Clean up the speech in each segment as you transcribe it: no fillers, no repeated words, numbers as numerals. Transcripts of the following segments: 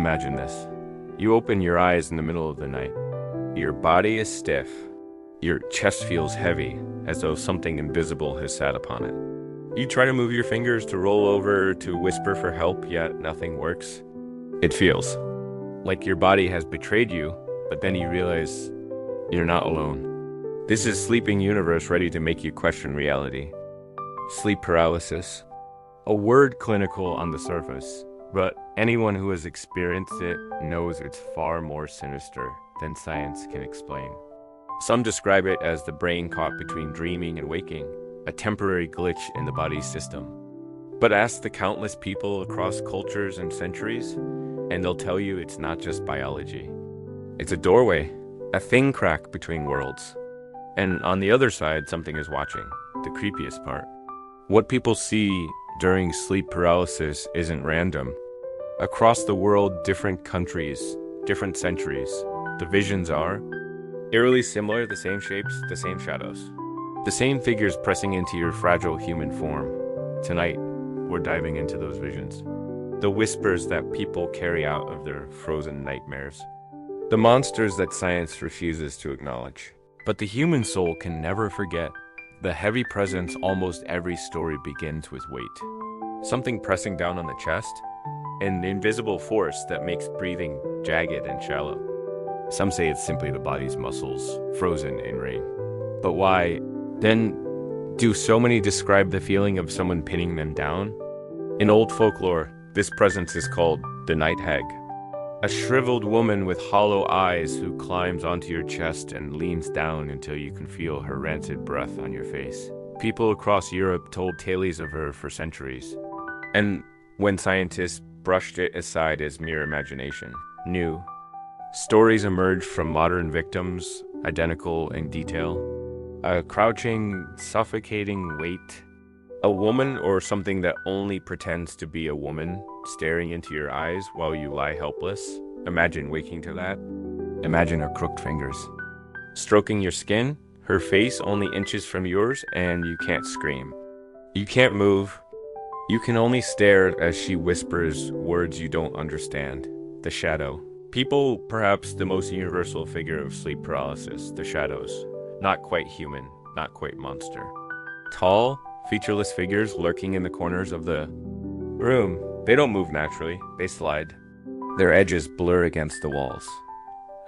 Imagine this. You open your eyes in the middle of the night. Your body is stiff. Your chest feels heavy, as though something invisible has sat upon it. You try to move your fingers to roll over, to whisper for help, yet nothing works. It feels like your body has betrayed you, but then you realize you're not alone. This is sleeping universe ready to make you question reality. Sleep paralysis. A word clinical on the surface, but anyone who has experienced it knows it's far more sinister than science can explain. Some describe it as the brain caught between dreaming and waking, a temporary glitch in the body's system. But ask the countless people across cultures and centuries, and they'll tell you it's not just biology. It's a doorway, a thin crack between worlds. And on the other side, something is watching, the creepiest part. What people see during sleep paralysis isn't random. Across the world, different countries, different centuries, the visions are eerily similar, the same shapes, the same shadows. The same figures pressing into your fragile human form. Tonight, we're diving into those visions. The whispers that people carry out of their frozen nightmares. The monsters that science refuses to acknowledge. But the human soul can never forget. The heavy presence almost every story begins with weight. Something pressing down on the chest. An invisible force that makes breathing jagged and shallow. Some say it's simply the body's muscles, frozen in rain. But why, then, do so many describe the feeling of someone pinning them down? In old folklore, this presence is called the night hag. A shriveled woman with hollow eyes who climbs onto your chest and leans down until you can feel her rancid breath on your face. People across Europe told tales of her for centuries. And when scientists brushed it aside as mere imagination, new stories emerged from modern victims, identical in detail. A crouching, suffocating weight. A woman or something that only pretends to be a woman staring into your eyes while you lie helpless. Imagine waking to that. Imagine her crooked fingers. Stroking your skin, her face only inches from yours, and you can't scream. You can't move. You can only stare as she whispers words you don't understand. The shadow. People, perhaps the most universal figure of sleep paralysis, the shadows. Not quite human, not quite monster. Tall, featureless figures lurking in the corners of the room. They don't move naturally, they slide. Their edges blur against the walls,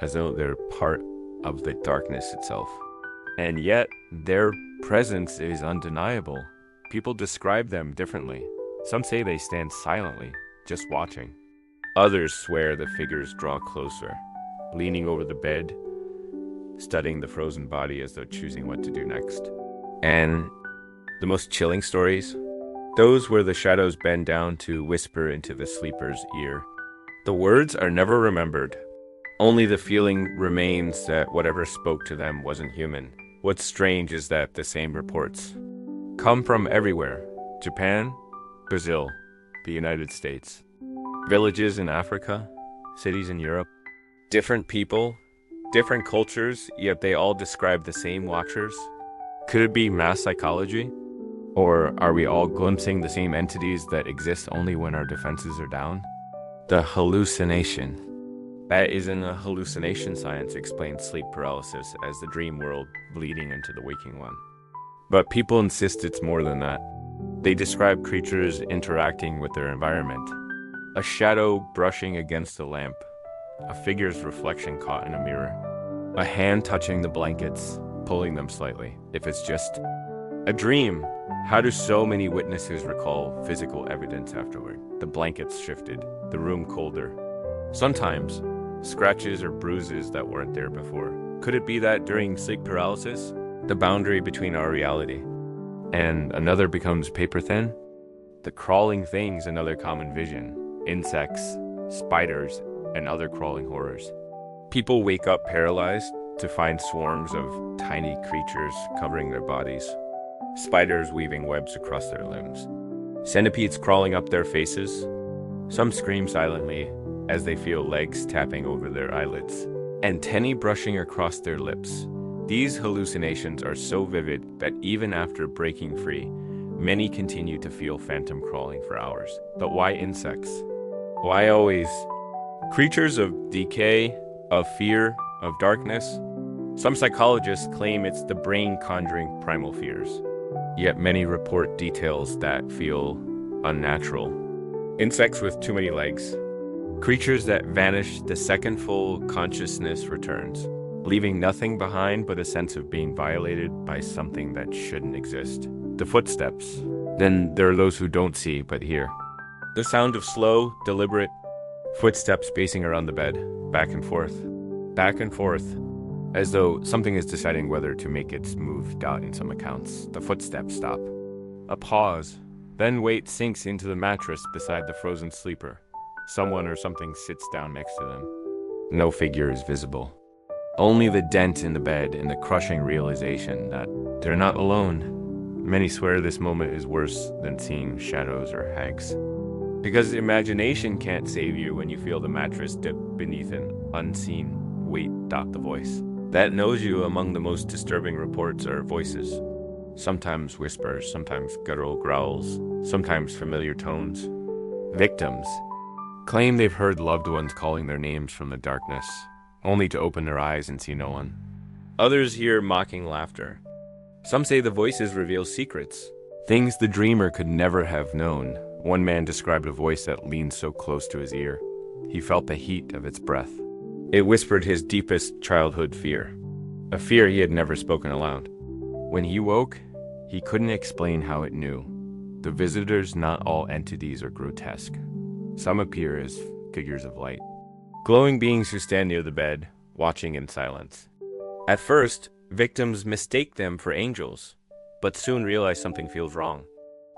as though they're part of the darkness itself. And yet, their presence is undeniable. People describe them differently. Some say they stand silently, just watching. Others swear the figures draw closer, leaning over the bed, studying the frozen body as though choosing what to do next. And the most chilling stories? Those where the shadows bend down to whisper into the sleeper's ear. The words are never remembered. Only the feeling remains that whatever spoke to them wasn't human. What's strange is that the same reports come from everywhere. Japan, Brazil, the United States. Villages in Africa, cities in Europe. Different people, different cultures, yet they all describe the same watchers. Could it be mass psychology? Or are we all glimpsing the same entities that exist only when our defenses are down? The hallucination. That isn't a hallucination, science explains sleep paralysis as the dream world bleeding into the waking one. But people insist it's more than that. They describe creatures interacting with their environment. A shadow brushing against a lamp. A figure's reflection caught in a mirror. A hand touching the blankets, pulling them slightly. If it's just a dream, how do so many witnesses recall physical evidence afterward? The blankets shifted, the room colder. Sometimes, scratches or bruises that weren't there before. Could it be that during sleep paralysis, the boundary between our reality and another becomes paper thin? The crawling thing's another common vision. Insects, spiders, and other crawling horrors. People wake up paralyzed to find swarms of tiny creatures covering their bodies. Spiders weaving webs across their limbs. Centipedes crawling up their faces. Some scream silently as they feel legs tapping over their eyelids. Antennae brushing across their lips. These hallucinations are so vivid that even after breaking free, many continue to feel phantom crawling for hours. But why insects? Why always Creatures of decay, of fear, of darkness. Some psychologists claim it's the brain conjuring primal fears. Yet many report details that feel unnatural. Insects with too many legs. Creatures that vanish the second full consciousness returns, leaving nothing behind but a sense of being violated by something that shouldn't exist. The footsteps. Then there are those who don't see but hear. The sound of slow, deliberate footsteps pacing around the bed, back and forth, as though something is deciding whether to make its move. In some accounts, the footsteps stop. A pause, then weight sinks into the mattress beside the frozen sleeper. Someone or something sits down next to them. No figure is visible. Only the dent in the bed and the crushing realization that they're not alone. Many swear this moment is worse than seeing shadows or hags. Because imagination can't save you when you feel the mattress dip beneath an unseen weight. The voice that knows you. Among the most disturbing reports are voices. Sometimes whispers, sometimes guttural growls, sometimes familiar tones. Victims claim they've heard loved ones calling their names from the darkness, only to open their eyes and see no one. Others hear mocking laughter. Some say the voices reveal secrets, things the dreamer could never have known. One man described a voice that leaned so close to his ear. He felt the heat of its breath. It whispered his deepest childhood fear, a fear he had never spoken aloud. When he woke, he couldn't explain how it knew. The visitors, not all entities, are grotesque. Some appear as figures of light, glowing beings who stand near the bed, watching in silence. At first, victims mistake them for angels, but soon realize something feels wrong.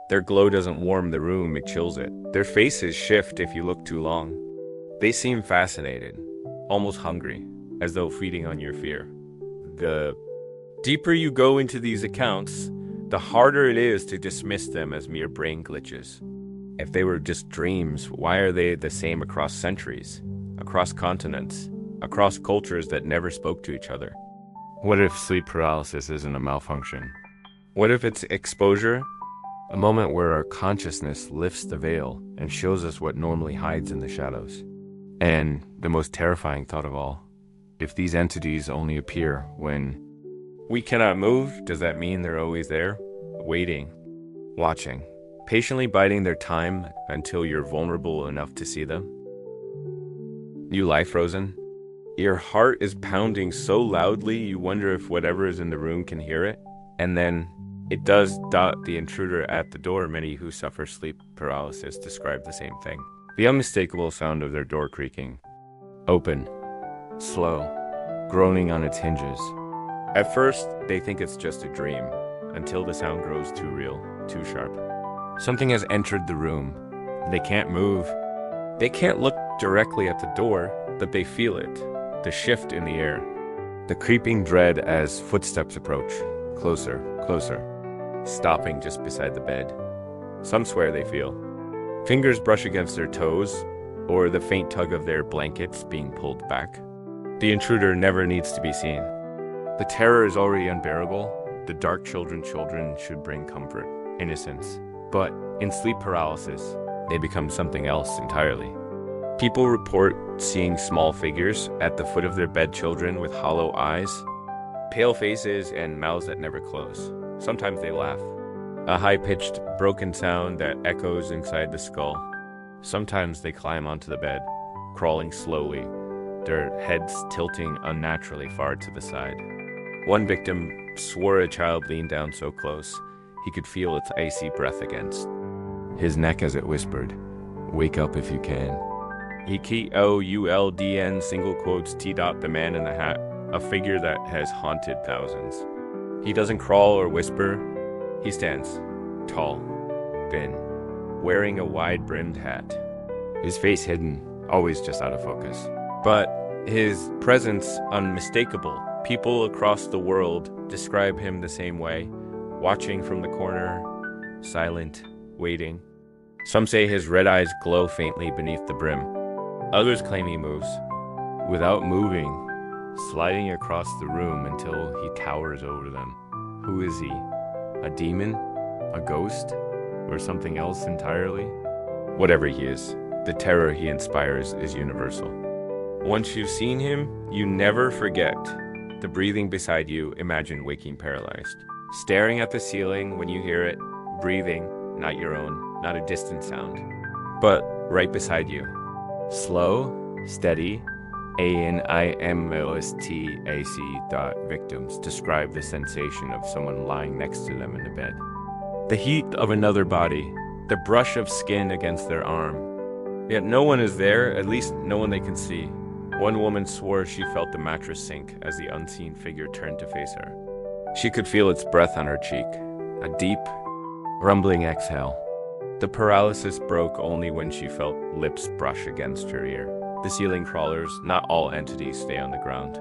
Their glow doesn't warm the room, it chills it. Their faces shift if you look too long. They seem fascinated, almost hungry, as though feeding on your fear. The deeper you go into these accounts, the harder it is to dismiss them as mere brain glitches. If they were just dreams, why are they the same across centuries, across continents, across cultures that never spoke to each other? What if sleep paralysis isn't a malfunction? What if it's exposure? A moment where our consciousness lifts the veil and shows us what normally hides in the shadows. And the most terrifying thought of all, if these entities only appear when we cannot move, does that mean they're always there, waiting, watching, patiently biding their time until you're vulnerable enough to see them? You lie frozen. Your heart is pounding so loudly you wonder if whatever is in the room can hear it. And then it does. The intruder at the door. Many who suffer sleep paralysis describe the same thing. The unmistakable sound of their door creaking. Open. Slow. Groaning on its hinges. At first, they think it's just a dream, until the sound grows too real, too sharp. Something has entered the room. They can't move. They can't look directly at the door, but they feel it. The shift in the air. The creeping dread as footsteps approach. Closer, closer. Stopping just beside the bed. Some swear they feel. Fingers brush against their toes, or the faint tug of their blankets being pulled back. The intruder never needs to be seen. The terror is already unbearable. The dark children should bring comfort, innocence. But in sleep paralysis, they become something else entirely. People report seeing small figures at the foot of their bed, children with hollow eyes, pale faces, and mouths that never close. Sometimes they laugh, a high-pitched, broken sound that echoes inside the skull. Sometimes they climb onto the bed, crawling slowly, their heads tilting unnaturally far to the side. One victim swore a child leaned down so close he could feel its icy breath against his neck as it whispered, "Wake up if you can." EKOULDN single quotes T. The man in the hat, a figure that has haunted thousands. He doesn't crawl or whisper. He stands, tall, thin, wearing a wide-brimmed hat. His face hidden, always just out of focus. But his presence unmistakable. People across the world describe him the same way, watching from the corner, silent, waiting. Some say his red eyes glow faintly beneath the brim. Others claim he moves, without moving, sliding across the room until he towers over them. Who is he? A demon? A ghost? Or something else entirely? Whatever he is, The terror he inspires is universal. Once you've seen him, you never forget. The breathing beside you, imagine waking paralyzed. Staring at the ceiling when you hear it, breathing, not your own, not a distant sound, but right beside you. Slow, steady, victims describe the sensation of someone lying next to them in the bed. The heat of another body, the brush of skin against their arm. Yet no one is there, at least no one they can see. One woman swore she felt the mattress sink as the unseen figure turned to face her. She could feel its breath on her cheek, a deep, rumbling exhale. The paralysis broke only when she felt lips brush against her ear. The ceiling crawlers, not all entities stay on the ground.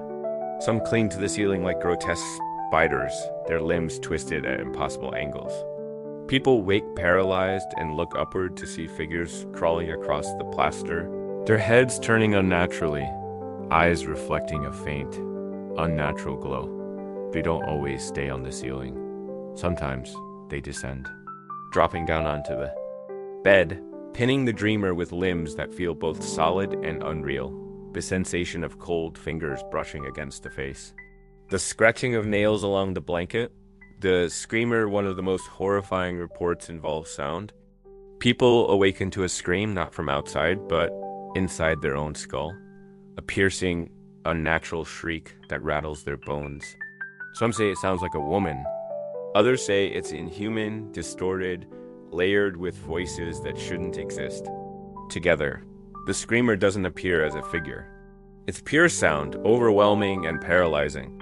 Some cling to the ceiling like grotesque spiders, their limbs twisted at impossible angles. People wake paralyzed and look upward to see figures crawling across the plaster, their heads turning unnaturally, eyes reflecting a faint, unnatural glow. They don't always stay on the ceiling. Sometimes they descend, dropping down onto the bed, pinning the dreamer with limbs that feel both solid and unreal, the sensation of cold fingers brushing against the face. The scratching of nails along the blanket. The screamer, one of the most horrifying reports, involves sound. People awaken to a scream not from outside, but inside their own skull. A piercing, unnatural shriek that rattles their bones. Some say it sounds like a woman. Others say it's inhuman, distorted, layered with voices that shouldn't exist. Together, the screamer doesn't appear as a figure. It's pure sound, overwhelming and paralyzing.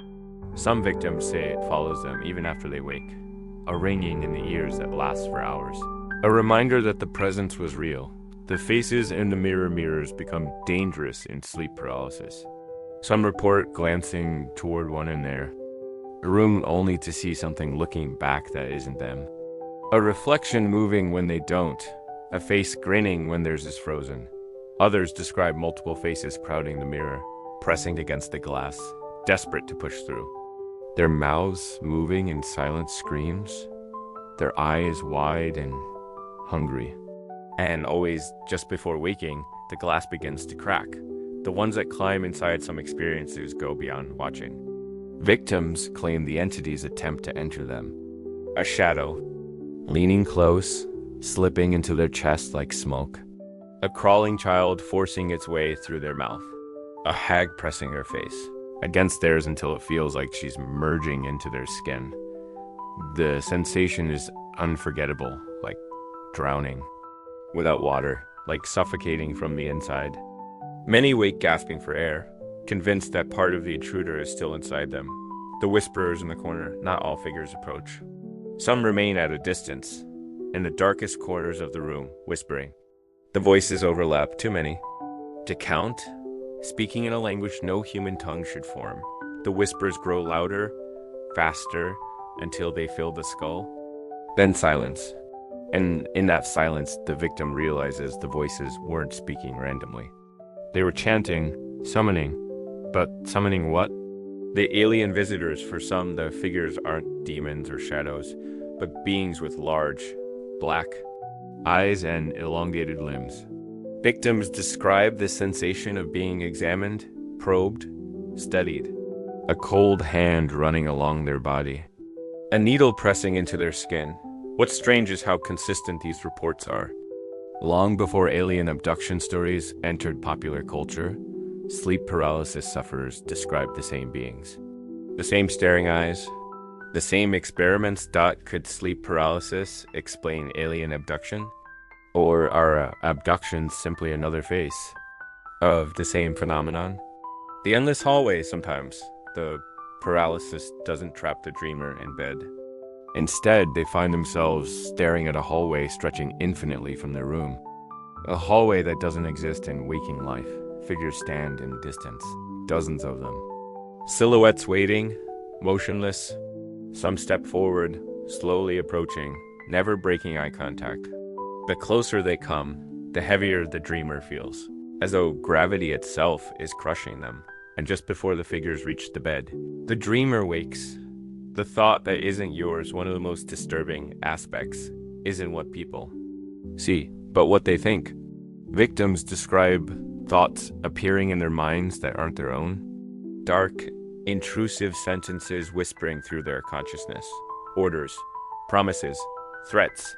Some victims say it follows them even after they wake, a ringing in the ears that lasts for hours. A reminder that the presence was real. The faces in the mirrors become dangerous in sleep paralysis. Some report glancing toward one in there, a room only to see something looking back that isn't them. A reflection moving when they don't, a face grinning when theirs is frozen. Others describe multiple faces crowding the mirror, pressing against the glass, desperate to push through. Their mouths moving in silent screams, their eyes wide and hungry. And always, just before waking, the glass begins to crack. The ones that climb inside some experiences go beyond watching. Victims claim the entities attempt to enter them. A shadow, leaning close, slipping into their chest like smoke. A crawling child forcing its way through their mouth. A hag pressing her face against theirs until it feels like she's merging into their skin. The sensation is unforgettable, like drowning. Without water, like suffocating from the inside. Many wake gasping for air, convinced that part of the intruder is still inside them. The whisperers in the corner, not all figures approach. Some remain at a distance, in the darkest corners of the room, whispering. The voices overlap, too many. To count, speaking in a language no human tongue should form. The whispers grow louder, faster, until they fill the skull. Then silence. And in that silence, the victim realizes the voices weren't speaking randomly. They were chanting, summoning. But summoning what? The alien visitors. For some, the figures aren't demons or shadows, but beings with large, black eyes and elongated limbs. Victims describe the sensation of being examined, probed, studied. A cold hand running along their body. A needle pressing into their skin. What's strange is how consistent these reports are. Long before alien abduction stories entered popular culture, sleep paralysis sufferers described the same beings. The same staring eyes, the same experiments. Could sleep paralysis explain alien abduction? Or are abductions simply another face of the same phenomenon? The endless hallway sometimes. The paralysis doesn't trap the dreamer in bed. Instead, they find themselves staring at a hallway stretching infinitely from their room. A hallway that doesn't exist in waking life. Figures stand in distance, dozens of them. Silhouettes waiting, motionless. Some step forward, slowly approaching, never breaking eye contact. The closer they come, the heavier the dreamer feels, as though gravity itself is crushing them. And just before the figures reach the bed, the dreamer wakes. The thought that isn't yours, one of the most disturbing aspects, isn't what people see, but what they think. Victims describe thoughts appearing in their minds that aren't their own. Dark, intrusive sentences whispering through their consciousness. Orders, promises, threats.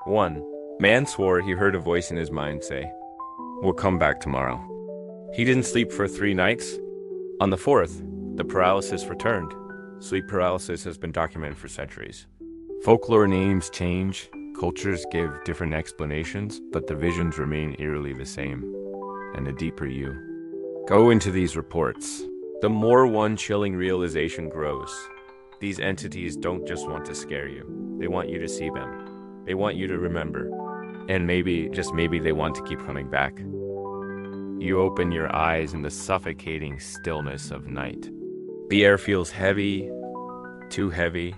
1. Man swore he heard a voice in his mind say, "We'll come back tomorrow." He didn't sleep for 3 nights. On the 4th, the paralysis returned. Sleep paralysis has been documented for centuries. Folklore names change, cultures give different explanations, but the visions remain eerily the same. And the deeper you go into these reports, the more one chilling realization grows. These entities don't just want to scare you. They want you to see them. They want you to remember. And maybe, just maybe, they want to keep coming back. You open your eyes in the suffocating stillness of night. The air feels heavy, too heavy,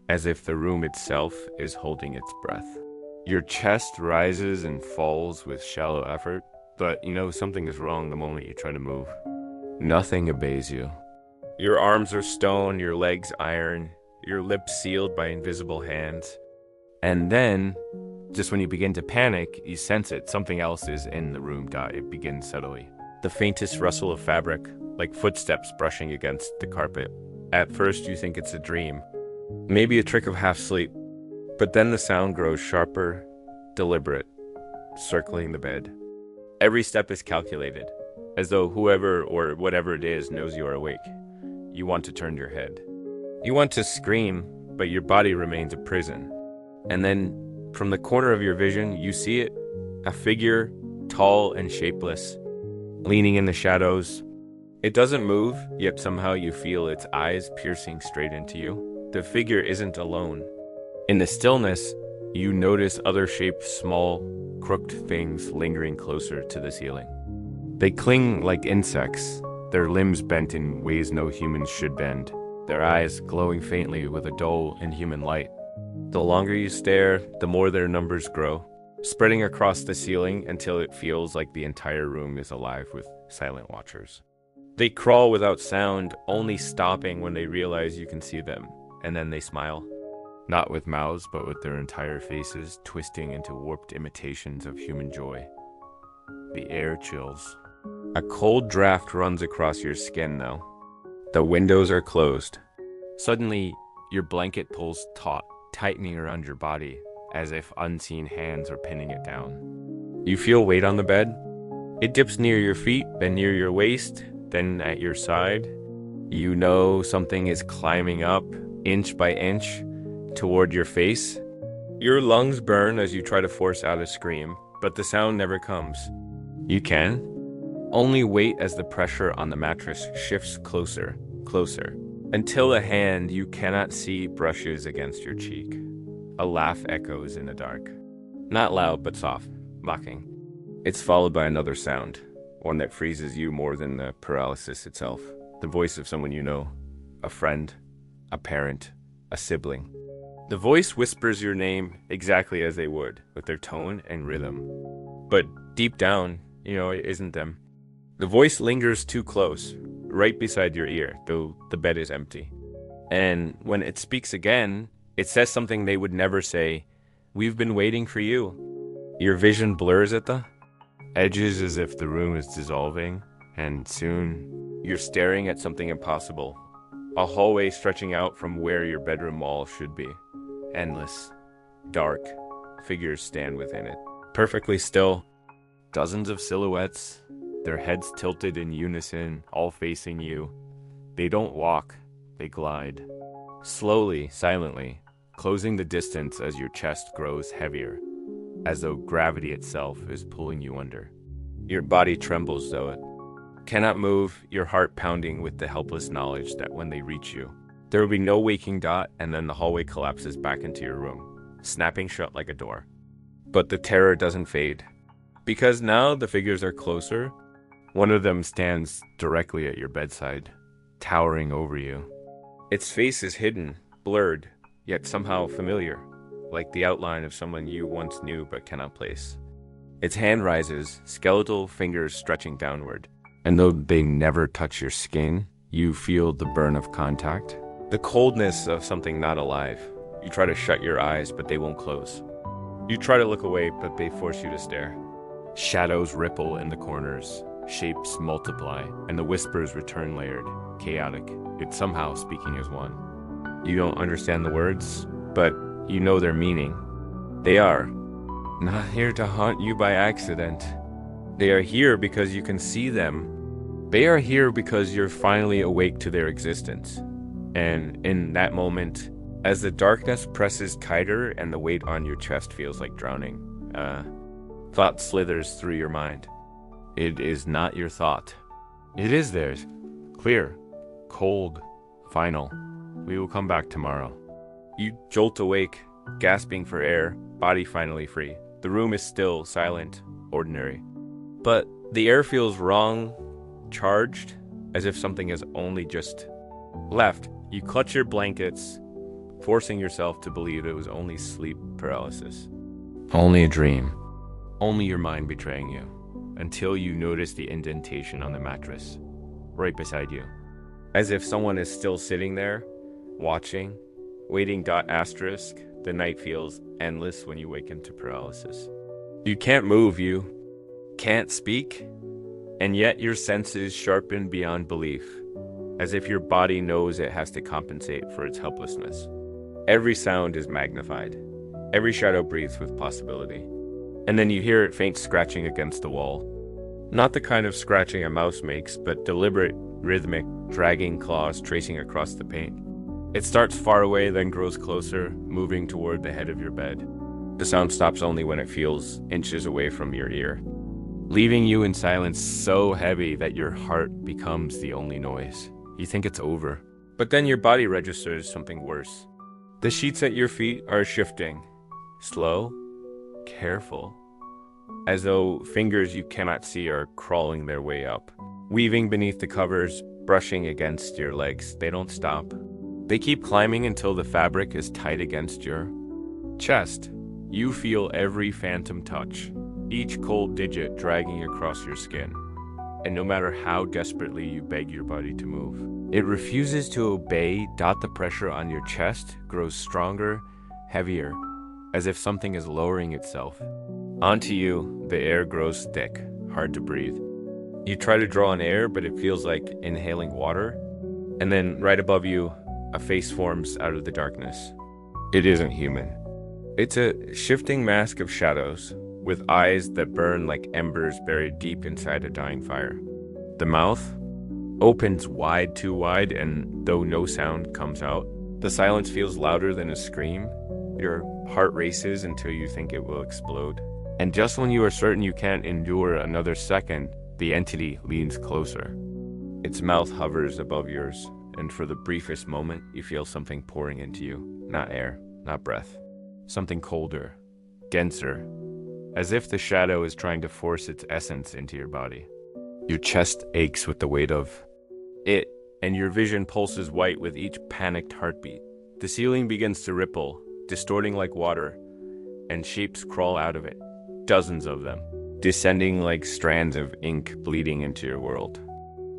as if the room itself is holding its breath. Your chest rises and falls with shallow effort, but you know something is wrong the moment you try to move. Nothing obeys you. Your arms are stone, your legs iron, your lips sealed by invisible hands. And then, just when you begin to panic, you sense it. Something else is in the room. It begins subtly. The faintest rustle of fabric, like footsteps brushing against the carpet. At first, you think it's a dream. Maybe a trick of half sleep. But then the sound grows sharper, deliberate, circling the bed. Every step is calculated, as though whoever or whatever it is knows you are awake. You want to turn your head. You want to scream, but your body remains a prison. And then, from the corner of your vision, you see it, a figure, tall and shapeless, leaning in the shadows. It doesn't move, yet somehow you feel its eyes piercing straight into you. The figure isn't alone. In the stillness, you notice other shapes, small, crooked things lingering closer to the ceiling. They cling like insects, their limbs bent in ways no humans should bend, their eyes glowing faintly with a dull, inhuman light. The longer you stare, the more their numbers grow, spreading across the ceiling until it feels like the entire room is alive with silent watchers. They crawl without sound, only stopping when they realize you can see them, and then they smile. Not with mouths, but with their entire faces twisting into warped imitations of human joy. The air chills. A cold draft runs across your skin now. The windows are closed. Suddenly, your blanket pulls taut, tightening around your body, as if unseen hands are pinning it down. You feel weight on the bed. It dips near your feet, then near your waist, then at your side. You know something is climbing up, inch by inch, toward your face. Your lungs burn as you try to force out a scream, but the sound never comes. You can only wait as the pressure on the mattress shifts closer, closer, until a hand you cannot see brushes against your cheek. A laugh echoes in the dark. Not loud, but soft, mocking. It's followed by another sound, one that freezes you more than the paralysis itself. The voice of someone you know, a friend, a parent, a sibling. The voice whispers your name exactly as they would, with their tone and rhythm. But deep down, it isn't them. The voice lingers too close, right beside your ear, though the bed is empty. And when it speaks again, it says something they would never say. "We've been waiting for you." Your vision blurs at the edges as if the room is dissolving, and soon you're staring at something impossible. A hallway stretching out from where your bedroom wall should be. Endless, dark, figures stand within it. Perfectly still, dozens of silhouettes, their heads tilted in unison, all facing you. They don't walk, they glide. Slowly, silently, closing the distance as your chest grows heavier, as though gravity itself is pulling you under. Your body trembles though it cannot move, your heart pounding with the helpless knowledge that when they reach you, there will be no waking dot, and then the hallway collapses back into your room, snapping shut like a door. But the terror doesn't fade, because now the figures are closer. One of them stands directly at your bedside, towering over you. Its face is hidden, blurred, yet somehow familiar, like the outline of someone you once knew but cannot place. Its hand rises, skeletal fingers stretching downward, and though they never touch your skin, you feel the burn of contact, the coldness of something not alive. You try to shut your eyes, but they won't close. You try to look away, but they force you to stare. Shadows ripple in the corners, shapes multiply, and the whispers return layered, chaotic, yet somehow speaking as one. You don't understand the words, but you know their meaning. They are not here to haunt you by accident. They are here because you can see them. They are here because you're finally awake to their existence. And in that moment, as the darkness presses tighter and the weight on your chest feels like drowning, thought slithers through your mind. It is not your thought. It is theirs. Clear, cold, final. We will come back tomorrow. You jolt awake, gasping for air, body finally free. The room is still, silent, ordinary. But the air feels wrong, charged, as if something has only just left. You clutch your blankets, forcing yourself to believe it was only sleep paralysis. Only a dream. Only your mind betraying you. Until you notice the indentation on the mattress, right beside you. As if someone is still sitting there, watching, waiting. Asterisk, the night feels endless when you wake into paralysis. You can't move, you can't speak, and yet your senses sharpen beyond belief, as if your body knows it has to compensate for its helplessness. Every sound is magnified. Every shadow breathes with possibility. And then you hear it faint scratching against the wall. Not the kind of scratching a mouse makes, but deliberate, rhythmic, dragging claws tracing across the paint. It starts far away, then grows closer, moving toward the head of your bed. The sound stops only when it feels inches away from your ear, leaving you in silence so heavy that your heart becomes the only noise. You think it's over, but then your body registers something worse. The sheets at your feet are shifting, slow, careful, as though fingers you cannot see are crawling their way up, weaving beneath the covers, brushing against your legs. They don't stop. They keep climbing until the fabric is tight against your chest. You feel every phantom touch, each cold digit dragging across your skin. And no matter how desperately you beg your body to move, it refuses to obey. The pressure on your chest grows stronger, heavier, as if something is lowering itself. Onto you, the air grows thick, hard to breathe. You try to draw in air, but it feels like inhaling water. And then right above you, a face forms out of the darkness. It isn't human. It's a shifting mask of shadows, with eyes that burn like embers buried deep inside a dying fire. The mouth opens wide, too wide, and though no sound comes out, the silence feels louder than a scream. Your heart races until you think it will explode. And just when you are certain you can't endure another second, the entity leans closer. Its mouth hovers above yours, and for the briefest moment, you feel something pouring into you. Not air, not breath. Something colder, denser, as if the shadow is trying to force its essence into your body. Your chest aches with the weight of it, and your vision pulses white with each panicked heartbeat. The ceiling begins to ripple, distorting like water, and shapes crawl out of it, dozens of them, descending like strands of ink bleeding into your world.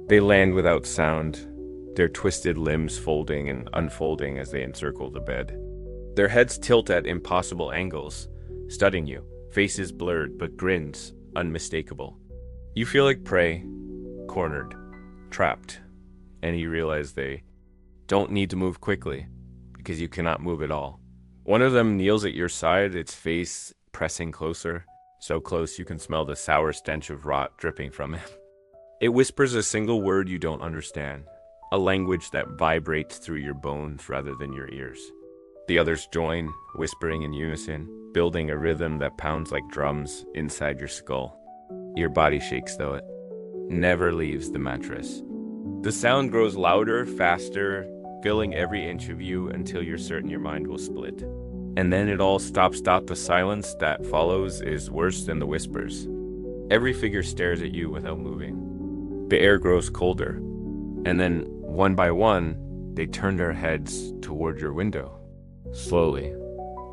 They land without sound, their twisted limbs folding and unfolding as they encircle the bed. Their heads tilt at impossible angles, studying you, faces blurred but grins unmistakable. You feel like prey, cornered, trapped, and you realize they don't need to move quickly, because you cannot move at all. One of them kneels at your side, its face pressing closer, so close you can smell the sour stench of rot dripping from him. It whispers a single word you don't understand, a language that vibrates through your bones rather than your ears. The others join, whispering in unison, building a rhythm that pounds like drums inside your skull. Your body shakes, though it never leaves the mattress. The sound grows louder, faster, filling every inch of you until you're certain your mind will split. And then it all stops. The silence that follows is worse than the whispers. Every figure stares at you without moving. The air grows colder. And then, one by one, they turn their heads toward your window. Slowly,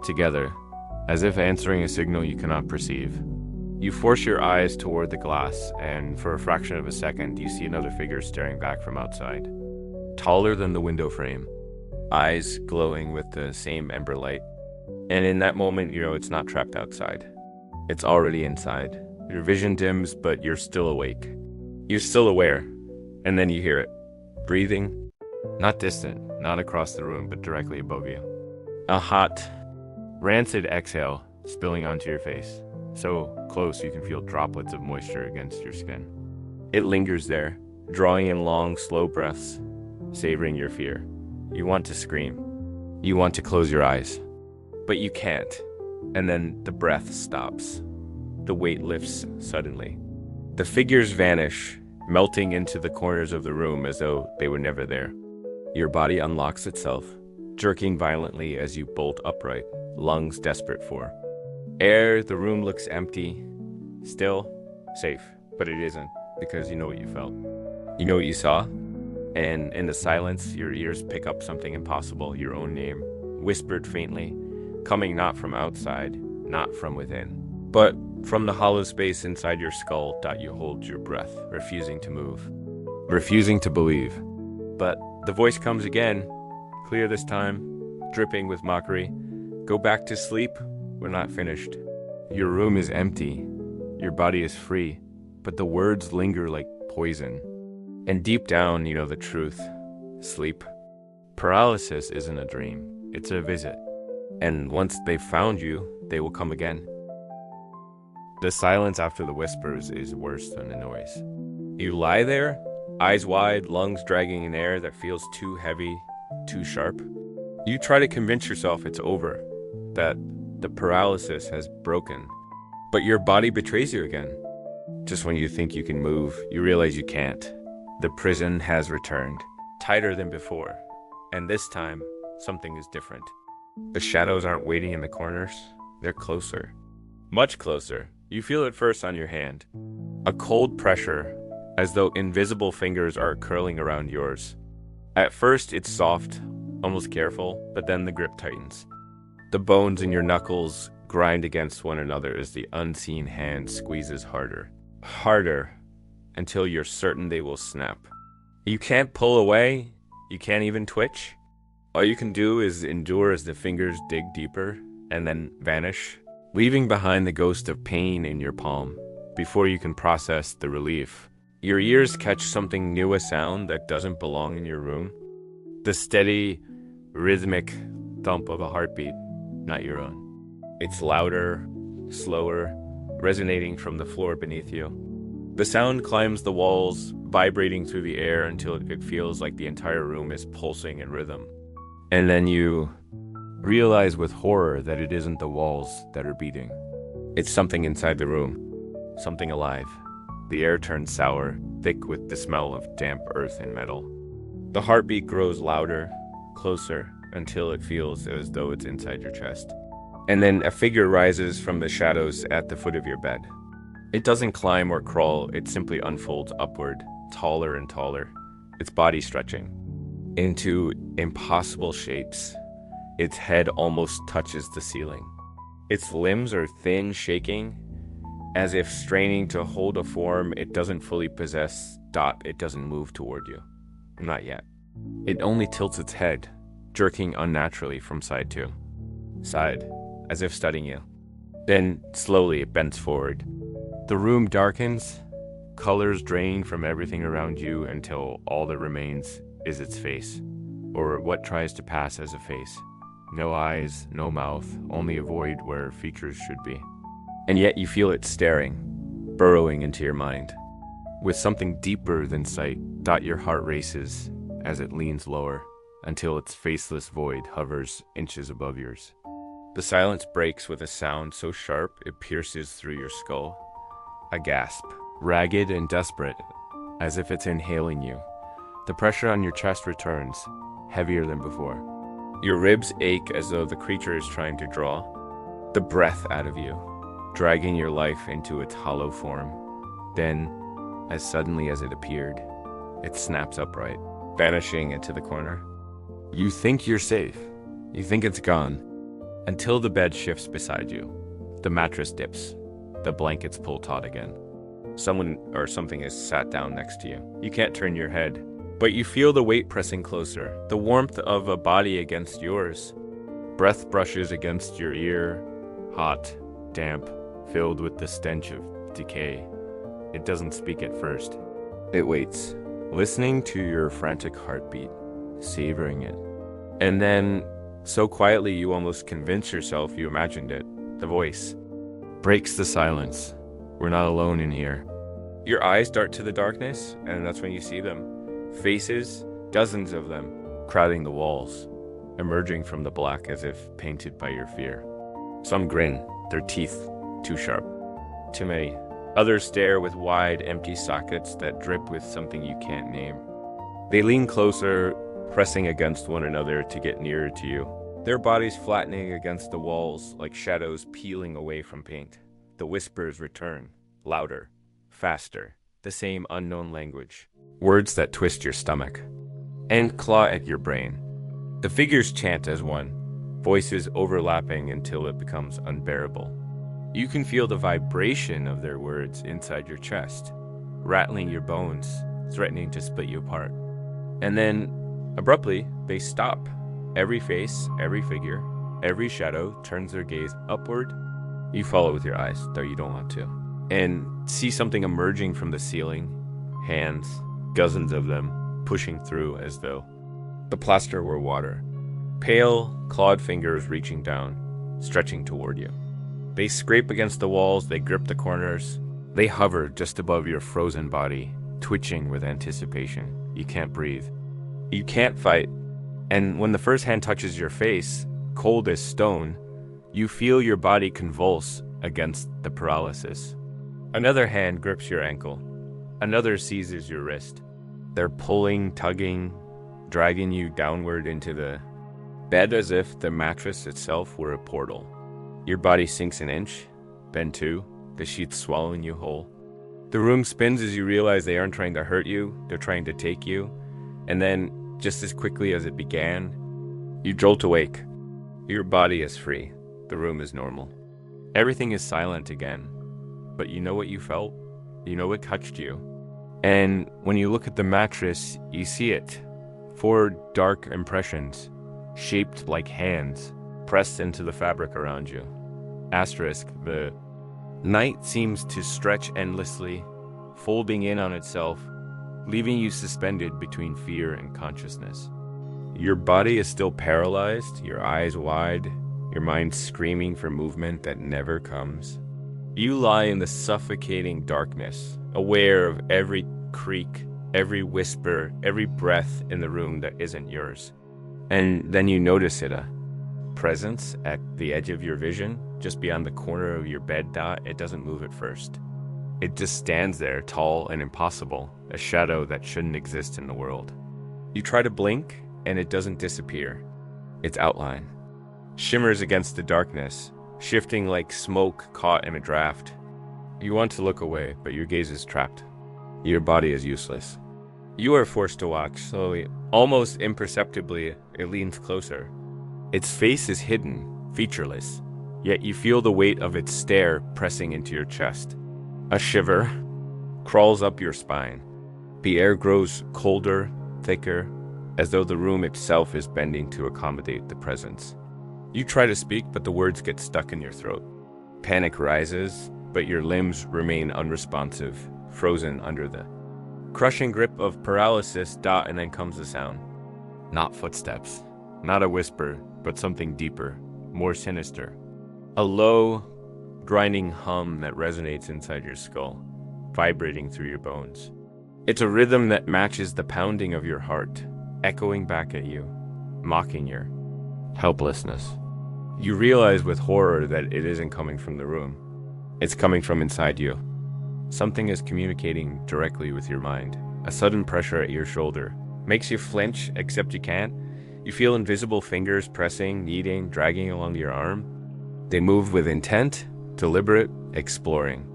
together, as if answering a signal you cannot perceive. You force your eyes toward the glass, and for a fraction of a second, you see another figure staring back from outside. Taller than the window frame, eyes glowing with the same ember light. And in that moment, you know it's not trapped outside. It's already inside, Your vision dims, but you're still awake. You're still aware, and then you hear it. Breathing, not distant, not across the room, but directly above you. A hot, rancid exhale spilling onto your face, so close you can feel droplets of moisture against your skin. It lingers there, drawing in long, slow breaths, savoring your fear. You want to scream. You want to close your eyes, but you can't. And then the breath stops. The weight lifts suddenly. The figures vanish, melting into the corners of the room as though they were never there. Your body unlocks itself, jerking violently as you bolt upright, lungs desperate for air. The room looks empty, still, safe, but it isn't, because you know what you felt. You know what you saw, and in the silence, your ears pick up something impossible, your own name, whispered faintly, coming not from outside, not from within, but from the hollow space inside your skull. You hold your breath, refusing to move, refusing to believe. But the voice comes again, clear this time, dripping with mockery. Go back to sleep, we're not finished. Your room is empty, your body is free, but the words linger like poison. And deep down, you know the truth. Sleep. Paralysis isn't a dream, it's a visit. And once they've found you, they will come again. The silence after the whispers is worse than the noise. You lie there, eyes wide, lungs dragging in air that feels too heavy, too sharp. You try to convince yourself it's over, that the paralysis has broken. But your body betrays you again. Just when you think you can move, you realize you can't. The prison has returned, tighter than before. And this time, something is different. The shadows aren't waiting in the corners, they're closer. Much closer. You feel it first on your hand. A cold pressure, as though invisible fingers are curling around yours. At first, it's soft, almost careful, but then the grip tightens. The bones in your knuckles grind against one another as the unseen hand squeezes harder. Harder, until you're certain they will snap. You can't pull away, you can't even twitch. All you can do is endure as the fingers dig deeper and then vanish, leaving behind the ghost of pain in your palm. Before you can process the relief, your ears catch something new, a sound that doesn't belong in your room. The steady, rhythmic thump of a heartbeat, not your own. It's louder, slower, resonating from the floor beneath you. The sound climbs the walls, vibrating through the air until it feels like the entire room is pulsing in rhythm. And then you realize with horror that it isn't the walls that are beating. It's something inside the room, something alive. The air turns sour, thick with the smell of damp earth and metal. The heartbeat grows louder, closer, until it feels as though it's inside your chest. And then a figure rises from the shadows at the foot of your bed. It doesn't climb or crawl, it simply unfolds upward, taller and taller, its body stretching into impossible shapes. Its head almost touches the ceiling. Its limbs are thin, shaking, as if straining to hold a form it doesn't fully possess. It doesn't move toward you. Not yet. It only tilts its head, jerking unnaturally from side to side, as if studying you. Then, slowly, it bends forward. The room darkens, colors drain from everything around you until all that remains is its face, or what tries to pass as a face. No eyes, no mouth, only a void where features should be. And yet you feel it staring, burrowing into your mind. With something deeper than sight, your heart races as it leans lower, until its faceless void hovers inches above yours. The silence breaks with a sound so sharp it pierces through your skull. A gasp, ragged and desperate, as if it's inhaling you. The pressure on your chest returns, heavier than before. Your ribs ache as though the creature is trying to draw the breath out of you, dragging your life into its hollow form. Then, as suddenly as it appeared, it snaps upright, vanishing into the corner. You think you're safe. You think it's gone. Until the bed shifts beside you. The mattress dips. The blankets pull taut again. Someone or something is sat down next to you. You can't turn your head, but you feel the weight pressing closer, the warmth of a body against yours. Breath brushes against your ear, hot, damp, filled with the stench of decay. It doesn't speak at first. It waits, listening to your frantic heartbeat, savoring it. And then, so quietly you almost convince yourself you imagined it, the voice breaks the silence. We're not alone in here. Your eyes dart to the darkness, and that's when you see them. Faces, dozens of them, crowding the walls, emerging from the black as if painted by your fear. Some grin, their teeth too sharp. Too many. Others stare with wide, empty sockets that drip with something you can't name. They lean closer, pressing against one another to get nearer to you. Their bodies flattening against the walls like shadows peeling away from paint. The whispers return, louder, faster, the same unknown language. Words that twist your stomach and claw at your brain. The figures chant as one, voices overlapping until it becomes unbearable. You can feel the vibration of their words inside your chest, rattling your bones, threatening to split you apart. And then, abruptly, they stop. Every face, every figure, every shadow turns their gaze upward. You follow with your eyes, though you don't want to, and see something emerging from the ceiling. Hands, dozens of them, pushing through as though the plaster were water. Pale, clawed fingers reaching down, stretching toward you. They scrape against the walls, they grip the corners. They hover just above your frozen body, twitching with anticipation. You can't breathe. You can't fight. And when the first hand touches your face, cold as stone, you feel your body convulse against the paralysis. Another hand grips your ankle. Another seizes your wrist. They're pulling, tugging, dragging you downward into the bed as if the mattress itself were a portal. Your body sinks an inch, then two, the sheets swallowing you whole. The room spins as you realize they aren't trying to hurt you, they're trying to take you. And then, just as quickly as it began, you jolt awake. Your body is free. The room is normal. Everything is silent again. But you know what you felt. You know what touched you. And when you look at the mattress, you see it. 4 dark impressions, shaped like hands, pressed into the fabric around you. Asterisk, the night seems to stretch endlessly, folding in on itself, leaving you suspended between fear and consciousness. Your body is still paralyzed, your eyes wide, your mind screaming for movement that never comes. You lie in the suffocating darkness, aware of every creak, every whisper, every breath in the room that isn't yours. And then you notice it, a presence at the edge of your vision, just beyond the corner of your bed dot. It doesn't move at first. It just stands there, tall and impossible, a shadow that shouldn't exist in the world. You try to blink, and it doesn't disappear. Its outline shimmers against the darkness, shifting like smoke caught in a draft. You want to look away, but your gaze is trapped. Your body is useless. You are forced to watch. Slowly, almost imperceptibly, it leans closer. Its face is hidden, featureless, yet you feel the weight of its stare pressing into your chest. A shiver crawls up your spine. The air grows colder, thicker, as though the room itself is bending to accommodate the presence. You try to speak, but the words get stuck in your throat. Panic rises, but your limbs remain unresponsive, frozen under the crushing grip of paralysis. And then comes the sound. Not footsteps, not a whisper, but something deeper, more sinister. A low, grinding hum that resonates inside your skull, vibrating through your bones. It's a rhythm that matches the pounding of your heart, echoing back at you, mocking your helplessness. You realize with horror that it isn't coming from the room. It's coming from inside you. Something is communicating directly with your mind. A sudden pressure at your shoulder makes you flinch, except you can't. You feel invisible fingers pressing, kneading, dragging along your arm. They move with intent, deliberate, exploring.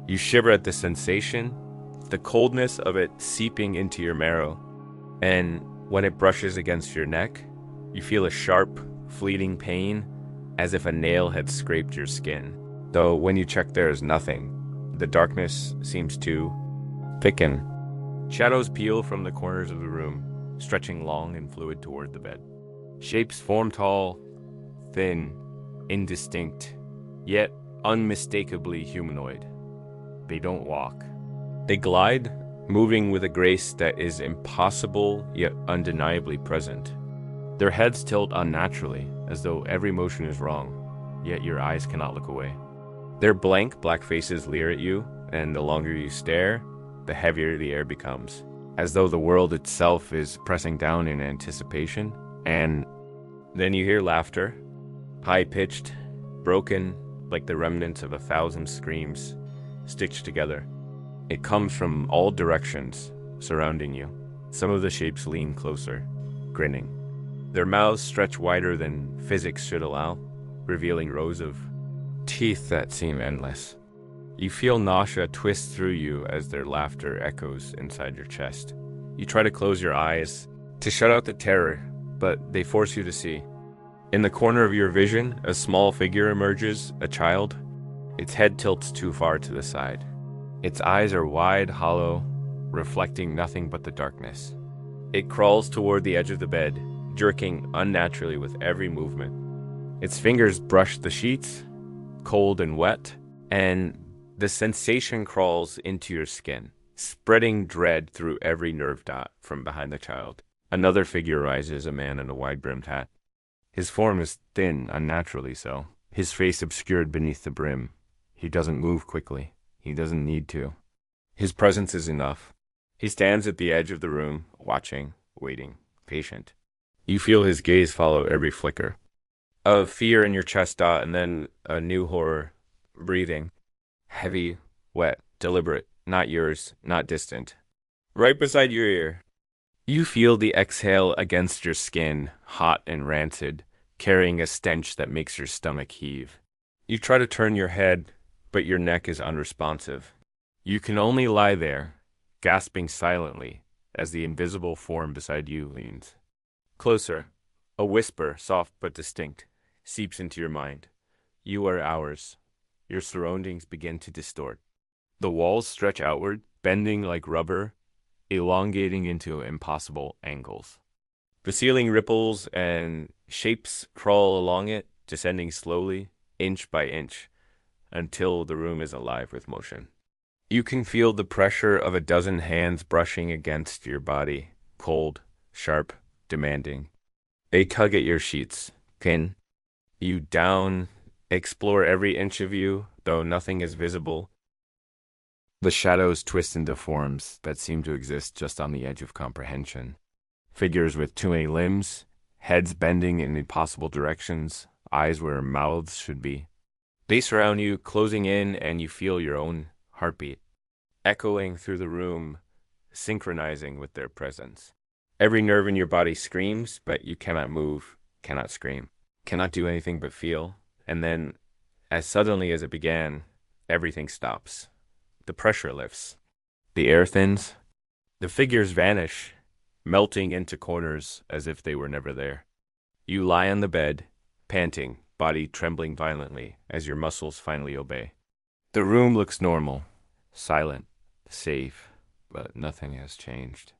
You shiver at the sensation, the coldness of it seeping into your marrow. And when it brushes against your neck, you feel a sharp, fleeting pain, as if a nail had scraped your skin. Though when you check, there is nothing. The darkness seems to thicken. Shadows peel from the corners of the room, stretching long and fluid toward the bed. Shapes form tall, thin, indistinct, yet unmistakably humanoid. they don't walk. They glide, moving with a grace that is impossible yet undeniably present. Their heads tilt unnaturally, as though every motion is wrong, yet your eyes cannot look away. Their blank, black faces leer at you, and the longer you stare, the heavier the air becomes, as though the world itself is pressing down in anticipation. And then you hear laughter, high-pitched, broken, like the remnants of 1,000 screams stitched together. It comes from all directions, surrounding you. Some of the shapes lean closer, grinning. Their mouths stretch wider than physics should allow, revealing rows of teeth that seem endless. You feel nausea twist through you as their laughter echoes inside your chest. You try to close your eyes to shut out the terror, but they force you to see. In the corner of your vision, a small figure emerges, a child. Its head tilts too far to the side. Its eyes are wide, hollow, reflecting nothing but the darkness. It crawls toward the edge of the bed, jerking unnaturally with every movement. Its fingers brush the sheets, cold and wet, and the sensation crawls into your skin, spreading dread through every nerve dot from behind the child. Another figure rises, a man in a wide-brimmed hat. His form is thin, unnaturally so, his face obscured beneath the brim. He doesn't move quickly. He doesn't need to. His presence is enough. He stands at the edge of the room, watching, waiting, patient. You feel his gaze follow every flicker of fear in your chest dot, and then a new horror, breathing. Heavy, wet, deliberate, not yours, not distant. Right beside your ear. You feel the exhale against your skin, hot and rancid, carrying a stench that makes your stomach heave. You try to turn your head, but your neck is unresponsive. You can only lie there, gasping silently, as the invisible form beside you leans. Closer, a whisper, soft but distinct, seeps into your mind. You are ours. Your surroundings begin to distort. The walls stretch outward, bending like rubber, elongating into impossible angles. The ceiling ripples and shapes crawl along it, descending slowly, inch by inch, until the room is alive with motion. You can feel the pressure of a dozen hands brushing against your body, cold, sharp, demanding. They tug at your sheets, pin you down, explore every inch of you, though nothing is visible. The shadows twist into forms that seem to exist just on the edge of comprehension. Figures with too many limbs, heads bending in impossible directions, eyes where mouths should be. They surround you, closing in, and you feel your own heartbeat, echoing through the room, synchronizing with their presence. Every nerve in your body screams, but you cannot move, cannot scream, cannot do anything but feel. And then, as suddenly as it began, everything stops. The pressure lifts. The air thins. The figures vanish, melting into corners as if they were never there. You lie on the bed, panting, body trembling violently as your muscles finally obey. The room looks normal, silent, safe, but nothing has changed.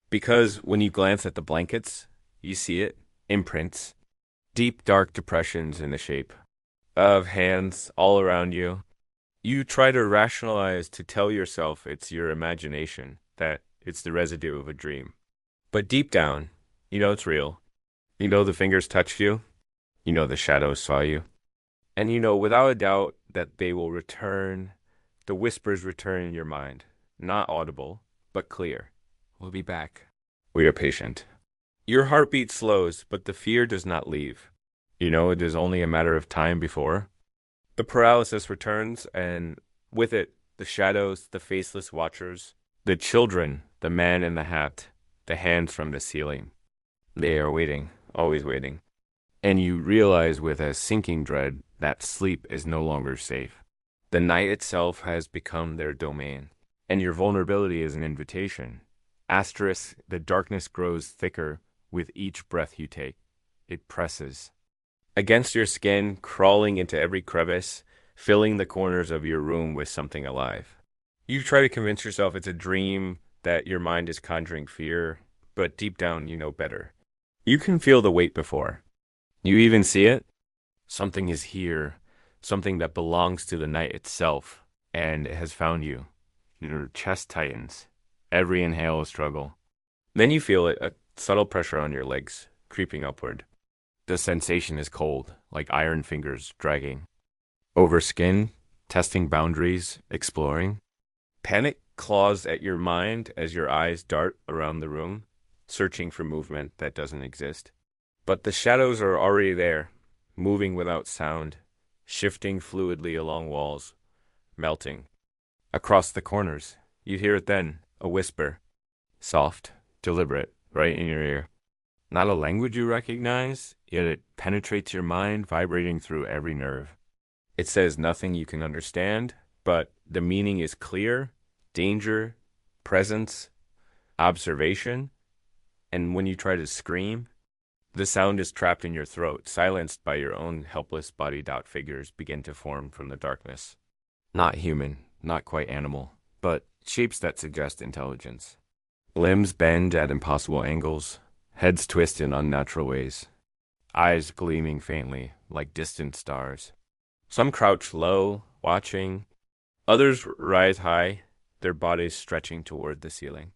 Because when you glance at the blankets, you see it, imprints, deep dark depressions in the shape of hands all around you. You try to rationalize to tell yourself it's your imagination, that it's the residue of a dream. But deep down, you know it's real. You know the fingers touched you. You know the shadows saw you. And you know without a doubt that they will return. The whispers return in your mind. Not audible, but clear. We'll be back. We are patient. Your heartbeat slows, but the fear does not leave. You know it is only a matter of time before the paralysis returns, and with it, the shadows, the faceless watchers, the children, the man in the hat, the hands from the ceiling. They are waiting, always waiting. And you realize with a sinking dread that sleep is no longer safe. The night itself has become their domain, and your vulnerability is an invitation. Asterisk, the darkness grows thicker with each breath you take. It presses against your skin, crawling into every crevice, filling the corners of your room with something alive. You try to convince yourself it's a dream, that your mind is conjuring fear, but deep down you know better. You can feel the weight before. You even see it. Something is here, something that belongs to the night itself, and it has found you. Your chest tightens. Every inhale is struggle. Then you feel it, a subtle pressure on your legs, creeping upward. The sensation is cold, like iron fingers dragging. Over skin, testing boundaries, exploring. Panic claws at your mind as your eyes dart around the room, searching for movement that doesn't exist. But the shadows are already there, moving without sound, shifting fluidly along walls, melting. Across the corners, you hear it then, a whisper, soft, deliberate, right in your ear. Not a language you recognize, yet it penetrates your mind, vibrating through every nerve. It says nothing you can understand, but the meaning is clear: danger, presence, observation. And when you try to scream, the sound is trapped in your throat, silenced by your own helpless bodied out figures begin to form from the darkness. Not human, not quite animal, but shapes that suggest intelligence. Limbs bend at impossible angles, heads twist in unnatural ways, eyes gleaming faintly like distant stars. Some crouch low, watching. Others rise high, their bodies stretching toward the ceiling.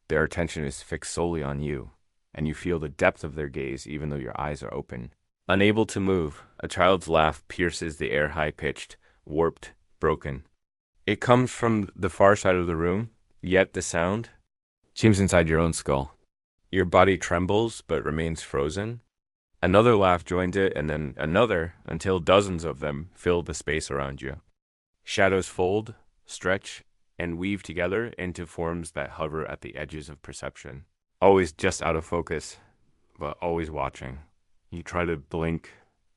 Their attention is fixed solely on you, and you feel the depth of their gaze even though your eyes are open. Unable to move, a child's laugh pierces the air, high-pitched, warped, broken. It comes from the far side of the room, yet the sound seems inside your own skull. Your body trembles but remains frozen. Another laugh joins it, and then another, until dozens of them fill the space around you. Shadows fold, stretch, and weave together into forms that hover at the edges of perception. Always just out of focus, but always watching. You try to blink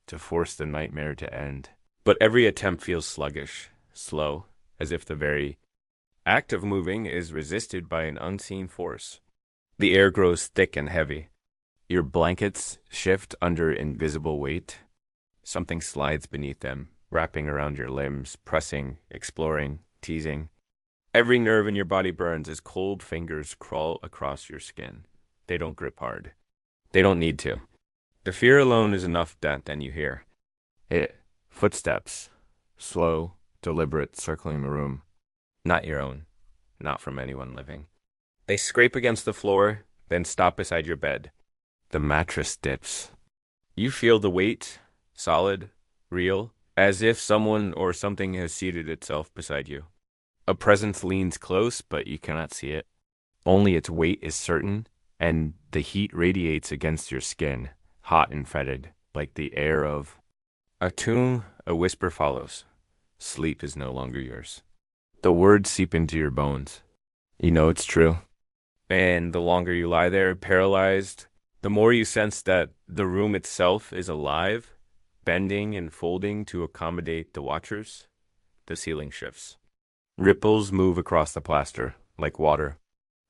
to force the nightmare to end. But every attempt feels sluggish, slow, as if the very act of moving is resisted by an unseen force. The air grows thick and heavy. Your blankets shift under invisible weight. Something slides beneath them, wrapping around your limbs, pressing, exploring, teasing. Every nerve in your body burns as cold fingers crawl across your skin. They don't grip hard. They don't need to. The fear alone is enough then you hear it. Footsteps, slow, deliberate, circling the room. Not your own, not from anyone living. They scrape against the floor, then stop beside your bed. The mattress dips. You feel the weight, solid, real, as if someone or something has seated itself beside you. A presence leans close, but you cannot see it. Only its weight is certain, and the heat radiates against your skin, hot and fetid, like the air of a tomb. A whisper follows. Sleep is no longer yours. The words seep into your bones. You know it's true. And the longer you lie there, paralyzed, the more you sense that the room itself is alive, bending and folding to accommodate the watchers. The ceiling shifts. Ripples move across the plaster, like water.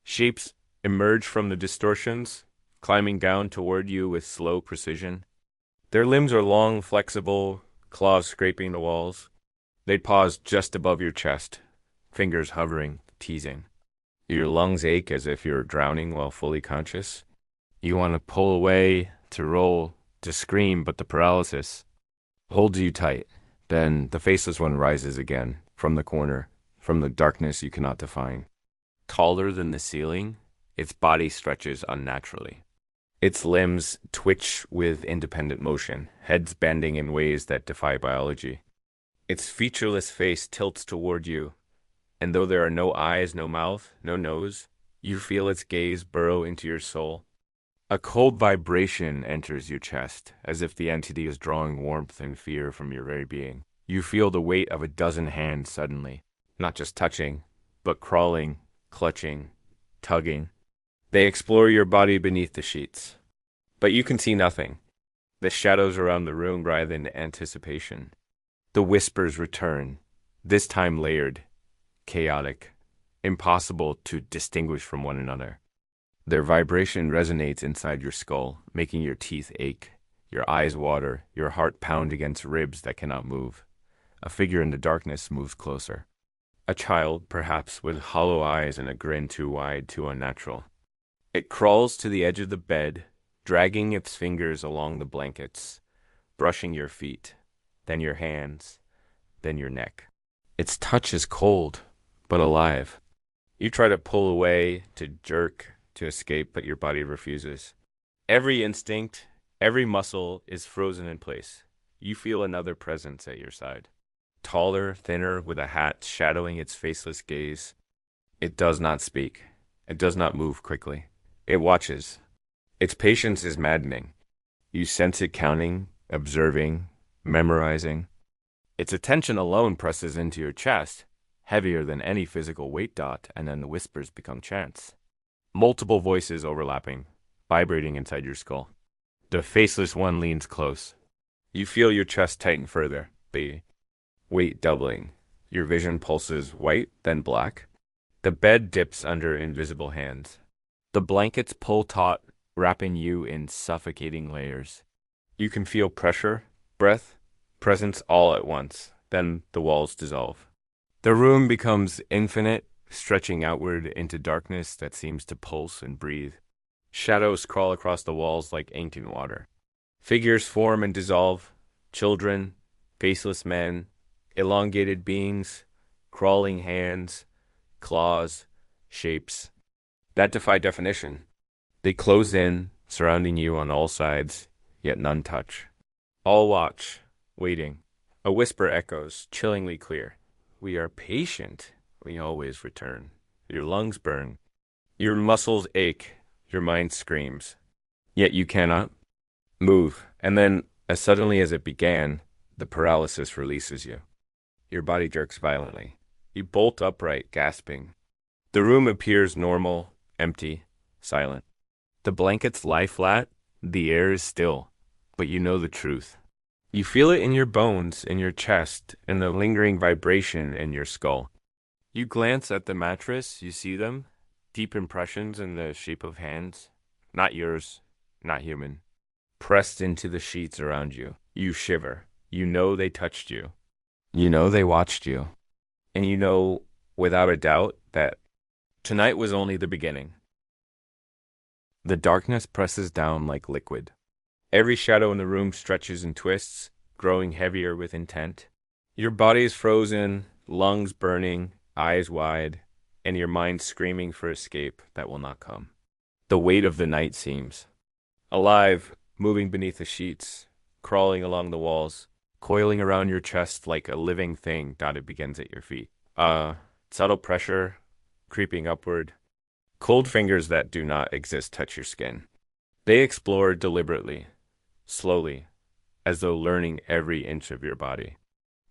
Shapes emerge from the distortions, climbing down toward you with slow precision. Their limbs are long, flexible, claws scraping the walls. They pause just above your chest, fingers hovering, teasing. Your lungs ache as if you're drowning while fully conscious. You want to pull away, to roll, to scream, but the paralysis holds you tight. Then the faceless one rises again, from the corner, from the darkness you cannot define. Taller than the ceiling, its body stretches unnaturally. Its limbs twitch with independent motion, heads bending in ways that defy biology. Its featureless face tilts toward you, and though there are no eyes, no mouth, no nose, you feel its gaze burrow into your soul. A cold vibration enters your chest, as if the entity is drawing warmth and fear from your very being. You feel the weight of a dozen hands suddenly, not just touching, but crawling, clutching, tugging. They explore your body beneath the sheets. But you can see nothing. The shadows around the room writhe in anticipation. The whispers return, this time layered, chaotic, impossible to distinguish from one another. Their vibration resonates inside your skull, making your teeth ache, your eyes water, your heart pound against ribs that cannot move. A figure in the darkness moves closer. A child, perhaps, with hollow eyes and a grin too wide, too unnatural. It crawls to the edge of the bed, dragging its fingers along the blankets, brushing your feet, then your hands, then your neck. Its touch is cold, but alive. You try to pull away, to jerk, to escape, but your body refuses. Every instinct, every muscle is frozen in place. You feel another presence at your side. Taller, thinner, with a hat shadowing its faceless gaze. It does not speak. It does not move quickly. It watches. Its patience is maddening. You sense it counting, observing, memorizing. Its attention alone presses into your chest, heavier than any physical weight dot, and then the whispers become chants. Multiple voices overlapping, vibrating inside your skull. The faceless one leans close. You feel your chest tighten further, the weight doubling. Your vision pulses white, then black. The bed dips under invisible hands. The blankets pull taut, wrapping you in suffocating layers. You can feel pressure, breath, presence all at once. Then the walls dissolve. The room becomes infinite, stretching outward into darkness that seems to pulse and breathe. Shadows crawl across the walls like ancient water. Figures form and dissolve. Children, faceless men, elongated beings, crawling hands, claws, shapes that defy definition. They close in, surrounding you on all sides, yet none touch. All watch, waiting. A whisper echoes, chillingly clear. We are patient. We always return. Your lungs burn. Your muscles ache. Your mind screams. Yet you cannot move. And then, as suddenly as it began, the paralysis releases you. Your body jerks violently. You bolt upright, gasping. The room appears normal, empty, silent. The blankets lie flat. The air is still. But you know the truth. You feel it in your bones, in your chest, in the lingering vibration in your skull. You glance at the mattress, you see them, deep impressions in the shape of hands. Not yours, not human. Pressed into the sheets around you. You shiver. You know they touched you. You know they watched you. And you know, without a doubt, that tonight was only the beginning. The darkness presses down like liquid. Every shadow in the room stretches and twists, growing heavier with intent. Your body is frozen, lungs burning, eyes wide, and your mind screaming for escape that will not come. The weight of the night seems alive, moving beneath the sheets, crawling along the walls, coiling around your chest like a living thing. It begins at your feet. Subtle pressure, creeping upward. Cold fingers that do not exist touch your skin. They explore deliberately, slowly, as though learning every inch of your body.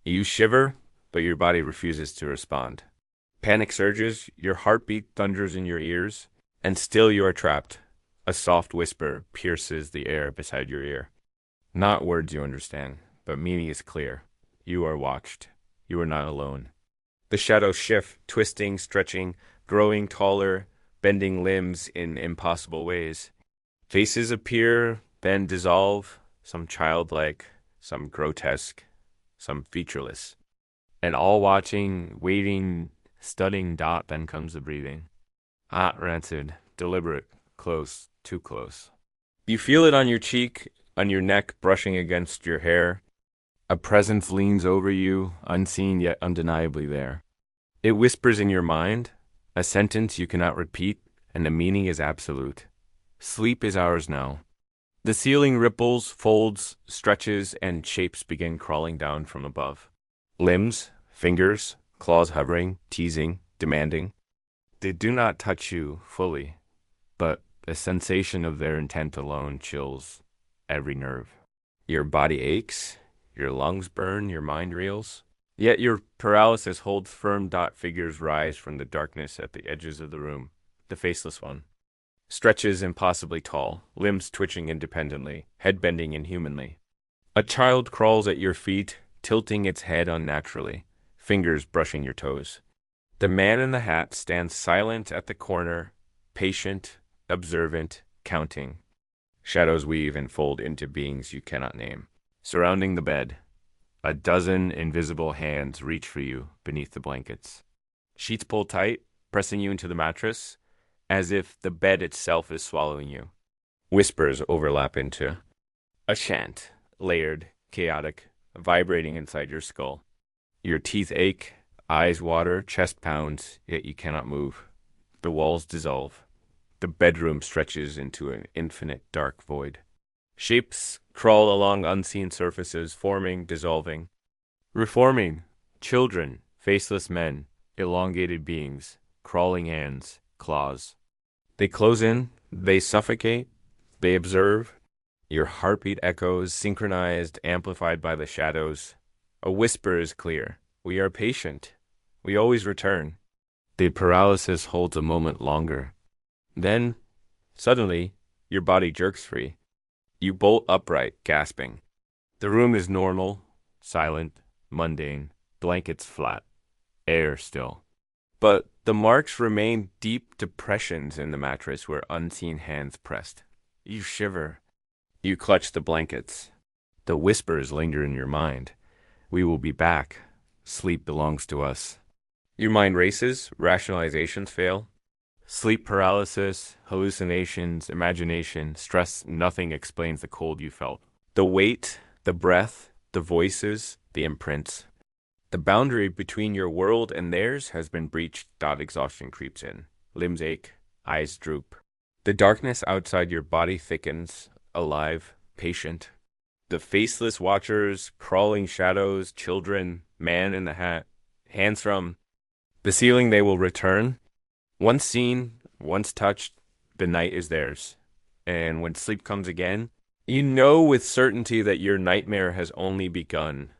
You shiver, but your body refuses to respond. Panic surges, your heartbeat thunders in your ears, and still you are trapped. A soft whisper pierces the air beside your ear. Not words you understand, but meaning is clear. You are watched. You are not alone. The shadows shift, twisting, stretching, growing taller, bending limbs in impossible ways. Faces appear, then dissolve, some childlike, some grotesque, some featureless. And all watching, waiting, studying. Then comes the breathing. Hot, rancid, deliberate, close, too close. You feel it on your cheek, on your neck, brushing against your hair. A presence leans over you, unseen yet undeniably there. It whispers in your mind, a sentence you cannot repeat, and the meaning is absolute. Sleep is ours now. The ceiling ripples, folds, stretches, and shapes begin crawling down from above. Limbs, fingers, claws hovering, teasing, demanding. They do not touch you fully, but the sensation of their intent alone chills every nerve. Your body aches, your lungs burn, your mind reels. Yet your paralysis holds firm. Figures rise from the darkness at the edges of the room. The faceless one stretches impossibly tall, limbs twitching independently, head bending inhumanly. A child crawls at your feet, tilting its head unnaturally, fingers brushing your toes. The man in the hat stands silent at the corner, patient, observant, counting. Shadows weave and fold into beings you cannot name. Surrounding the bed, a dozen invisible hands reach for you beneath the blankets. Sheets pull tight, pressing you into the mattress, as if the bed itself is swallowing you. Whispers overlap into a chant, layered, chaotic, vibrating inside your skull. Your teeth ache, Eyes water, chest pounds, yet you cannot move. The walls dissolve. The bedroom stretches into an infinite dark void. Shapes crawl along unseen surfaces, forming, dissolving, reforming. Children, faceless men, elongated beings, crawling hands, claws. They close in, they suffocate, they observe. Your heartbeat echoes, synchronized, amplified by the shadows. A whisper is clear. We are patient. We always return. The paralysis holds a moment longer. Then, suddenly, your body jerks free. You bolt upright, gasping. The room is normal, silent, mundane, blankets flat, air still. But the marks remain, deep depressions in the mattress where unseen hands pressed. You shiver. You clutch the blankets. The whispers linger in your mind. We will be back. Sleep belongs to us. Your mind races, rationalizations fail. Sleep paralysis, hallucinations, imagination, stress, nothing explains the cold you felt. The weight, the breath, the voices, the imprints. The boundary between your world and theirs has been breached. Exhaustion creeps in. Limbs ache, eyes droop. The darkness outside your body thickens, alive, patient. The faceless watchers, crawling shadows, children, man in the hat, hands from the ceiling. They will return. Once seen, once touched, the night is theirs. And when sleep comes again, you know with certainty that your nightmare has only begun.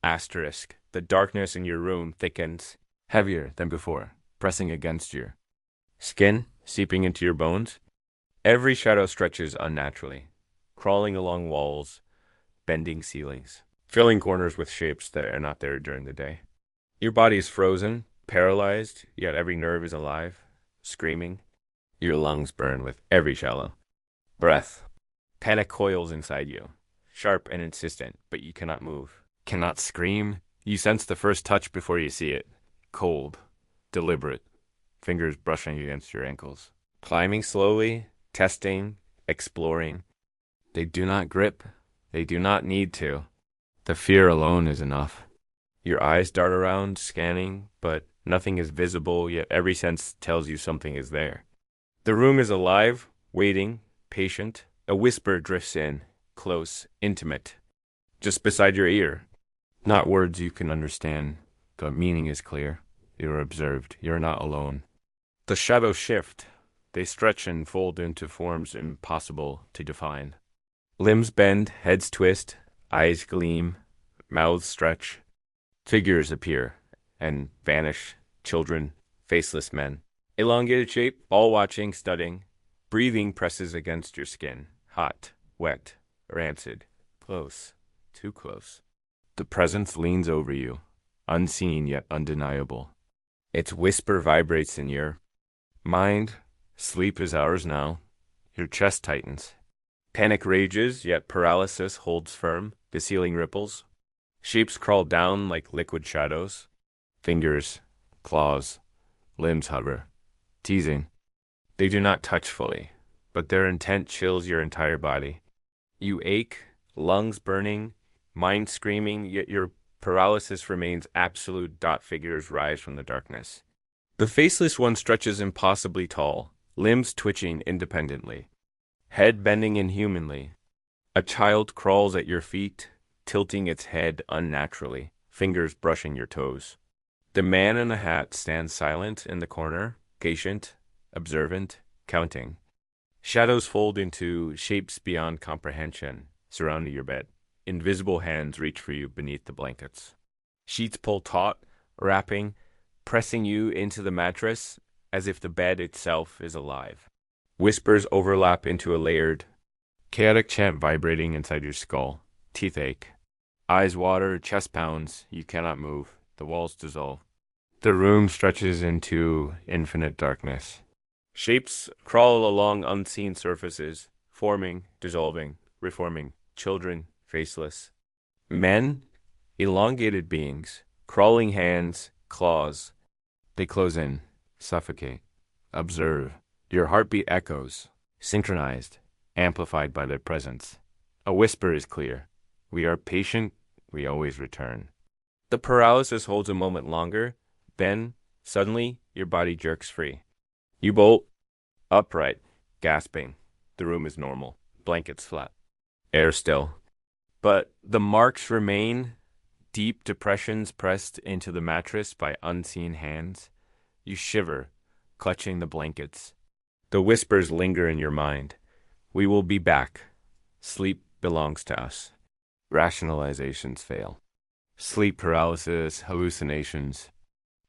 Asterisk. The darkness in your room thickens, heavier than before, pressing against your skin, seeping into your bones. Every shadow stretches unnaturally, crawling along walls, bending ceilings, filling corners with shapes that are not there during the day. Your body is frozen, paralyzed, yet every nerve is alive, screaming. Your lungs burn with every shallow breath. Panic coils inside you, sharp and insistent, but you cannot move, cannot scream. You sense the first touch before you see it. Cold, deliberate, fingers brushing against your ankles. Climbing slowly, testing, exploring. They do not grip. They do not need to. The fear alone is enough. Your eyes dart around, scanning, but nothing is visible, yet every sense tells you something is there. The room is alive, waiting, patient. A whisper drifts in, close, intimate, just beside your ear. Not words you can understand. The meaning is clear. You are observed. You are not alone. The shadows shift. They stretch and fold into forms impossible to define. Limbs bend, heads twist, eyes gleam, mouths stretch. Figures appear and vanish. Children, faceless men. Elongated shape, all watching, studying. Breathing presses against your skin. Hot, wet, rancid. Close, too close. The presence leans over you, unseen yet undeniable. Its whisper vibrates in your mind. Sleep is ours now. Your chest tightens. Panic rages, yet paralysis holds firm. The ceiling ripples. Shapes crawl down like liquid shadows. Fingers, claws, limbs hover, teasing. They do not touch fully, but their intent chills your entire body. You ache, lungs burning, mind screaming, yet your paralysis remains absolute. Figures rise from the darkness. The faceless one stretches impossibly tall, limbs twitching independently, head bending inhumanly. A child crawls at your feet, tilting its head unnaturally, fingers brushing your toes. The man in the hat stands silent in the corner, patient, observant, counting. Shadows fold into shapes beyond comprehension, surrounding your bed. Invisible hands reach for you beneath the blankets. Sheets pull taut, wrapping, pressing you into the mattress as if the bed itself is alive. Whispers overlap into a layered, chaotic chant vibrating inside your skull. Teeth ache. Eyes water, chest pounds. You cannot move. The walls dissolve. The room stretches into infinite darkness. Shapes crawl along unseen surfaces, forming, dissolving, reforming. Children, faceless. Men, elongated beings, crawling hands, claws. They close in, suffocate, observe. Your heartbeat echoes, synchronized, amplified by their presence. A whisper is clear. We are patient, we always return. The paralysis holds a moment longer. Then, suddenly, your body jerks free. You bolt upright, gasping. The room is normal. Blankets flat. Air still. But the marks remain, deep depressions pressed into the mattress by unseen hands. You shiver, clutching the blankets. The whispers linger in your mind. We will be back. Sleep belongs to us. Rationalizations fail. Sleep paralysis, hallucinations.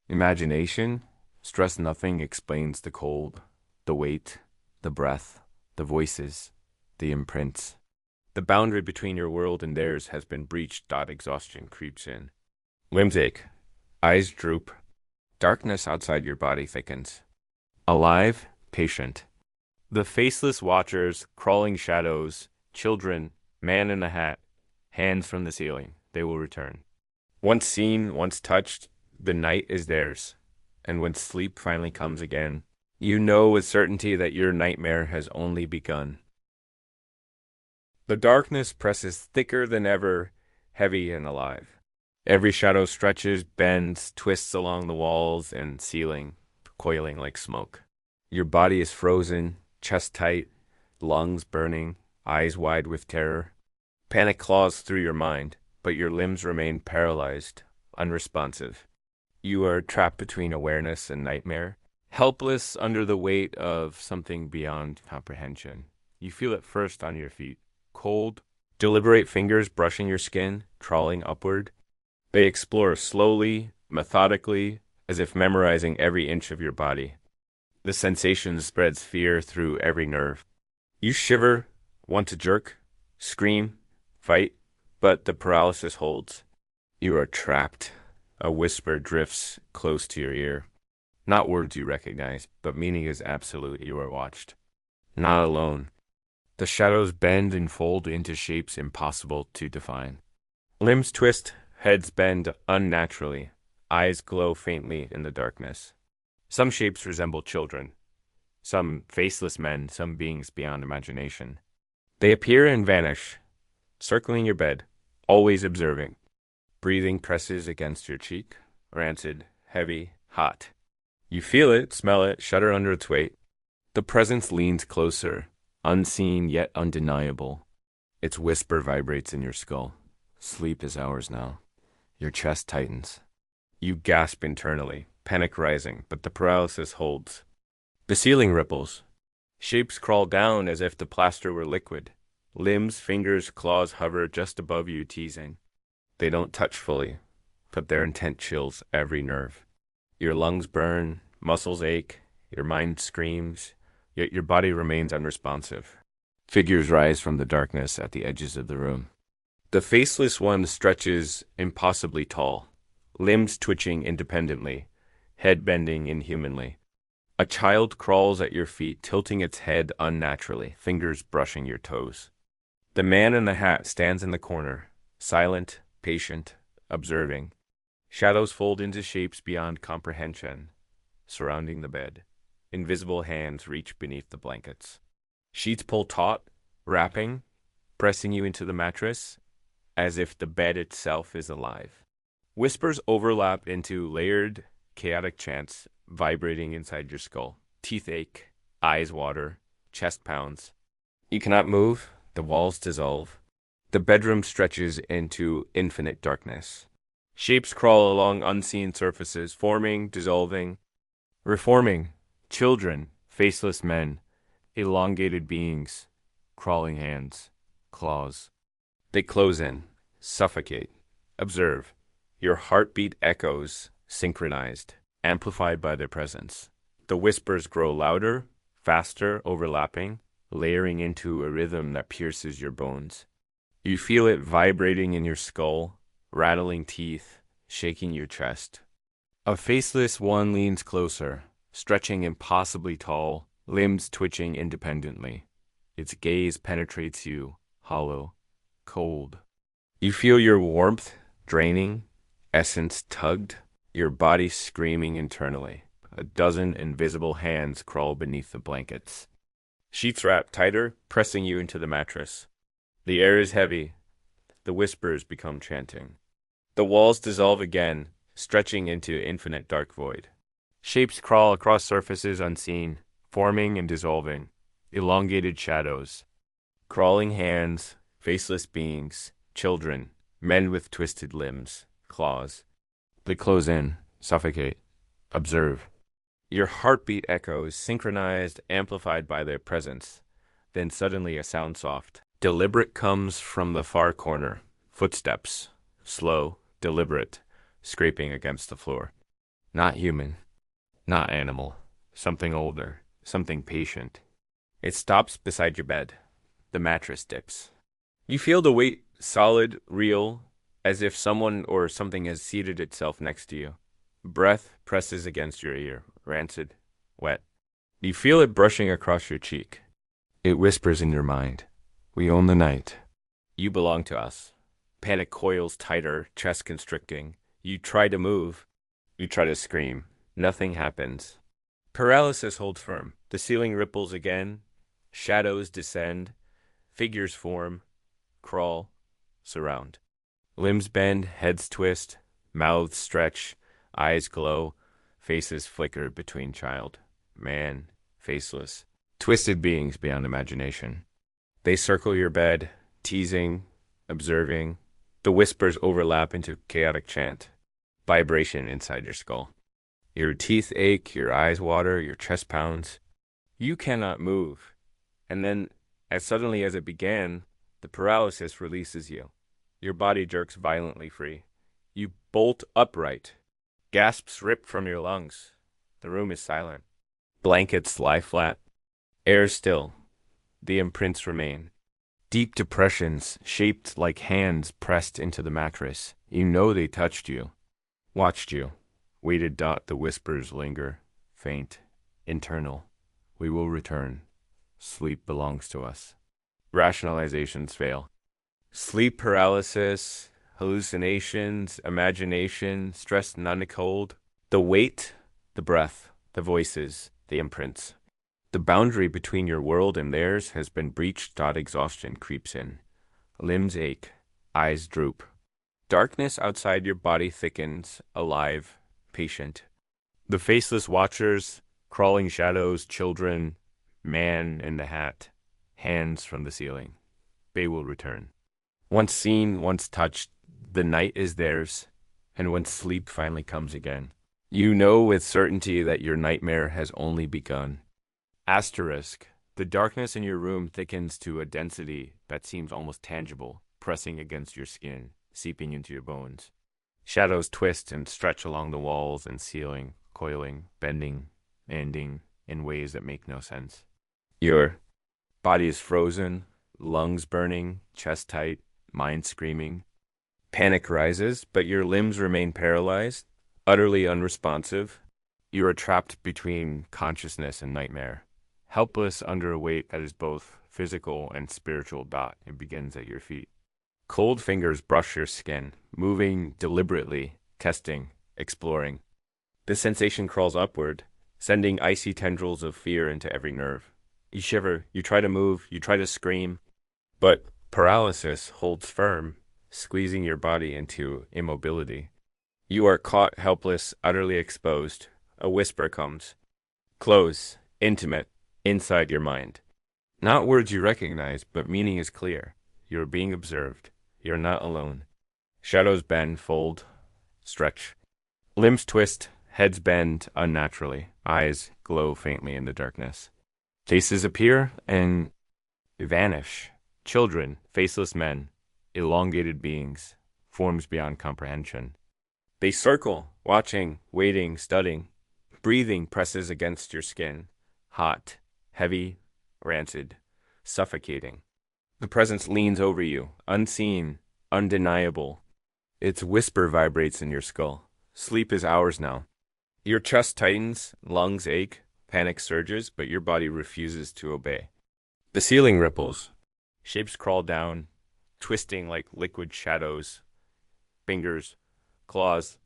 Imagination, stress nothing explains the cold, the weight, the breath, the voices, the imprints. The boundary between your world and theirs has been breached. Exhaustion creeps in. Limbs ache. Eyes droop. Darkness outside your body thickens. Alive, patient. The faceless watchers, crawling shadows, children, man in a hat, hands from the ceiling. They will return. Once seen, once touched, the night is theirs. And when sleep finally comes again, you know with certainty that your nightmare has only begun. The darkness presses thicker than ever, heavy and alive. Every shadow stretches, bends, twists along the walls and ceiling, coiling like smoke. Your body is frozen, chest tight, lungs burning, eyes wide with terror. Panic claws through your mind, but your limbs remain paralyzed, unresponsive. You are trapped between awareness and nightmare, helpless under the weight of something beyond comprehension. You feel it first on your feet. Cold, deliberate fingers brushing your skin, crawling upward. They explore slowly, methodically, as if memorizing every inch of your body. The sensation spreads fear through every nerve. You shiver, want to jerk, scream, fight, but the paralysis holds. You are trapped. A whisper drifts close to your ear. Not words you recognize, but meaning is absolute. You are watched. Not alone. The shadows bend and fold into shapes impossible to define. Limbs twist, heads bend unnaturally. Eyes glow faintly in the darkness. Some shapes resemble children. Some faceless men, some beings beyond imagination. They appear and vanish, circling your bed, always observing. Breathing presses against your cheek, rancid, heavy, hot. You feel it, smell it, shudder under its weight. The presence leans closer, unseen yet undeniable. Its whisper vibrates in your skull. Sleep is ours now. Your chest tightens. You gasp internally, panic rising, but the paralysis holds. The ceiling ripples. Shapes crawl down as if the plaster were liquid. Limbs, fingers, claws hover just above you, teasing. They don't touch fully, but their intent chills every nerve. Your lungs burn, muscles ache, your mind screams, yet your body remains unresponsive. Figures rise from the darkness at the edges of the room. The faceless one stretches impossibly tall, limbs twitching independently, head bending inhumanly. A child crawls at your feet, tilting its head unnaturally, fingers brushing your toes. The man in the hat stands in the corner, silent, patient, observing. Shadows fold into shapes beyond comprehension, surrounding the bed. Invisible hands reach beneath the blankets. Sheets pull taut, wrapping, pressing you into the mattress, as if the bed itself is alive. Whispers overlap into layered, chaotic chants, vibrating inside your skull. Teeth ache, eyes water, chest pounds. You cannot move, the walls dissolve. The bedroom stretches into infinite darkness. Shapes crawl along unseen surfaces, forming, dissolving, reforming. Children, faceless men, elongated beings, crawling hands, claws. They close in, suffocate, observe. Your heartbeat echoes, synchronized, amplified by their presence. The whispers grow louder, faster, overlapping, layering into a rhythm that pierces your bones. You feel it vibrating in your skull, rattling teeth, shaking your chest. A faceless one leans closer, stretching impossibly tall, limbs twitching independently. Its gaze penetrates you, hollow, cold. You feel your warmth draining, essence tugged, your body screaming internally. A dozen invisible hands crawl beneath the blankets. Sheets wrap tighter, pressing you into the mattress. The air is heavy. The whispers become chanting. The walls dissolve again, stretching into infinite dark void. Shapes crawl across surfaces unseen, forming and dissolving, elongated shadows. Crawling hands, faceless beings, children, men with twisted limbs, claws. They close in, suffocate, observe. Your heartbeat echoes, synchronized, amplified by their presence. Then suddenly a sound soft, deliberate comes from the far corner. Footsteps, slow, deliberate, scraping against the floor. Not human, not animal, something older, something patient. It stops beside your bed. The mattress dips. You feel the weight solid, real, as if someone or something has seated itself next to you. Breath presses against your ear, rancid, wet. You feel it brushing across your cheek. It whispers in your mind, "We own the night. You belong to us." Panic coils tighter, chest constricting. You try to move. You try to scream. Nothing happens. Paralysis holds firm. The ceiling ripples again. Shadows descend. Figures form. Crawl. Surround. Limbs bend, heads twist, mouths stretch, eyes glow, faces flicker between child, man, faceless, twisted beings beyond imagination. They circle your bed, teasing, observing. The whispers overlap into chaotic chant, vibration inside your skull. Your teeth ache, your eyes water, your chest pounds. You cannot move. And then, as suddenly as it began, the paralysis releases you. Your body jerks violently free. You bolt upright. Gasps rip from your lungs. The room is silent. Blankets lie flat. Air still. The imprints remain. Deep depressions, shaped like hands pressed into the mattress. You know they touched you. Watched you. Weighted dot the whispers linger. Faint. Internal. We will return. Sleep belongs to us. Rationalizations fail. Sleep paralysis, hallucinations, imagination, stress none cold. The weight, the breath, the voices, the imprints. The boundary between your world and theirs has been breached. Exhaustion creeps in. Limbs ache, eyes droop. Darkness outside your body thickens, alive, patient. The faceless watchers, crawling shadows, children, man in the hat, hands from the ceiling. They will return. Once seen, once touched, the night is theirs, and when sleep finally comes again, you know with certainty that your nightmare has only begun. Asterisk, the darkness in your room thickens to a density that seems almost tangible, pressing against your skin, seeping into your bones. Shadows twist and stretch along the walls and ceiling, coiling, bending, ending in ways that make no sense. Your body is frozen, lungs burning, chest tight, mind screaming. Panic rises, but your limbs remain paralyzed, utterly unresponsive. You are trapped between consciousness and nightmare, helpless under a weight that is both physical and spiritual. It begins at your feet. Cold fingers brush your skin, moving deliberately, testing, exploring. The sensation crawls upward, sending icy tendrils of fear into every nerve. You shiver, you try to move, you try to scream, but paralysis holds firm, squeezing your body into immobility. You are caught helpless, utterly exposed. A whisper comes. Close, intimate, inside your mind. Not words you recognize, but meaning is clear. You are being observed. You are not alone. Shadows bend, fold, stretch. Limbs twist, heads bend unnaturally. Eyes glow faintly in the darkness. Faces appear and vanish. Children, faceless men, elongated beings, forms beyond comprehension. They circle, watching, waiting, studying. Breathing presses against your skin, hot, heavy, rancid, suffocating. The presence leans over you, unseen, undeniable. Its whisper vibrates in your skull. Sleep is ours now. Your chest tightens, lungs ache, panic surges, but your body refuses to obey. The ceiling ripples. Shapes crawl down, twisting like liquid shadows. Fingers, claws,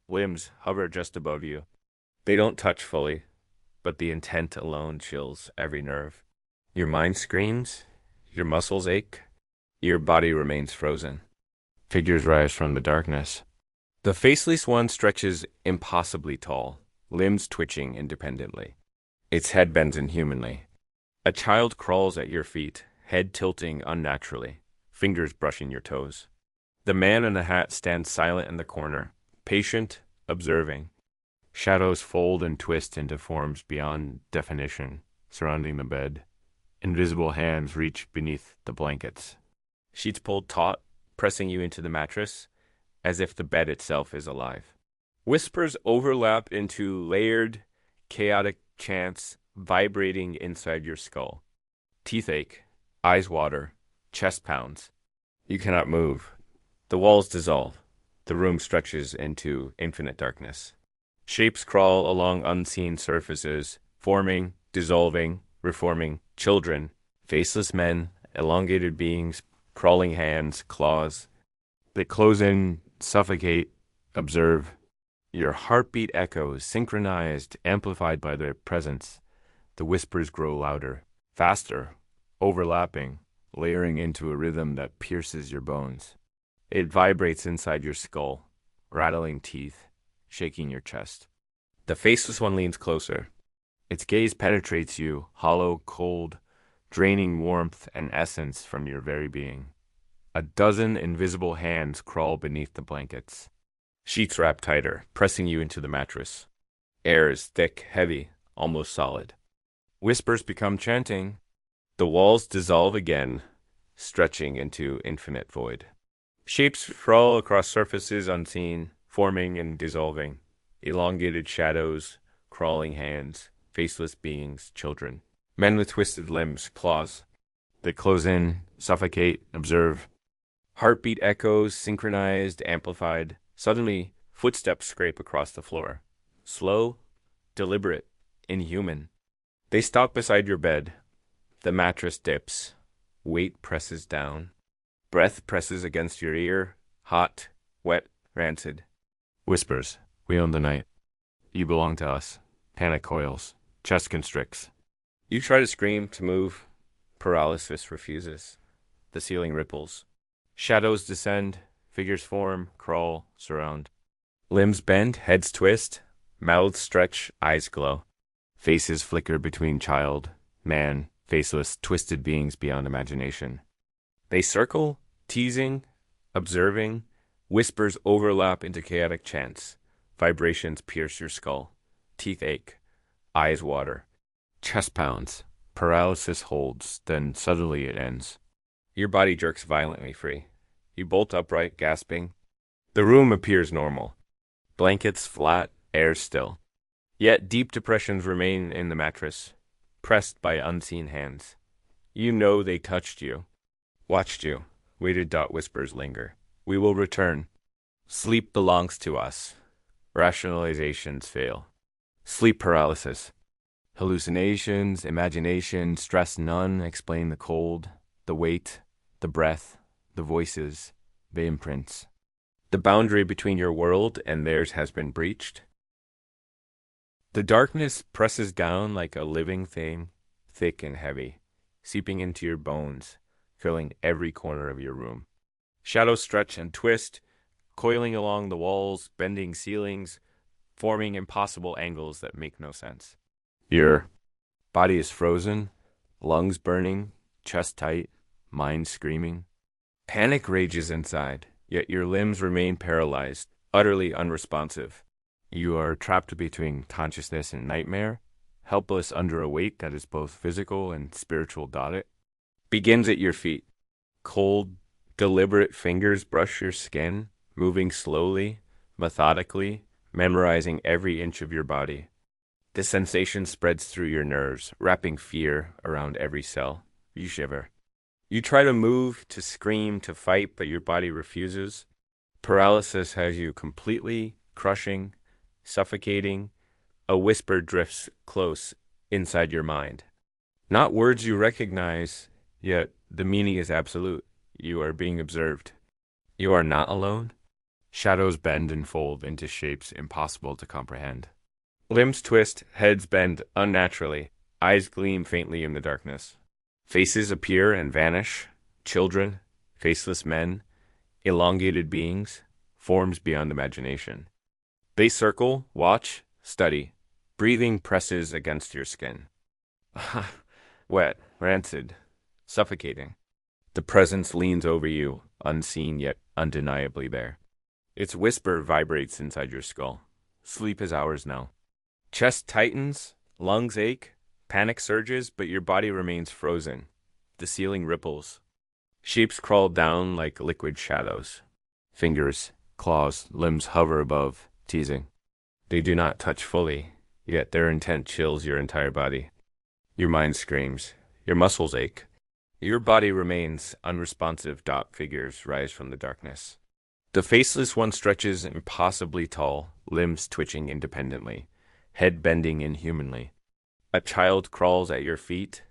limbs hover just above you. They don't touch fully, but the intent alone chills every nerve. Your mind screams, your muscles ache, your body remains frozen. Figures rise from the darkness. The faceless one stretches impossibly tall, limbs twitching independently. Its head bends inhumanly. A child crawls at your feet, head tilting unnaturally, fingers brushing your toes. The man in the hat stands silent in the corner, patient, observing. Shadows fold and twist into forms beyond definition, surrounding the bed. Invisible hands reach beneath the blankets. Sheets pulled taut, pressing you into the mattress, as if the bed itself is alive. Whispers overlap into layered, chaotic chants vibrating inside your skull. Teeth ache, eyes water, chest pounds. You cannot move. The walls dissolve. The room stretches into infinite darkness. Shapes crawl along unseen surfaces, forming, dissolving, reforming. Children, faceless men, elongated beings, crawling hands, claws. They close in, suffocate, observe. Your heartbeat echoes, synchronized, amplified by their presence. The whispers grow louder, faster, overlapping, layering into a rhythm that pierces your bones. It vibrates inside your skull, rattling teeth, shaking your chest. The faceless one leans closer. Its gaze penetrates you, hollow, cold, draining warmth and essence from your very being. A dozen invisible hands crawl beneath the blankets. Sheets wrap tighter, pressing you into the mattress. Air is thick, heavy, almost solid. Whispers become chanting. The walls dissolve again, stretching into infinite void. Shapes crawl across surfaces unseen, forming and dissolving. Elongated shadows, crawling hands, faceless beings, children. Men with twisted limbs, claws. They close in, suffocate, observe. Heartbeat echoes, synchronized, amplified. Suddenly, footsteps scrape across the floor. Slow, deliberate, inhuman. They stop beside your bed. The mattress dips. Weight presses down. Breath presses against your ear. Hot, wet, rancid. Whispers. We own the night. You belong to us. Panic coils. Chest constricts. You try to scream, to move. Paralysis refuses. The ceiling ripples. Shadows descend. Figures form, crawl, surround. Limbs bend, heads twist. Mouths stretch, eyes glow. Faces flicker between child, man, faceless, twisted beings beyond imagination. They circle, teasing, observing. Whispers overlap into chaotic chants. Vibrations pierce your skull. Teeth ache. Eyes water. Chest pounds. Paralysis holds, then suddenly it ends. Your body jerks violently free. You bolt upright, gasping. The room appears normal. Blankets flat, air still. Yet deep depressions remain in the mattress, pressed by unseen hands. You know they touched you, watched you. Weighted whispers linger. We will return. Sleep belongs to us. Rationalizations fail. Sleep paralysis. Hallucinations, imagination, stress none explain the cold, the weight, the breath, the voices, the imprints. The boundary between your world and theirs has been breached. The darkness presses down like a living thing, thick and heavy, seeping into your bones, filling every corner of your room. Shadows stretch and twist, coiling along the walls, bending ceilings, forming impossible angles that make no sense. Your body is frozen, lungs burning, chest tight, mind screaming. Panic rages inside, yet your limbs remain paralyzed, utterly unresponsive. You are trapped between consciousness and nightmare, helpless under a weight that is both physical and spiritual. It begins at your feet. Cold, deliberate fingers brush your skin, moving slowly, methodically, memorizing every inch of your body. The sensation spreads through your nerves, wrapping fear around every cell. You shiver. You try to move, to scream, to fight, but your body refuses. Paralysis has you completely, crushing, suffocating. A whisper drifts close inside your mind. Not words you recognize, yet the meaning is absolute. You are being observed. You are not alone. Shadows bend and fold into shapes impossible to comprehend. Limbs twist, heads bend unnaturally, eyes gleam faintly in the darkness. Faces appear and vanish, children, faceless men, elongated beings, forms beyond imagination. They circle, watch, study. Breathing presses against your skin. Wet, rancid, suffocating. The presence leans over you, unseen yet undeniably there. Its whisper vibrates inside your skull. Sleep is ours now. Chest tightens, lungs ache, panic surges, but your body remains frozen. The ceiling ripples. Shapes crawl down like liquid shadows. Fingers, claws, limbs hover above, teasing. They do not touch fully, yet their intent chills your entire body. Your mind screams. Your muscles ache. Your body remains unresponsive. Dot figures rise from the darkness. The faceless one stretches impossibly tall, limbs twitching independently, head bending inhumanly. A child crawls at your feet,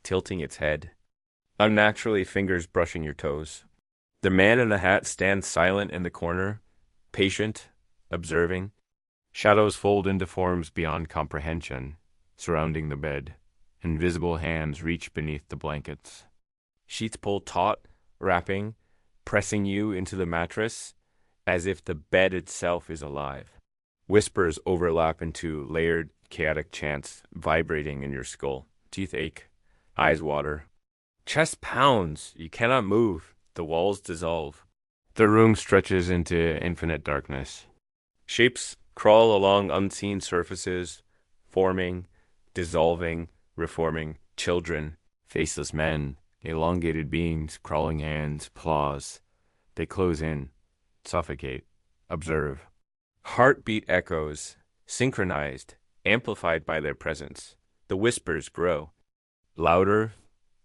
tilting its head, unnaturally fingers brushing your toes. The man in the hat stands silent in the corner, patient, observing. Shadows fold into forms beyond comprehension, surrounding the bed. Invisible hands reach beneath the blankets. Sheets pull taut, wrapping, pressing you into the mattress, as if the bed itself is alive. Whispers overlap into layered, chaotic chants vibrating in your skull. Teeth ache, eyes water. Chest pounds, you cannot move. The walls dissolve. The room stretches into infinite darkness. Shapes crawl along unseen surfaces, forming, dissolving, reforming. Children, faceless men, elongated beings, crawling hands, claws. They close in, suffocate, observe. Heartbeat echoes, synchronized, amplified by their presence. The whispers grow. Louder,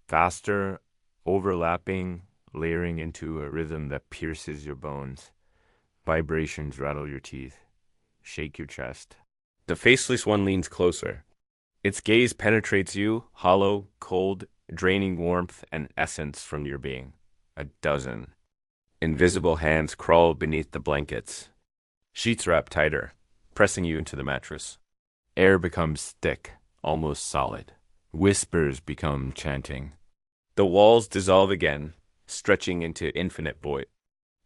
faster, overlapping, layering into a rhythm that pierces your bones. Vibrations rattle your teeth, shake your chest. The faceless one leans closer. Its gaze penetrates you, hollow, cold, draining warmth and essence from your being. A dozen. Invisible hands crawl beneath the blankets. Sheets wrap tighter, pressing you into the mattress. Air becomes thick, almost solid. Whispers become chanting. The walls dissolve again, stretching into infinite void.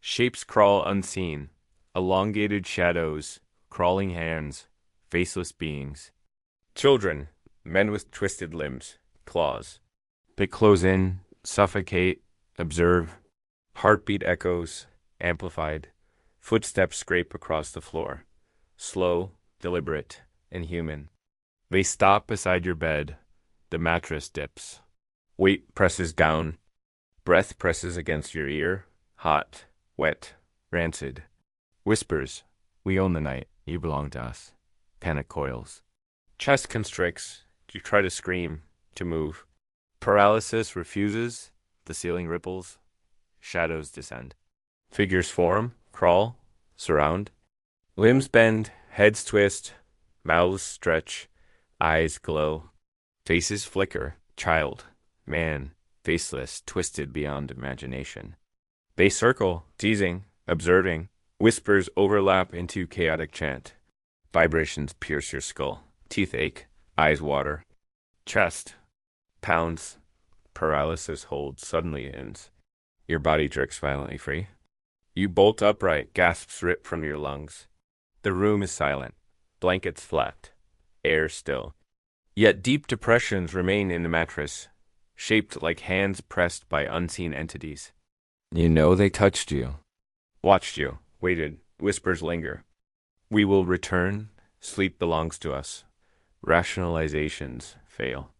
Shapes crawl unseen, elongated shadows, crawling hands, faceless beings. Children, men with twisted limbs, claws. They close in, suffocate, observe. Heartbeat echoes, amplified. Footsteps scrape across the floor. Slow, deliberate, and human. They stop beside your bed. The mattress dips. Weight presses down. Breath presses against your ear. Hot, wet, rancid. Whispers, we own the night. You belong to us. Panic coils. Chest constricts. You try to scream, to move. Paralysis refuses. The ceiling ripples. Shadows descend. Figures form, crawl, surround. Limbs bend, heads twist, mouths stretch, eyes glow. Faces flicker, child, man, faceless, twisted beyond imagination. They circle, teasing, observing. Whispers overlap into chaotic chant. Vibrations pierce your skull. Teeth ache, eyes water. Chest pounds. Paralysis holds, suddenly ends. Your body jerks violently free. You bolt upright, gasps rip from your lungs. The room is silent, blankets flat, air still. Yet deep depressions remain in the mattress, shaped like hands pressed by unseen entities. You know they touched you, watched you, waited, whispers linger. We will return, sleep belongs to us. Rationalizations fail.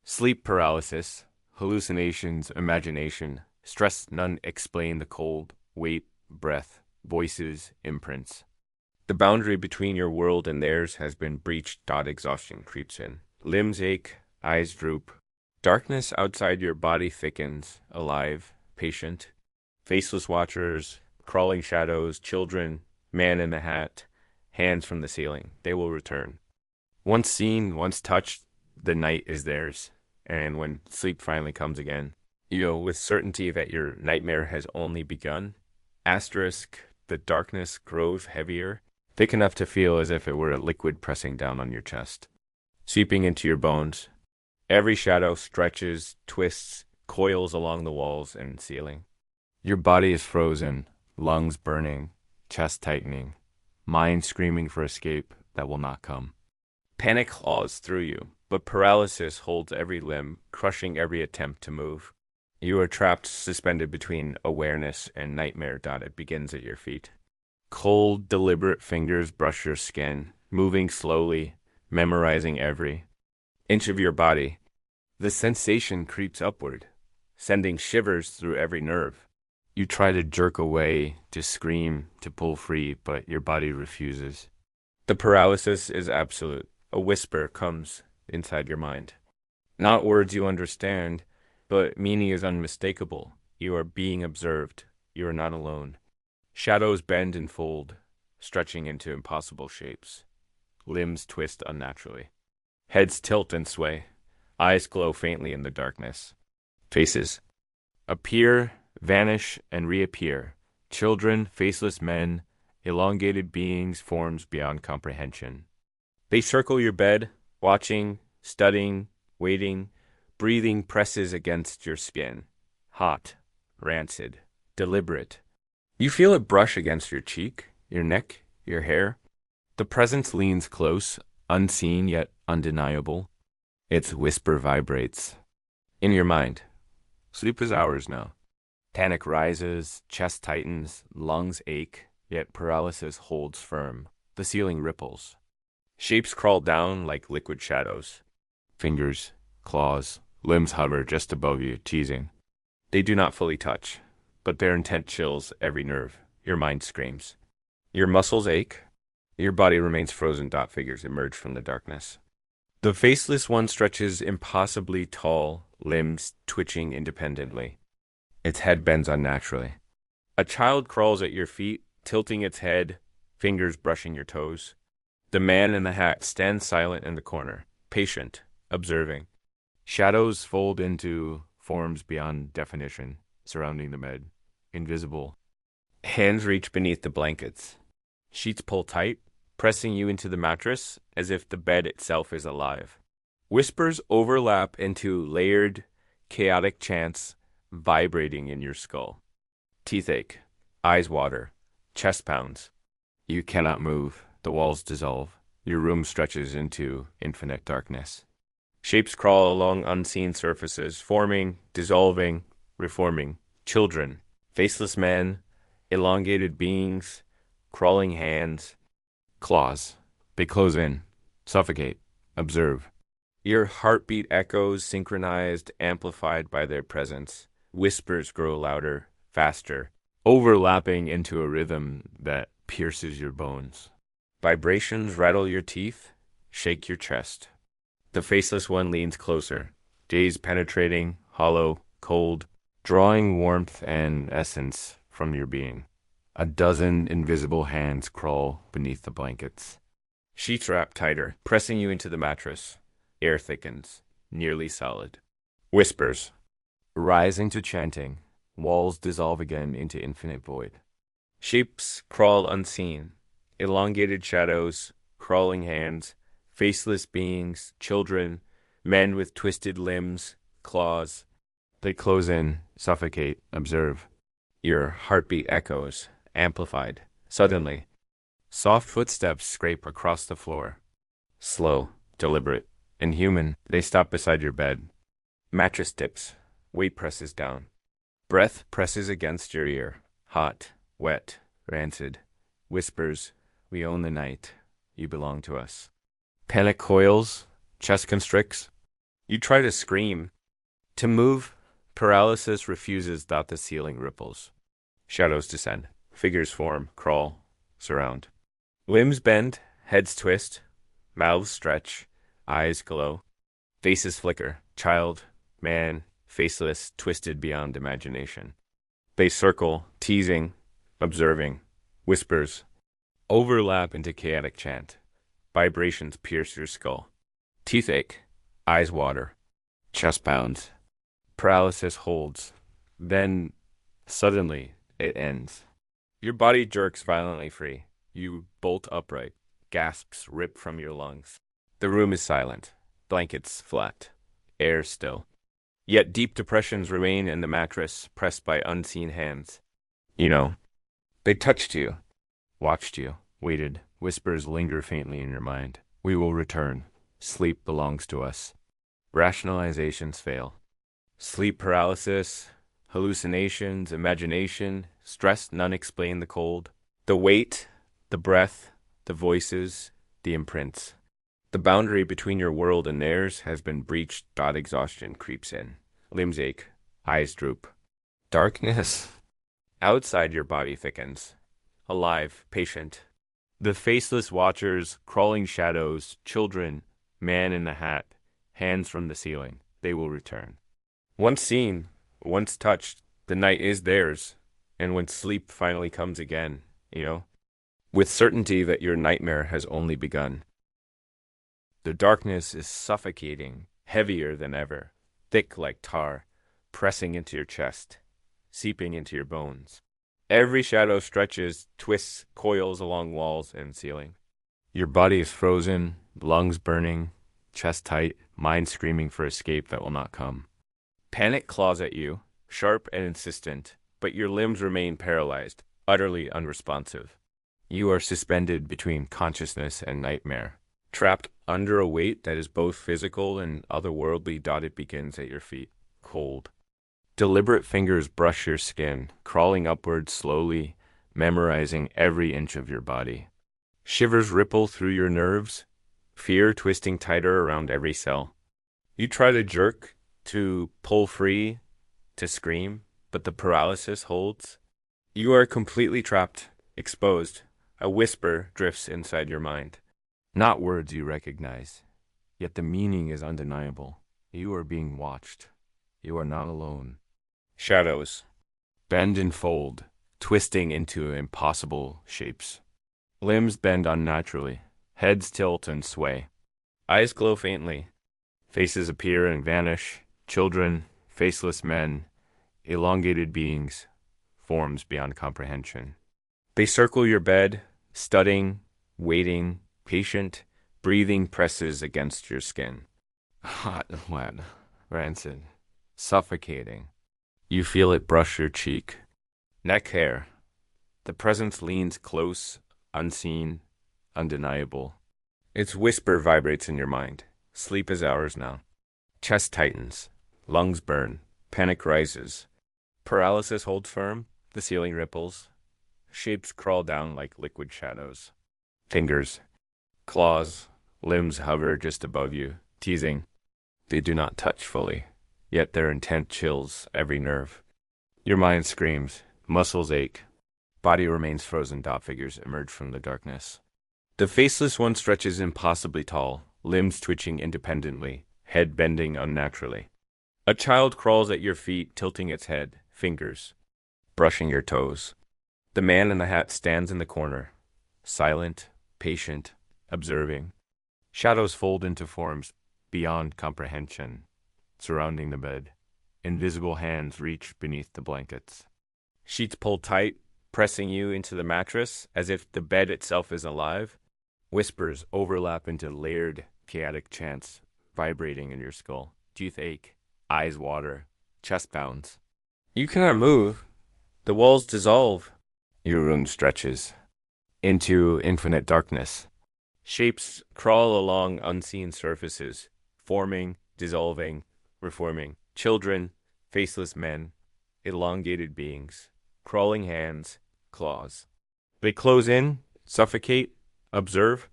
Sleep paralysis, hallucinations, imagination, stress none explain the cold, weight, breath, voices, imprints. The boundary between your world and theirs has been breached. Exhaustion creeps in. Limbs ache, eyes droop. Darkness outside your body thickens, alive, patient. Faceless watchers, crawling shadows, children, man in the hat, hands from the ceiling. They will return. Once seen, once touched, the night is theirs. And when sleep finally comes again, you know with certainty that your nightmare has only begun. Asterisk, the darkness grows heavier, thick enough to feel as if it were a liquid pressing down on your chest, seeping into your bones. Every shadow stretches, twists, coils along the walls and ceiling. Your body is frozen, lungs burning, chest tightening, mind screaming for escape that will not come. Panic claws through you, but paralysis holds every limb, crushing every attempt to move. You are trapped, suspended between awareness and nightmare. It begins at your feet. Cold, deliberate fingers brush your skin, moving slowly, memorizing every inch of your body. The sensation creeps upward, sending shivers through every nerve. You try to jerk away, to scream, to pull free, but your body refuses. The paralysis is absolute. A whisper comes inside your mind. Not words you understand, but meaning is unmistakable. You are being observed. You are not alone. Shadows bend and fold, stretching into impossible shapes. Limbs twist unnaturally. Heads tilt and sway. Eyes glow faintly in the darkness. Faces appear, vanish, and reappear. Children, faceless men, elongated beings, forms beyond comprehension. They circle your bed, watching, studying, waiting. Breathing presses against your skin. Hot, rancid, deliberate. You feel it brush against your cheek, your neck, your hair. The presence leans close, unseen yet undeniable. Its whisper vibrates. In your mind, sleep is ours now. Panic rises, chest tightens, lungs ache, yet paralysis holds firm. The ceiling ripples. Shapes crawl down like liquid shadows. Fingers, claws, limbs hover just above you, teasing. They do not fully touch, but their intent chills every nerve. Your mind screams. Your muscles ache. Your body remains frozen. Figures emerge from the darkness. The faceless one stretches impossibly tall, limbs twitching independently. Its head bends unnaturally. A child crawls at your feet, tilting its head, fingers brushing your toes. The man in the hat stands silent in the corner, patient, observing. Shadows fold into forms beyond definition, surrounding the bed, invisible. Hands reach beneath the blankets. Sheets pull tight, pressing you into the mattress as if the bed itself is alive. Whispers overlap into layered, chaotic chants vibrating in your skull. Teeth ache, eyes water, chest pounds. You cannot move. The walls dissolve. Your room stretches into infinite darkness. Shapes crawl along unseen surfaces, forming, dissolving, reforming. Children, faceless men, elongated beings, crawling hands, claws. They close in, suffocate, observe. Your heartbeat echoes, synchronized, amplified by their presence. Whispers grow louder, faster, overlapping into a rhythm that pierces your bones. Vibrations rattle your teeth, shake your chest. The faceless one leans closer, gaze penetrating, hollow, cold, drawing warmth and essence from your being. A dozen invisible hands crawl beneath the blankets. Sheets wrap tighter, pressing you into the mattress. Air thickens, nearly solid. Whispers, rising to chanting. Walls dissolve again into infinite void. Shapes crawl unseen. Elongated shadows, crawling hands, faceless beings, children, men with twisted limbs, claws. They close in, suffocate, observe. Your heartbeat echoes, amplified. Suddenly, soft footsteps scrape across the floor. Slow, deliberate, inhuman. They stop beside your bed. Mattress tips. Weight presses down. Breath presses against your ear. Hot, wet, rancid. Whispers, we own the night. You belong to us. Panic coils, chest constricts. You try to scream. To move, paralysis refuses. The ceiling ripples. Shadows descend. Figures form, crawl, surround. Limbs bend, heads twist, mouths stretch, eyes glow. Faces flicker. Child, man, faceless, twisted beyond imagination. They circle, teasing, observing. Whispers overlap into chaotic chant. Vibrations pierce your skull. Teeth ache, eyes water, chest pounds. Paralysis holds. Then, suddenly, it ends. Your body jerks violently free. You bolt upright. Gasps rip from your lungs. The room is silent. Blankets flat. Air still. Yet deep depressions remain in the mattress, pressed by unseen hands. You know, they touched you. watched you, waited. Whispers linger faintly in your mind. We will return. Sleep belongs to us. Rationalizations fail. Sleep paralysis, hallucinations, imagination, stress none explain the cold. The weight, the breath, the voices, the imprints. The boundary between your world and theirs has been breached. Exhaustion creeps in. Limbs ache, eyes droop. Darkness. Outside your body thickens. Alive, patient. The faceless watchers, crawling shadows, children, man in the hat, hands from the ceiling. They will return. Once seen, once touched, the night is theirs. And when sleep finally comes again, with certainty that your nightmare has only begun. The darkness is suffocating, heavier than ever, thick like tar, pressing into your chest, seeping into your bones. Every shadow stretches, twists, coils along walls and ceiling. Your body is frozen, lungs burning, chest tight, mind screaming for escape that will not come. Panic claws at you, sharp and insistent, but your limbs remain paralyzed, utterly unresponsive. You are suspended between consciousness and nightmare, trapped under a weight that is both physical and otherworldly. It begins at your feet, cold. Deliberate fingers brush your skin, crawling upward slowly, memorizing every inch of your body. Shivers ripple through your nerves, fear twisting tighter around every cell. You try to jerk, to pull free, to scream, but the paralysis holds. You are completely trapped, exposed. A whisper drifts inside your mind. Not words you recognize, yet the meaning is undeniable. You are being watched. You are not alone. Shadows bend and fold, twisting into impossible shapes. Limbs bend unnaturally. Heads tilt and sway. Eyes glow faintly. Faces appear and vanish. Children, faceless men, elongated beings, forms beyond comprehension. They circle your bed, studying, waiting, patient, breathing presses against your skin. Hot and wet, rancid, suffocating. You feel it brush your cheek. Neck hair. The presence leans close, unseen, undeniable. Its whisper vibrates in your mind. Sleep is ours now. Chest tightens. Lungs burn. Panic rises. Paralysis holds firm. The ceiling ripples. Shapes crawl down like liquid shadows. Fingers. Claws. Limbs hover just above you, teasing. They do not touch fully, yet their intent chills every nerve. Your mind screams. Muscles ache. Body remains frozen. Figures emerge from the darkness. The faceless one stretches impossibly tall, limbs twitching independently, head bending unnaturally. A child crawls at your feet, tilting its head, fingers, brushing your toes. The man in the hat stands in the corner, silent, patient, observing. Shadows fold into forms beyond comprehension, surrounding the bed. Invisible hands reach beneath the blankets. Sheets pull tight, pressing you into the mattress as if the bed itself is alive. Whispers overlap into layered, chaotic chants, vibrating in your skull. Teeth ache, eyes water, chest bounds. You cannot move. The walls dissolve. Your room stretches into infinite darkness. Shapes crawl along unseen surfaces, forming, dissolving, reforming. Children, faceless men, elongated beings, crawling hands, claws. They close in, suffocate, observe.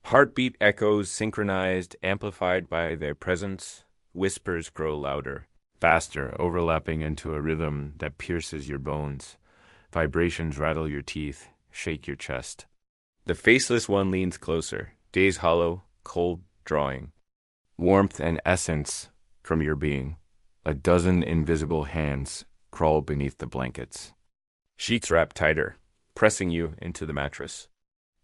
Heartbeat echoes synchronized, amplified by their presence. Whispers grow louder, faster, overlapping into a rhythm that pierces your bones. Vibrations rattle your teeth, shake your chest. The faceless one leans closer, gaze hollow, cold, drawing. Warmth and essence from your being. A dozen invisible hands crawl beneath the blankets. Sheets wrap tighter, pressing you into the mattress.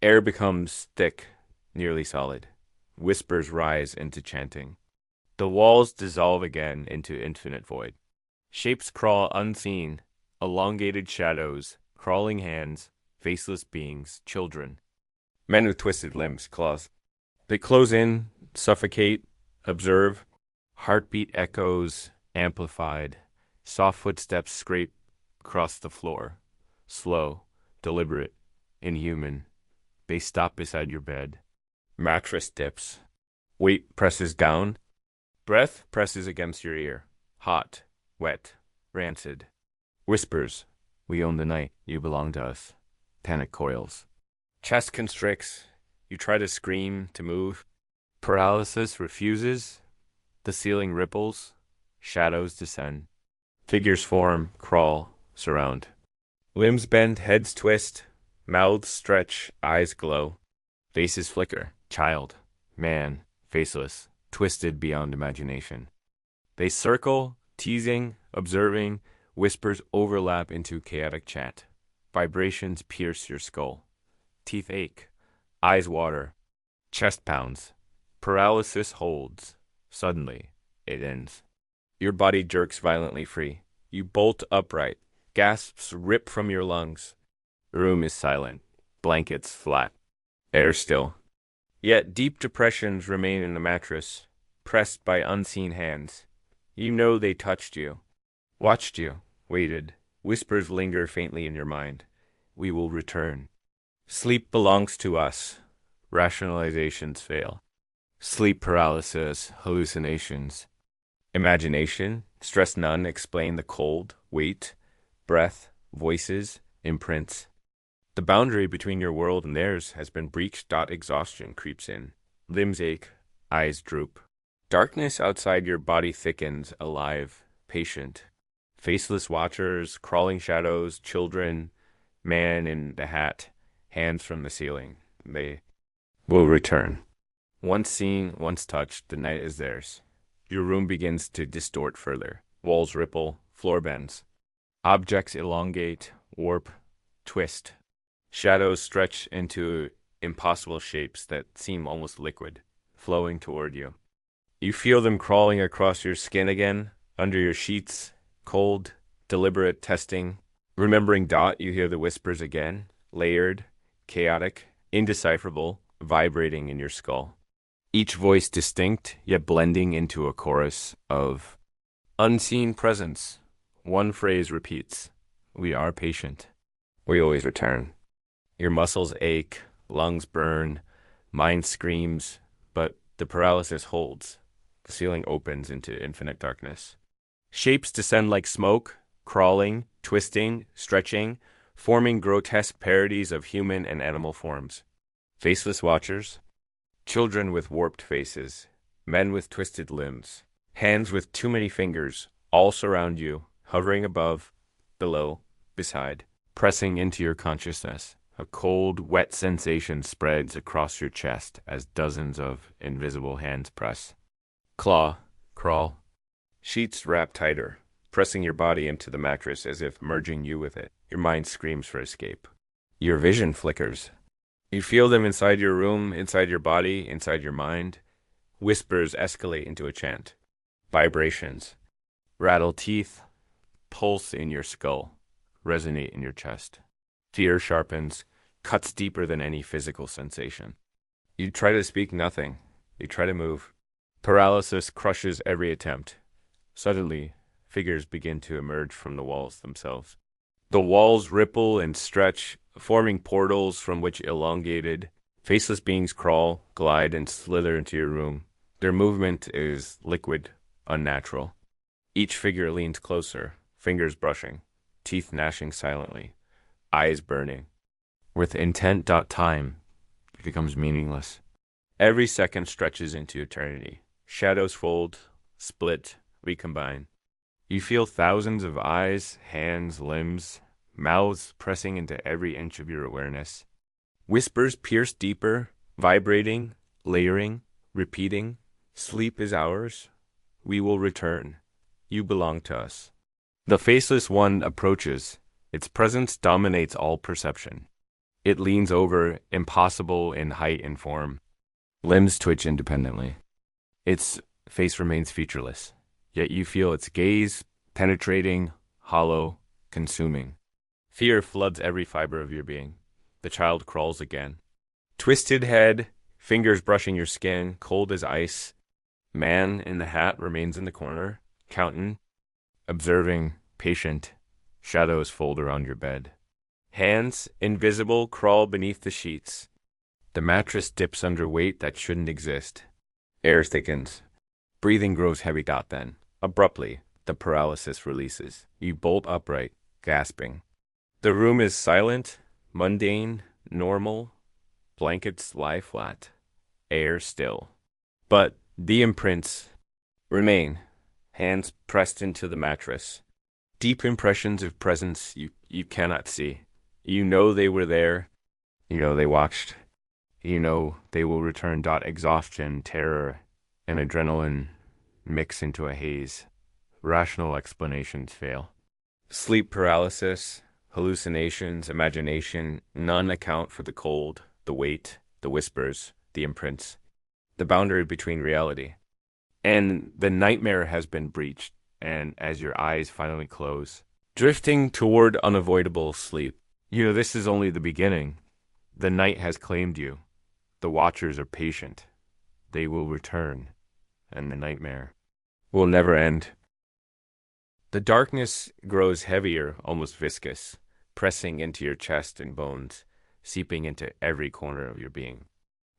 Air becomes thick, nearly solid. Whispers rise into chanting. The walls dissolve again into infinite void. Shapes crawl unseen, elongated shadows, crawling hands, faceless beings, children. Men with twisted limbs, claws. They close in, suffocate, observe. Heartbeat echoes, amplified. Soft footsteps scrape across the floor. Slow, deliberate, inhuman. They stop beside your bed. Mattress dips. Weight presses down. Breath presses against your ear. Hot, wet, rancid. Whispers. We own the night. You belong to us. Panic coils. Chest constricts. You try to scream, to move. Paralysis refuses. The ceiling ripples. Shadows descend. Figures form, crawl, surround. Limbs bend, heads twist. Mouths stretch, eyes glow. Faces flicker. Child, man, faceless, twisted beyond imagination. They circle, teasing, observing. Whispers overlap into chaotic chat. Vibrations pierce your skull. Teeth ache. Eyes water. Chest pounds. Paralysis holds. Suddenly, it ends. Your body jerks violently free. You bolt upright. Gasps rip from your lungs. The room is silent. Blankets flat. Air still. Yet deep depressions remain in the mattress, pressed by unseen hands. You know they touched you. Watched you. Waited. Whispers linger faintly in your mind. We will return. Sleep belongs to us. Rationalizations fail. Sleep paralysis, hallucinations. Imagination, stress none, explain the cold, weight, breath, voices, imprints. The boundary between your world and theirs has been breached. Exhaustion creeps in. Limbs ache, eyes droop. Darkness outside your body thickens, alive, patient. Faceless watchers, crawling shadows, children, man in the hat, hands from the ceiling. They will return. Once seen, once touched, the night is theirs. Your room begins to distort further. Walls ripple, floor bends. Objects elongate, warp, twist. Shadows stretch into impossible shapes that seem almost liquid, flowing toward you. You feel them crawling across your skin again, under your sheets, cold, deliberate testing. Remembering you hear the whispers again, layered, chaotic, indecipherable, vibrating in your skull. Each voice distinct, yet blending into a chorus of unseen presence. One phrase repeats, we are patient. We always return. Your muscles ache, lungs burn, mind screams, but the paralysis holds. The ceiling opens into infinite darkness. Shapes descend like smoke, crawling, twisting, stretching, forming grotesque parodies of human and animal forms. Faceless watchers, children with warped faces, men with twisted limbs, hands with too many fingers, all surround you, hovering above, below, beside, pressing into your consciousness. A cold, wet sensation spreads across your chest as dozens of invisible hands press. Claw, crawl. Sheets wrap tighter, pressing your body into the mattress as if merging you with it. Your mind screams for escape. Your vision flickers. You feel them inside your room, inside your body, inside your mind. Whispers escalate into a chant. Vibrations. Rattle teeth. Pulse in your skull. Resonate in your chest. Fear sharpens, cuts deeper than any physical sensation. You try to speak nothing. You try to move. Paralysis crushes every attempt. Suddenly, figures begin to emerge from the walls themselves. The walls ripple and stretch, forming portals from which elongated, faceless beings crawl, glide, and slither into your room. Their movement is liquid, unnatural. Each figure leans closer, fingers brushing, teeth gnashing silently. Eyes burning. With intent. Time becomes meaningless. Every second stretches into eternity. Shadows fold, split, recombine. You feel thousands of eyes, hands, limbs, mouths pressing into every inch of your awareness. Whispers pierce deeper, vibrating, layering, repeating. Sleep is ours. We will return. You belong to us. The faceless one approaches. Its presence dominates all perception. It leans over, impossible in height and form. Limbs twitch independently. Its face remains featureless, yet you feel its gaze, penetrating, hollow, consuming. Fear floods every fiber of your being. The child crawls again. Twisted head, fingers brushing your skin, cold as ice. Man in the hat remains in the corner, counting, observing, patient. Shadows fold around your bed. Hands, invisible, crawl beneath the sheets. The mattress dips under weight that shouldn't exist. Air thickens. Breathing grows heavy. Then, abruptly, the paralysis releases. You bolt upright, gasping. The room is silent, mundane, normal. Blankets lie flat. Air still. But the imprints remain, hands pressed into the mattress. Deep impressions of presence you cannot see. You know they were there. You know they watched. You know they will return. Exhaustion, terror, and adrenaline mix into a haze. Rational explanations fail. Sleep paralysis, hallucinations, imagination, none account for the cold, the weight, the whispers, the imprints, the boundary between reality. And the nightmare has been breached, and as your eyes finally close, drifting toward unavoidable sleep. This is only the beginning. The night has claimed you. The watchers are patient. They will return, and the nightmare will never end. The darkness grows heavier, almost viscous, pressing into your chest and bones, seeping into every corner of your being.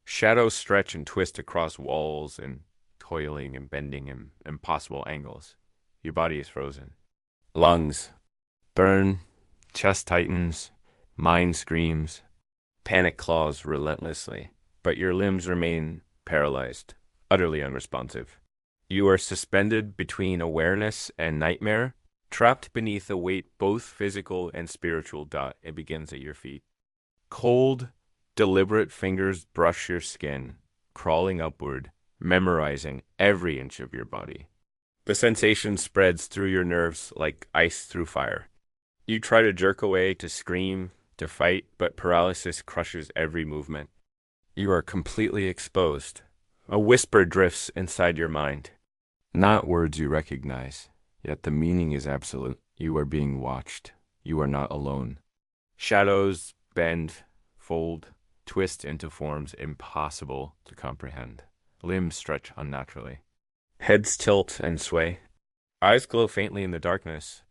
Shadows stretch and twist across walls and toiling and bending in impossible angles. Your body is frozen. Lungs burn, chest tightens, mind screams, panic claws relentlessly, but your limbs remain paralyzed, utterly unresponsive. You are suspended between awareness and nightmare, trapped beneath a weight both physical and spiritual. It begins at your feet. Cold, deliberate fingers brush your skin, crawling upward, memorizing every inch of your body. The sensation spreads through your nerves like ice through fire. You try to jerk away, to scream, to fight, but paralysis crushes every movement. You are completely exposed. A whisper drifts inside your mind. Not words you recognize, yet the meaning is absolute. You are being watched. You are not alone. Shadows bend, fold, twist into forms impossible to comprehend. Limbs stretch unnaturally. Heads tilt and sway. Eyes glow faintly in the darkness.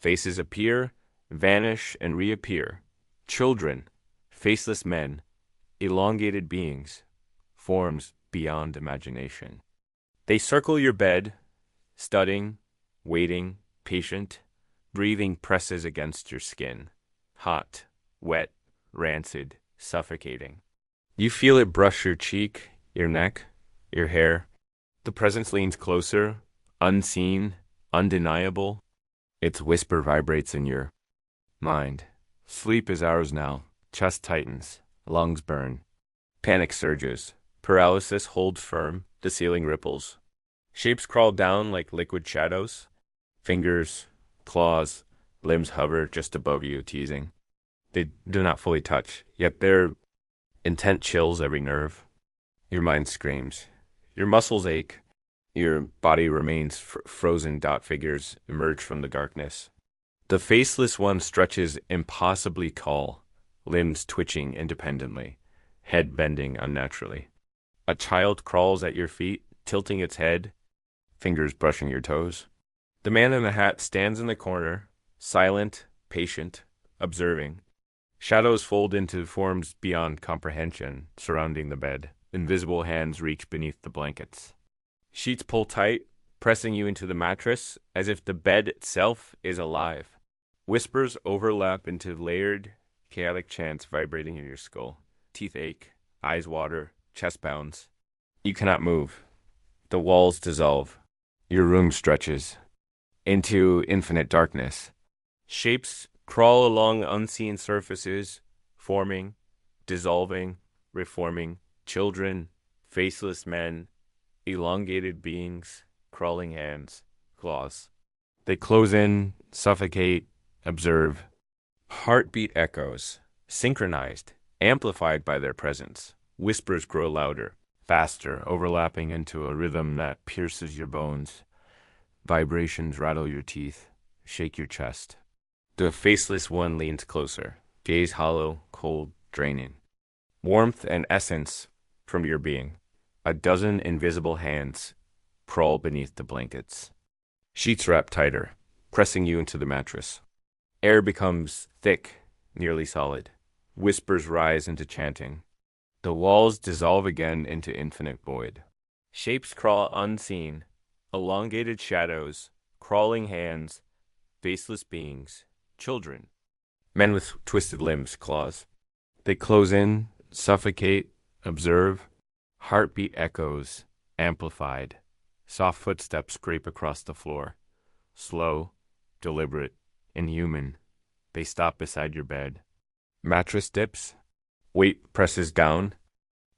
Faces appear, vanish, and reappear. Children, faceless men, elongated beings, forms beyond imagination. They circle your bed, studying, waiting, patient. Breathing presses against your skin. Hot, wet, rancid, suffocating. You feel it brush your cheek, your neck, your hair. The presence leans closer, unseen, undeniable. Its whisper vibrates in your mind. Sleep is ours now. Chest tightens, lungs burn. Panic surges. Paralysis holds firm. The ceiling ripples. Shapes crawl down like liquid shadows. Fingers, claws, limbs hover just above you, teasing. They do not fully touch, yet their intent chills every nerve. Your mind screams. Your muscles ache. Your body remains frozen. Figures emerge from the darkness. The faceless one stretches impossibly tall, limbs twitching independently, head bending unnaturally. A child crawls at your feet, tilting its head, fingers brushing your toes. The man in the hat stands in the corner, silent, patient, observing. Shadows fold into forms beyond comprehension, surrounding the bed. Invisible hands reach beneath the blankets. Sheets pull tight, pressing you into the mattress, as if the bed itself is alive. Whispers overlap into layered, chaotic chants vibrating in your skull. Teeth ache, eyes water, chest pounds. You cannot move. The walls dissolve. Your room stretches into infinite darkness. Shapes crawl along unseen surfaces, forming, dissolving, reforming. Children, faceless men, elongated beings, crawling hands, claws. They close in, suffocate, observe. Heartbeat echoes, synchronized, amplified by their presence. Whispers grow louder, faster, overlapping into a rhythm that pierces your bones. Vibrations rattle your teeth, shake your chest. The faceless one leans closer, gaze hollow, cold, draining. Warmth and essence from your being. A dozen invisible hands crawl beneath the blankets. Sheets wrap tighter, pressing you into the mattress. Air becomes thick, nearly solid. Whispers rise into chanting. The walls dissolve again into infinite void. Shapes crawl unseen, elongated shadows, crawling hands, faceless beings, children. Men with twisted limbs, claws. They close in, suffocate, observe. Heartbeat echoes, amplified. Soft footsteps scrape across the floor. Slow, deliberate, inhuman. They stop beside your bed. Mattress dips. Weight presses down.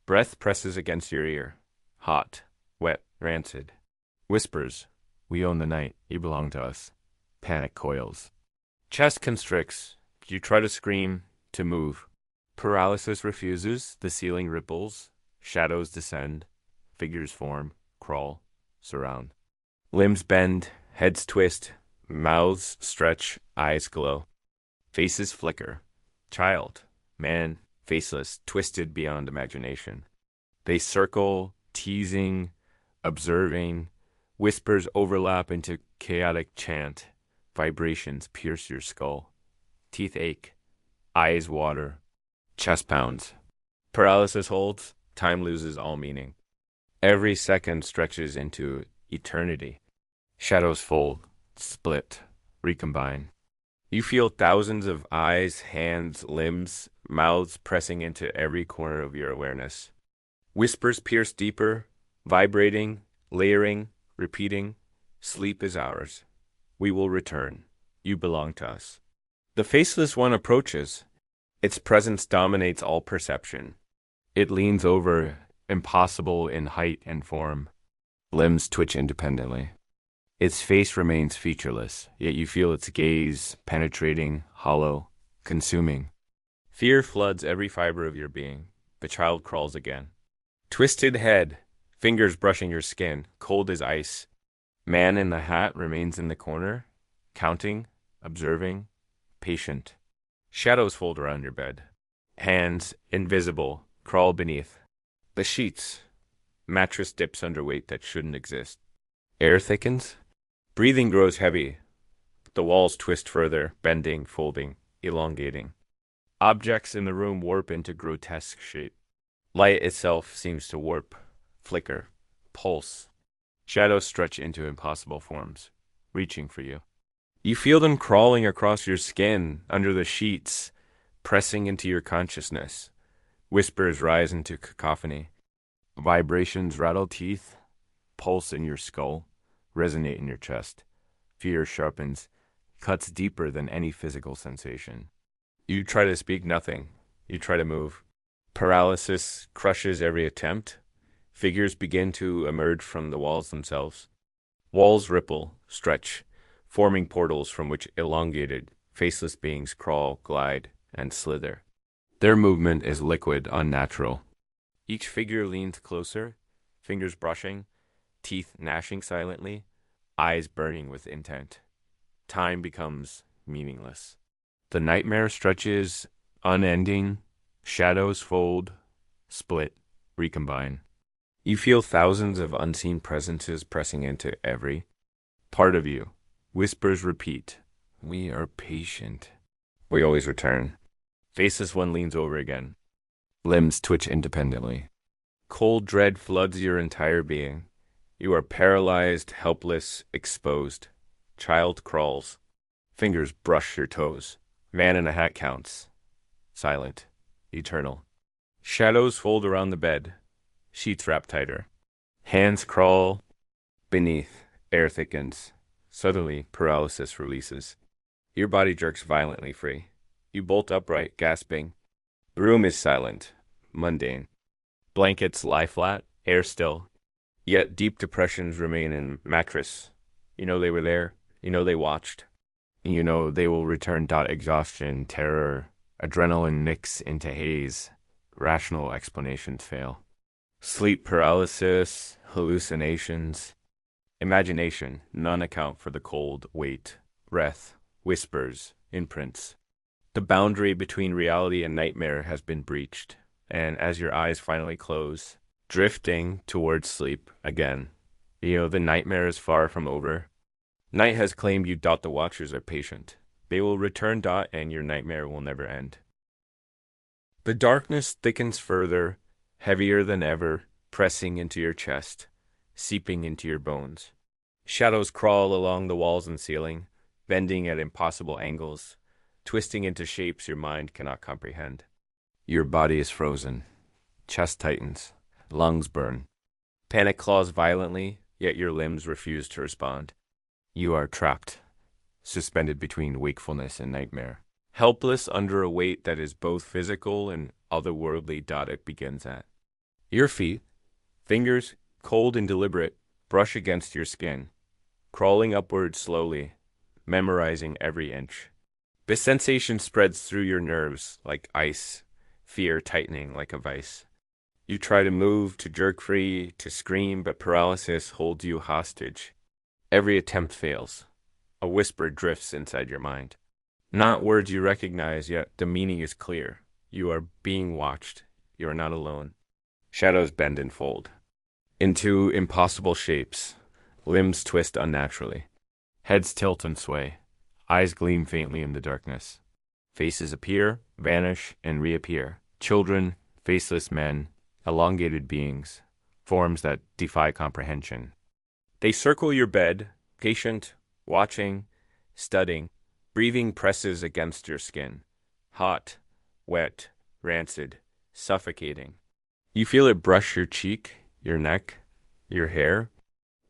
Breath presses against your ear. Hot, wet, rancid. Whispers. We own the night. You belong to us. Panic coils. Chest constricts. You try to scream, to move. Paralysis refuses. The ceiling ripples. Shadows descend. Figures form, crawl, surround. Limbs bend, heads twist, mouths stretch, eyes glow. Faces flicker. Child, man, faceless, twisted beyond imagination. They circle, teasing, observing. Whispers overlap into chaotic chant. Vibrations pierce your skull. Teeth ache. Eyes water. Chest pounds. Paralysis holds. Time loses all meaning. Every second stretches into eternity. Shadows fold, split, recombine. You feel thousands of eyes, hands, limbs, mouths pressing into every corner of your awareness. Whispers pierce deeper, vibrating, layering, repeating. Sleep is ours. We will return. You belong to us. The faceless one approaches. Its presence dominates all perception. It leans over, impossible in height and form. Limbs twitch independently. Its face remains featureless, yet you feel its gaze, penetrating, hollow, consuming. Fear floods every fiber of your being. The child crawls again. Twisted head, fingers brushing your skin, cold as ice. Man in the hat remains in the corner, counting, observing, patient. Shadows fold around your bed. Hands, invisible, crawl beneath. The sheets. Mattress dips under weight that shouldn't exist. Air thickens. Breathing grows heavy. The walls twist further, bending, folding, elongating. Objects in the room warp into grotesque shape. Light itself seems to warp, flicker, pulse. Shadows stretch into impossible forms, reaching for you. You feel them crawling across your skin, under the sheets, pressing into your consciousness. Whispers rise into cacophony. Vibrations rattle teeth, pulse in your skull, resonate in your chest. Fear sharpens, cuts deeper than any physical sensation. You try to speak nothing. You try to move. Paralysis crushes every attempt. Figures begin to emerge from the walls themselves. Walls ripple, stretch, forming portals from which elongated, faceless beings crawl, glide, and slither. Their movement is liquid, unnatural. Each figure leans closer, fingers brushing, teeth gnashing silently, eyes burning with intent. Time becomes meaningless. The nightmare stretches, unending. Shadows fold, split, recombine. You feel thousands of unseen presences pressing into every part of you. Whispers repeat. We are patient. We always return. Faceless one leans over again. Limbs twitch independently. Cold dread floods your entire being. You are paralyzed, helpless, exposed. Child crawls. Fingers brush your toes. Man in a hat counts. Silent. Eternal. Shadows fold around the bed. Sheets wrap tighter. Hands crawl beneath. Air thickens. Suddenly, paralysis releases. Your body jerks violently free. You bolt upright, gasping. The room is silent, mundane. Blankets lie flat, air still. Yet deep depressions remain in mattress. You know they were there. You know they watched. You know they will return. Exhaustion, terror, adrenaline nicks into haze. Rational explanations fail. Sleep paralysis, hallucinations. Imagination, none account for the cold weight. Breath, whispers, imprints. The boundary between reality and nightmare has been breached, and as your eyes finally close, drifting towards sleep again, the nightmare is far from over. Night has claimed you. The watchers are patient. They will return, and your nightmare will never end. The darkness thickens further, heavier than ever, pressing into your chest, seeping into your bones. Shadows crawl along the walls and ceiling, bending at impossible angles, twisting into shapes your mind cannot comprehend. Your body is frozen. Chest tightens. Lungs burn. Panic claws violently, yet your limbs refuse to respond. You are trapped, suspended between wakefulness and nightmare. Helpless under a weight that is both physical and otherworldly. It begins at your feet. Fingers, cold and deliberate, brush against your skin, crawling upward slowly, memorizing every inch. This sensation spreads through your nerves like ice, fear tightening like a vice. You try to move, to jerk free, to scream, but paralysis holds you hostage. Every attempt fails. A whisper drifts inside your mind. Not words you recognize, yet the meaning is clear. You are being watched. You are not alone. Shadows bend and fold into impossible shapes. Limbs twist unnaturally. Heads tilt and sway. Eyes gleam faintly in the darkness. Faces appear, vanish, and reappear. Children, faceless men, elongated beings, forms that defy comprehension. They circle your bed, patient, watching, studying. Breathing presses against your skin. Hot, wet, rancid, suffocating. You feel it brush your cheek, your neck, your hair.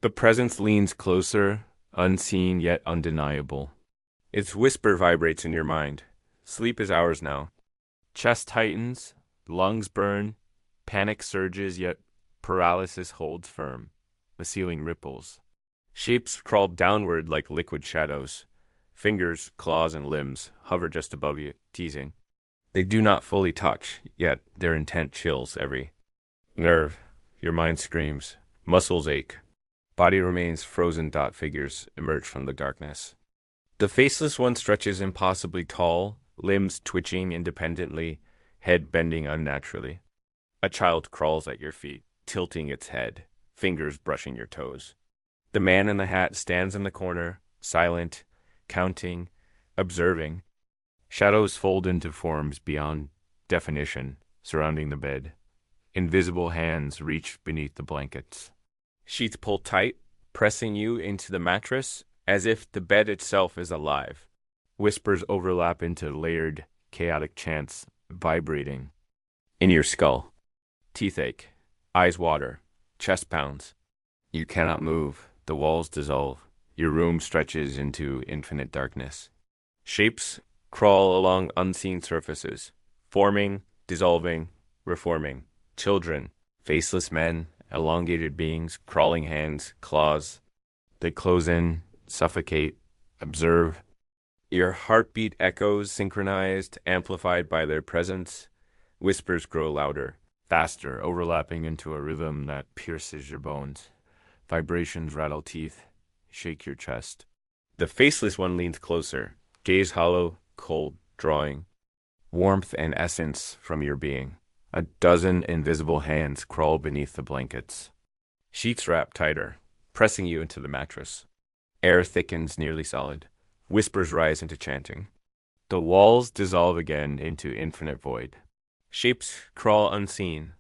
The presence leans closer, unseen yet undeniable. Its whisper vibrates in your mind. Sleep is ours now. Chest tightens, lungs burn, panic surges, yet paralysis holds firm. The ceiling ripples. Shapes crawl downward like liquid shadows. Fingers, claws, and limbs hover just above you, teasing. They do not fully touch, yet their intent chills every nerve. Your mind screams. Muscles ache. Body remains frozen. Figures emerge from the darkness. The faceless one stretches impossibly tall, limbs twitching independently, head bending unnaturally. A child crawls at your feet, tilting its head, fingers brushing your toes. The man in the hat stands in the corner, silent, counting, observing. Shadows fold into forms beyond definition, surrounding the bed. Invisible hands reach beneath the blankets. Sheets pull tight, pressing you into the mattress, as if the bed itself is alive. Whispers overlap into layered, chaotic chants, vibrating. In your skull. Teeth ache, eyes water, chest pounds. You cannot move, the walls dissolve. Your room stretches into infinite darkness. Shapes crawl along unseen surfaces, forming, dissolving, reforming. Children, faceless men, elongated beings, crawling hands, claws. They close in, suffocate, observe. Your heartbeat echoes, synchronized, amplified by their presence. Whispers grow louder, faster, overlapping into a rhythm that pierces your bones. Vibrations rattle teeth, shake your chest. The faceless one leans closer, gaze hollow, cold, drawing. Warmth and essence from your being. A dozen invisible hands crawl beneath the blankets. Sheets wrap tighter, pressing you into the mattress. Air thickens nearly solid. Whispers rise into chanting. The walls dissolve again into infinite void. Shapes crawl unseen,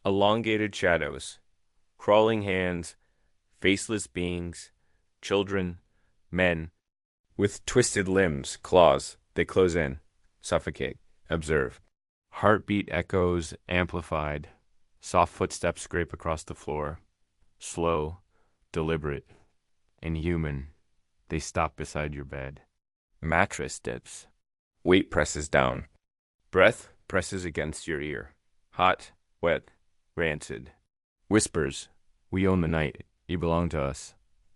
elongated shadows, crawling hands, faceless beings, children, men. With twisted limbs, claws, they close in, suffocate, observe. Heartbeat echoes, amplified. Soft footsteps scrape across the floor. Slow, deliberate, inhuman. They stop beside your bed. Mattress dips. Weight presses down. Breath presses against your ear. Hot, wet, rancid. Whispers. We own the night. You belong to us.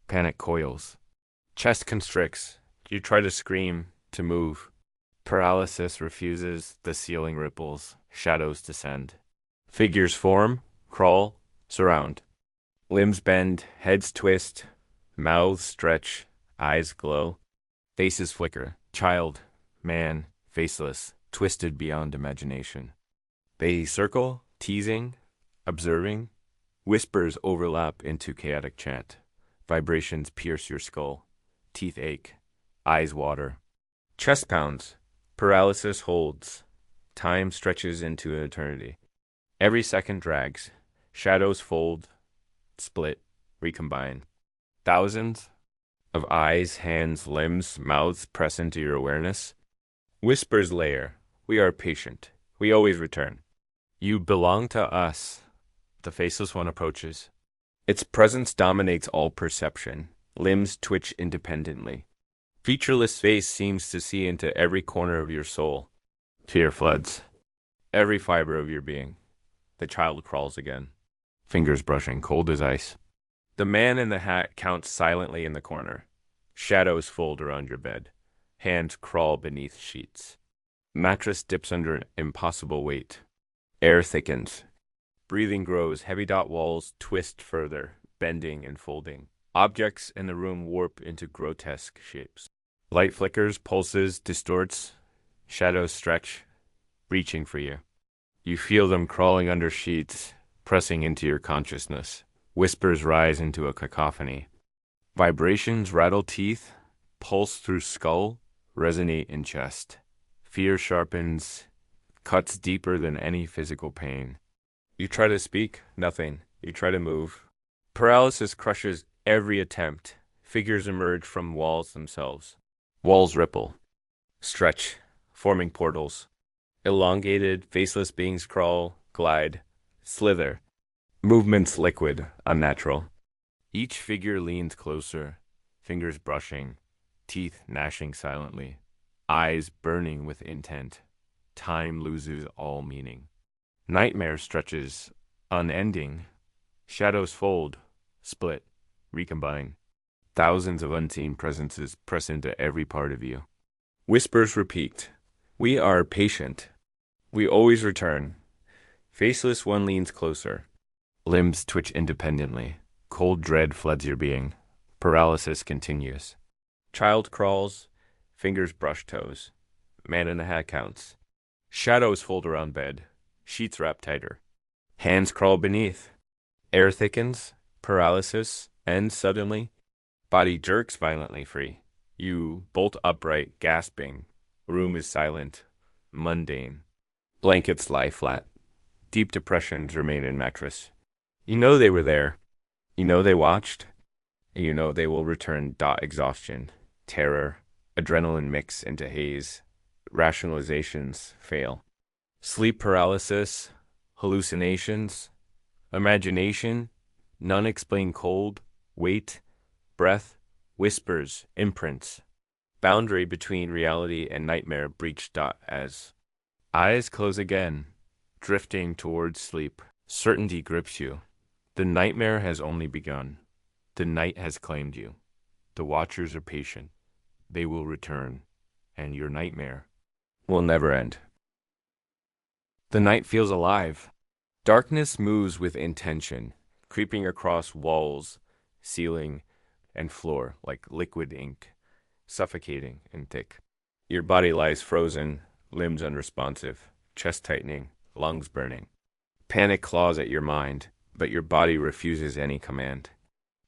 Panic coils. Chest constricts. You try to scream, to move. Paralysis refuses. The ceiling ripples. Shadows descend. Figures form, crawl, surround. Limbs bend, heads twist, mouths stretch, eyes glow. Faces flicker. Child, man, faceless, twisted beyond imagination. They circle, teasing, observing. Whispers overlap into chaotic chant. Vibrations pierce your skull. Teeth ache. Eyes water. Chest pounds. Paralysis holds. Time stretches into an eternity. Every second drags. Shadows fold, split, recombine. Thousands of eyes, hands, limbs, mouths press into your awareness. Whispers layer. We are patient. We always return. You belong to us. The faceless one approaches. Its presence dominates all perception. Limbs twitch independently. Featureless face seems to see into every corner of your soul. Fear floods every fiber of your being. The child crawls again, fingers brushing, cold as ice. The man in the hat counts silently in the corner. Shadows fold around your bed. Hands crawl beneath sheets. Mattress dips under an impossible weight. Air thickens. Breathing grows. Heavy dot walls twist further, bending and folding. Objects in the room warp into grotesque shapes. Light flickers, pulses, distorts. Shadows stretch, reaching for you. You feel them crawling under sheets, pressing into your consciousness. Whispers rise into a cacophony. Vibrations rattle teeth, pulse through skull, resonate in chest. Fear sharpens, cuts deeper than any physical pain. You try to speak, nothing. You try to move. Paralysis crushes every attempt. Figures emerge from walls themselves. Walls ripple, stretch, forming portals. Elongated, faceless beings crawl, glide, slither. Movements liquid, unnatural. Each figure leans closer, fingers brushing, teeth gnashing silently, eyes burning with intent. Time loses all meaning. Nightmare stretches, unending. Shadows fold, split, recombine. Thousands of unseen presences press into every part of you. Whispers repeat. We are patient. We always return. Faceless one leans closer. Limbs twitch independently. Cold dread floods your being. Paralysis continues. Child crawls. Fingers brush toes. Man in the hat counts. Shadows fold around bed. Sheets wrap tighter. Hands crawl beneath. Air thickens. Paralysis ends suddenly. Body jerks violently free. You bolt upright, gasping. Room is silent, mundane. Blankets lie flat. Deep depressions remain in mattress. You know they were there. You know they watched. And you know they will return. Exhaustion, terror, adrenaline mix into haze. Rationalizations fail. Sleep paralysis, hallucinations, imagination, none explain cold, weight, breath, whispers, imprints. Boundary between reality and nightmare breached. As eyes close again, drifting towards sleep, certainty grips you. The nightmare has only begun. The night has claimed you. The watchers are patient. They will return, and your nightmare will never end. The night feels alive. Darkness moves with intention, creeping across walls, ceiling, and floor like liquid ink. Suffocating and thick. Your body lies frozen, limbs unresponsive, chest tightening, lungs burning. Panic claws at your mind, but your body refuses any command.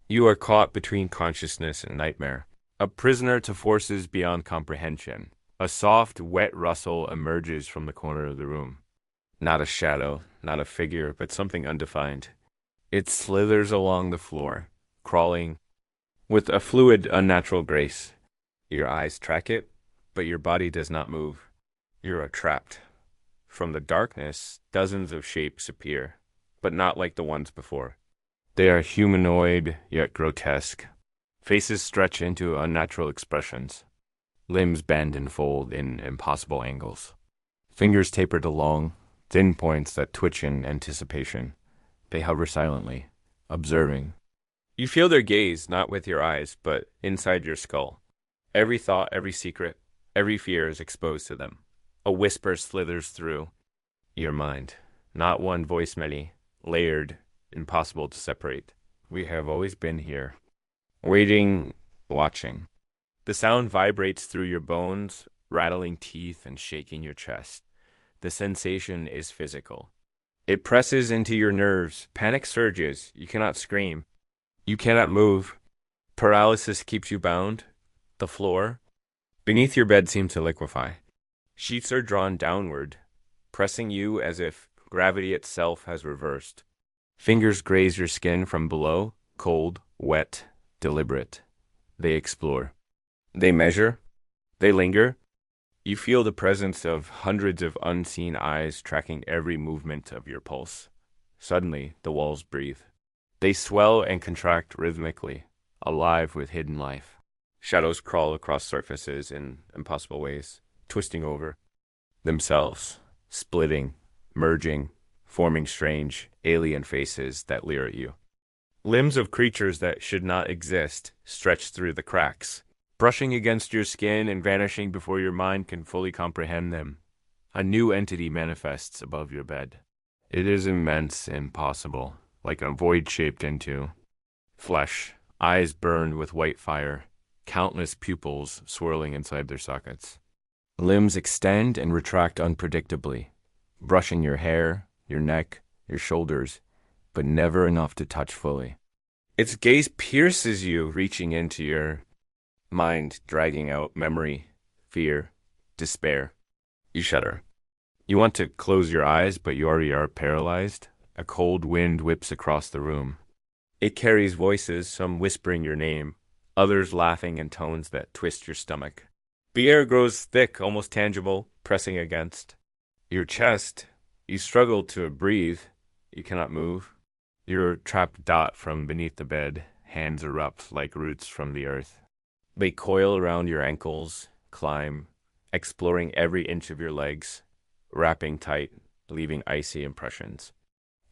You are caught between consciousness and nightmare, a prisoner to forces beyond comprehension. A soft, wet rustle emerges from the corner of the room. Not a shadow, not a figure, but something undefined. It slithers along the floor, crawling with a fluid, unnatural grace. Your eyes track it, but your body does not move. You are trapped. From the darkness, dozens of shapes appear, but not like the ones before. They are humanoid, yet grotesque. Faces stretch into unnatural expressions. Limbs bend and fold in impossible angles. Fingers tapered along, thin points that twitch in anticipation. They hover silently, observing. You feel their gaze, not with your eyes, but inside your skull. Every thought, every secret, every fear is exposed to them. A whisper slithers through your mind. Not one voice, many, layered, impossible to separate. We have always been here, waiting, watching. The sound vibrates through your bones, rattling teeth and shaking your chest. The sensation is physical. It presses into your nerves. Panic surges. You cannot scream. You cannot move. Paralysis keeps you bound. The floor, Beneath your bed seem to liquefy. Sheets are drawn downward, pressing you as if gravity itself has reversed. Fingers graze your skin from below, cold, wet, deliberate. They explore. They measure. They linger. You feel the presence of hundreds of unseen eyes tracking every movement of your pulse. Suddenly, the walls breathe. They swell and contract rhythmically, alive with hidden life. Shadows crawl across surfaces in impossible ways, twisting over themselves, splitting, merging, forming strange, alien faces that leer at you. Limbs of creatures that should not exist stretch through the cracks, brushing against your skin and vanishing before your mind can fully comprehend them. A new entity manifests above your bed. It is immense, impossible, like a void shaped into flesh, eyes burned with white fire, countless pupils swirling inside their sockets. Limbs extend and retract unpredictably, brushing your hair, your neck, your shoulders, but never enough to touch fully. Its gaze pierces you, reaching into your mind, dragging out memory, fear, despair. You shudder. You want to close your eyes, but you already are paralyzed. A cold wind whips across the room. It carries voices, some whispering your name, others laughing in tones that twist your stomach. The air grows thick, almost tangible, pressing against your chest. You struggle to breathe. You cannot move. You're a trapped dot from beneath the bed. Hands erupt like roots from the earth. They coil around your ankles, climb, exploring every inch of your legs, wrapping tight, leaving icy impressions.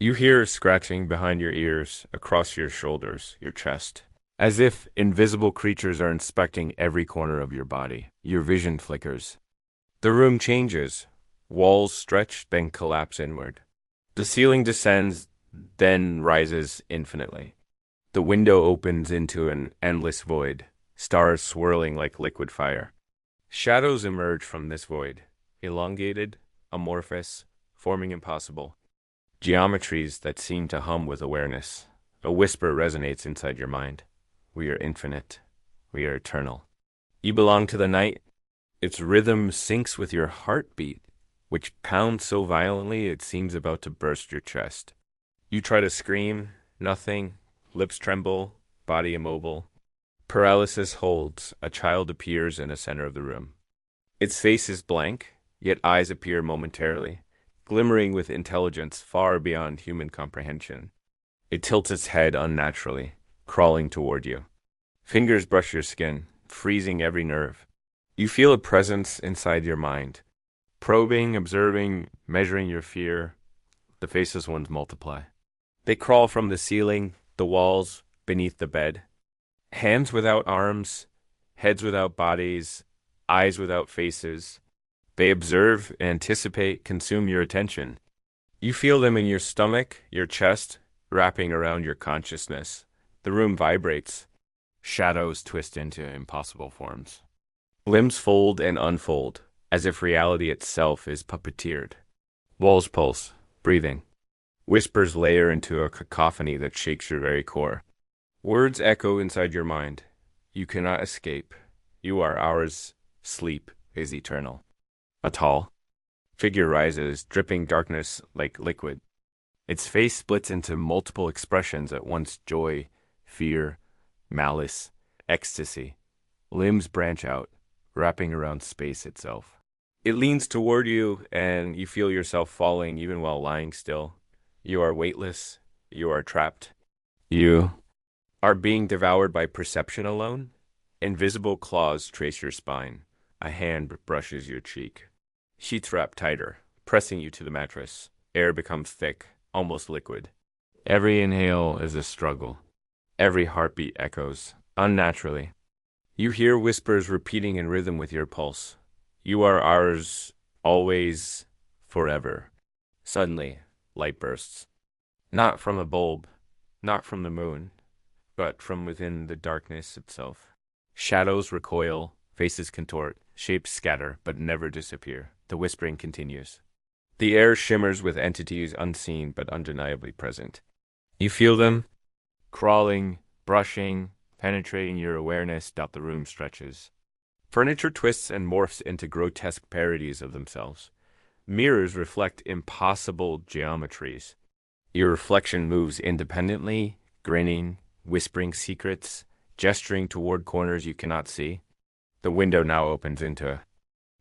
You hear scratching behind your ears, across your shoulders, your chest, as if invisible creatures are inspecting every corner of your body. Your vision flickers. The room changes. Walls stretch, then collapse inward. The ceiling descends, then rises infinitely. The window opens into an endless void, stars swirling like liquid fire. Shadows emerge from this void, elongated, amorphous, forming impossible geometries that seem to hum with awareness. A whisper resonates inside your mind. We are infinite. We are eternal. You belong to the night. Its rhythm syncs with your heartbeat, which pounds so violently it seems about to burst your chest. You try to scream, nothing, lips tremble, body immobile. Paralysis holds. A child appears in the center of the room. Its face is blank, yet eyes appear momentarily, glimmering with intelligence far beyond human comprehension. It tilts its head unnaturally, crawling toward you. Fingers brush your skin, freezing every nerve. You feel a presence inside your mind, probing, observing, measuring your fear. The faceless ones multiply. They crawl from the ceiling, the walls, beneath the bed. Hands without arms, heads without bodies, eyes without faces. They observe, anticipate, consume your attention. You feel them in your stomach, your chest, wrapping around your consciousness. The room vibrates. Shadows twist into impossible forms. Limbs fold and unfold, as if reality itself is puppeteered. Walls pulse, breathing. Whispers layer into a cacophony that shakes your very core. Words echo inside your mind. You cannot escape. You are ours. Sleep is eternal. A tall figure rises, dripping darkness like liquid. Its face splits into multiple expressions at once: joy, fear, malice, ecstasy. Limbs branch out, wrapping around space itself. It leans toward you, and you feel yourself falling even while lying still. You are weightless. You are trapped. You are being devoured by perception alone. Invisible claws trace your spine. A hand brushes your cheek. Sheets wrap tighter, pressing you to the mattress. Air becomes thick, almost liquid. Every inhale is a struggle. Every heartbeat echoes, unnaturally. You hear whispers repeating in rhythm with your pulse. You are ours, always, forever. Suddenly, light bursts. Not from a bulb, not from the moon, but from within the darkness itself. Shadows recoil, faces contort, shapes scatter, but never disappear. The whispering continues. The air shimmers with entities unseen but undeniably present. You feel them, crawling, brushing, penetrating your awareness. The room stretches. Furniture twists and morphs into grotesque parodies of themselves. Mirrors reflect impossible geometries. Your reflection moves independently, grinning, whispering secrets, gesturing toward corners you cannot see. The window now opens into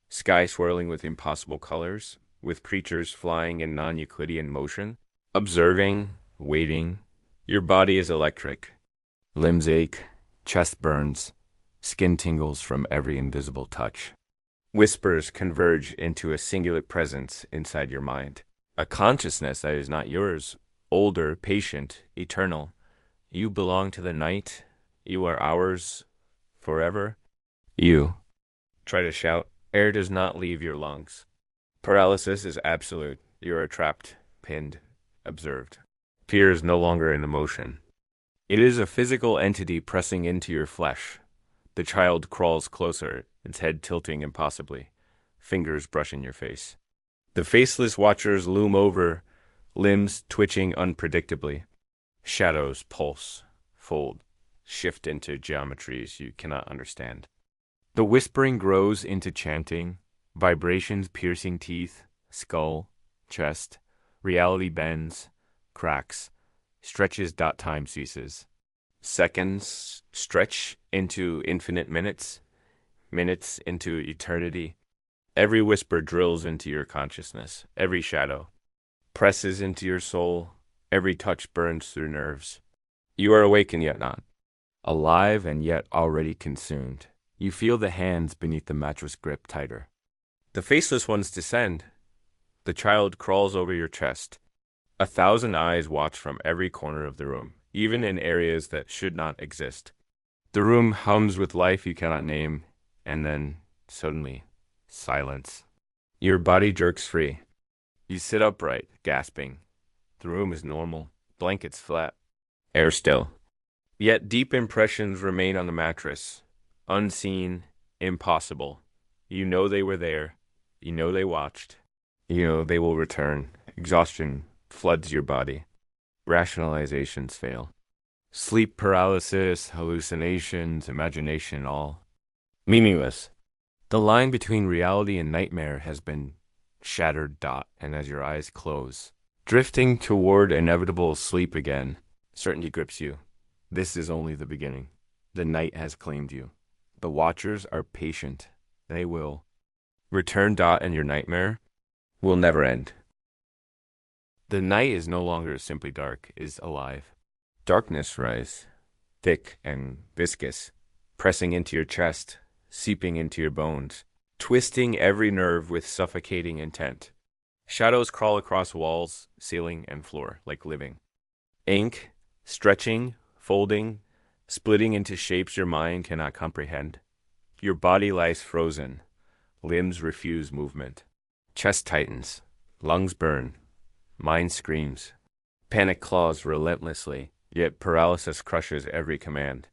sky swirling with impossible colors, with creatures flying in non-Euclidean motion, observing, waiting. Your body is electric. Limbs ache, chest burns, skin tingles from every invisible touch. Whispers converge into a singular presence inside your mind. A consciousness that is not yours, older, patient, eternal. You belong to the night. You are ours forever. You try to shout. Air does not leave your lungs. Paralysis is absolute. You are trapped, pinned, observed. Fear is no longer an emotion. It is a physical entity pressing into your flesh. The child crawls closer, its head tilting impossibly, fingers brushing your face. The faceless watchers loom over, limbs twitching unpredictably. Shadows pulse, fold, shift into geometries you cannot understand. The whispering grows into chanting, vibrations piercing teeth, skull, chest. Reality bends, cracks, stretches. Time ceases. Seconds stretch into infinite minutes, minutes into eternity. Every whisper drills into your consciousness, every shadow presses into your soul, every touch burns through nerves. You are awake and yet not, alive and yet already consumed. You feel the hands beneath the mattress grip tighter. The faceless ones descend. The child crawls over your chest. 1,000 eyes watch from every corner of the room, even in areas that should not exist. The room hums with life you cannot name, and then, suddenly, silence. Your body jerks free. You sit upright, gasping. The room is normal, blankets flat, air still. Yet deep impressions remain on the mattress. Unseen, impossible. You know they were there. You know they watched. You know they will return. Exhaustion floods your body. Rationalizations fail. Sleep paralysis, hallucinations, imagination, all meaningless. The line between reality and nightmare has been shattered. And as your eyes close, drifting toward inevitable sleep again, certainty grips you. This is only the beginning. The night has claimed you. The watchers are patient. They will return. And your nightmare will never end. The night is no longer simply dark, is alive. Darkness rise, thick and viscous, pressing into your chest, seeping into your bones, twisting every nerve with suffocating intent. Shadows crawl across walls, ceiling, and floor like living. Ink, stretching, folding, splitting into shapes your mind cannot comprehend. Your body lies frozen. Limbs refuse movement. Chest tightens. Lungs burn. Mind screams. Panic claws relentlessly, yet paralysis crushes every command.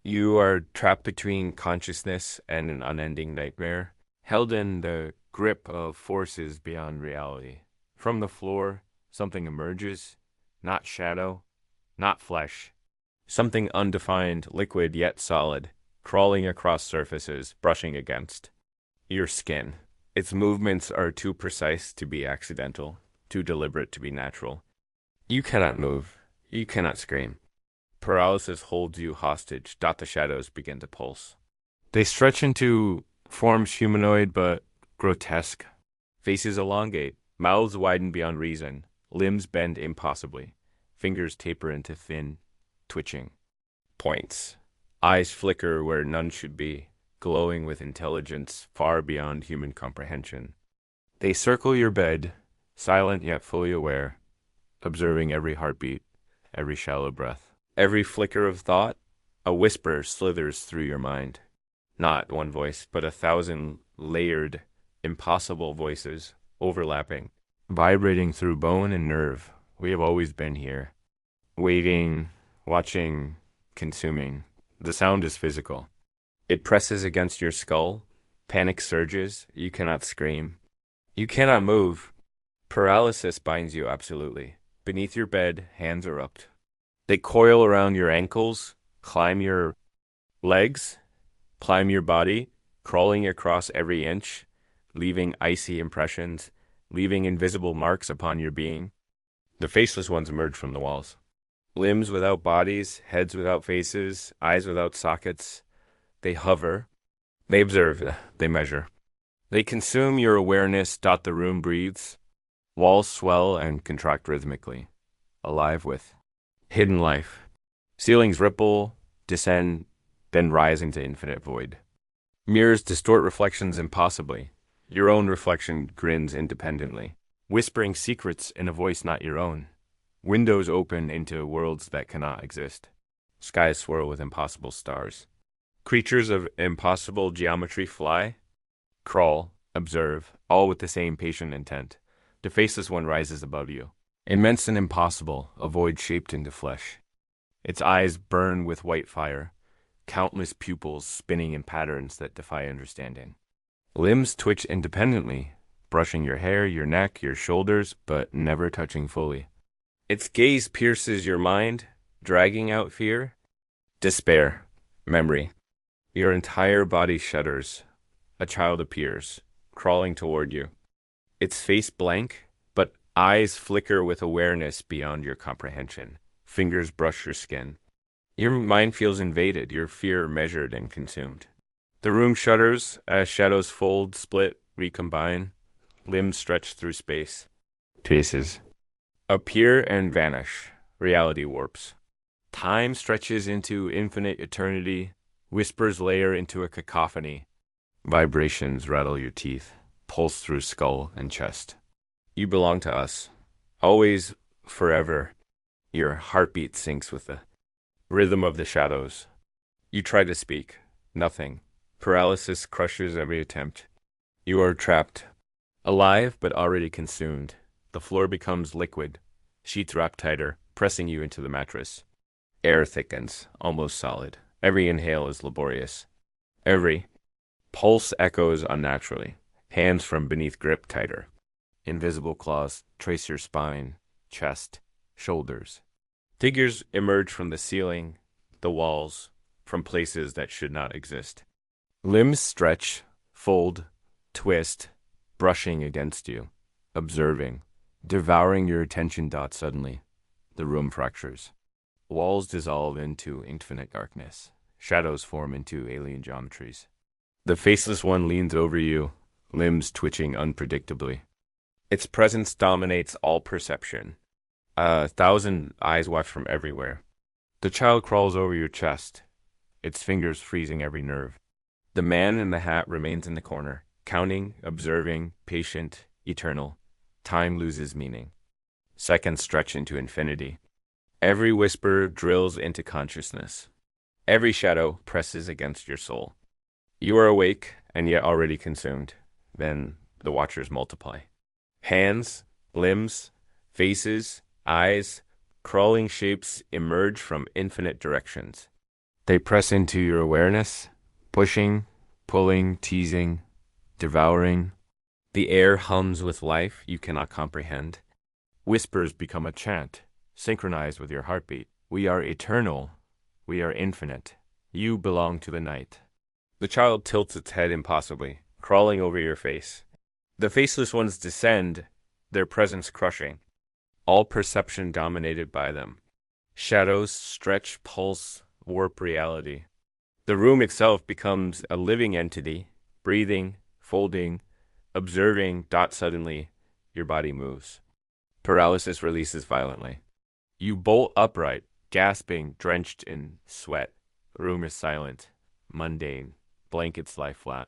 You are trapped between consciousness and an unending nightmare, held in the grip of forces beyond reality. From the floor, something emerges, not shadow, not flesh. Something undefined, liquid yet solid, crawling across surfaces, brushing against your skin. Its movements are too precise to be accidental, too deliberate to be natural. You cannot move. You cannot scream. Paralysis holds you hostage. The shadows begin to pulse. They stretch into forms humanoid but grotesque. Faces elongate. Mouths widen beyond reason. Limbs bend impossibly. Fingers taper into thin, twitching points. Eyes flicker where none should be, glowing with intelligence far beyond human comprehension. They circle your bed, silent yet fully aware, observing every heartbeat, every shallow breath. Every flicker of thought, a whisper slithers through your mind. Not one voice, but 1,000 layered, impossible voices, overlapping, vibrating through bone and nerve. We have always been here, waiting, watching, consuming. The sound is physical. It presses against your skull. Panic surges. You cannot scream. You cannot move. Paralysis binds you absolutely. Beneath your bed, hands erupt. They coil around your ankles, climb your legs, climb your body, crawling across every inch, leaving icy impressions, leaving invisible marks upon your being. The faceless ones emerge from the walls. Limbs without bodies, heads without faces, eyes without sockets. They hover. They observe. They measure. They consume your awareness. The room breathes. Walls swell and contract rhythmically, alive with hidden life. Ceilings ripple, descend, then rise into infinite void. Mirrors distort reflections impossibly. Your own reflection grins independently, whispering secrets in a voice not your own. Windows open into worlds that cannot exist. Skies swirl with impossible stars. Creatures of impossible geometry fly, crawl, observe, all with the same patient intent. The faceless one rises above you. Immense and impossible, a void shaped into flesh. Its eyes burn with white fire, countless pupils spinning in patterns that defy understanding. Limbs twitch independently, brushing your hair, your neck, your shoulders, but never touching fully. Its gaze pierces your mind, dragging out fear, despair, memory. Your entire body shudders. A child appears, crawling toward you. Its face blank, but eyes flicker with awareness beyond your comprehension. Fingers brush your skin. Your mind feels invaded, your fear measured and consumed. The room shudders as shadows fold, split, recombine. Limbs stretch through space. Faces appear and vanish. Reality warps. Time stretches into infinite eternity. Whispers layer into a cacophony. Vibrations rattle your teeth, pulse through skull and chest. You belong to us. Always, forever. Your heartbeat syncs with the rhythm of the shadows. You try to speak. Nothing. Paralysis crushes every attempt. You are trapped. Alive, but already consumed. The floor becomes liquid. Sheets wrap tighter, pressing you into the mattress. Air thickens, almost solid. Every inhale is laborious. Every pulse echoes unnaturally. Hands from beneath grip tighter. Invisible claws trace your spine, chest, shoulders. Figures emerge from the ceiling, the walls, from places that should not exist. Limbs stretch, fold, twist, brushing against you, observing, devouring your attention. Suddenly, the room fractures. Walls dissolve into infinite darkness. Shadows form into alien geometries. The faceless one leans over you, limbs twitching unpredictably. Its presence dominates all perception. 1,000 eyes watch from everywhere. The child crawls over your chest, its fingers freezing every nerve. The man in the hat remains in the corner, counting, observing, patient, eternal. Time loses meaning. Seconds stretch into infinity. Every whisper drills into consciousness. Every shadow presses against your soul. You are awake and yet already consumed. Then the watchers multiply. Hands, limbs, faces, eyes, crawling shapes emerge from infinite directions. They press into your awareness, pushing, pulling, teasing, devouring. The air hums with life you cannot comprehend. Whispers become a chant, synchronized with your heartbeat. We are eternal. We are infinite. You belong to the night. The child tilts its head impossibly, crawling over your face. The faceless ones descend, their presence crushing. All perception dominated by them. Shadows stretch, pulse, warp reality. The room itself becomes a living entity, breathing, folding, observing. Suddenly, your body moves. Paralysis releases violently. You bolt upright, gasping, drenched in sweat. The room is silent, mundane, blankets lie flat.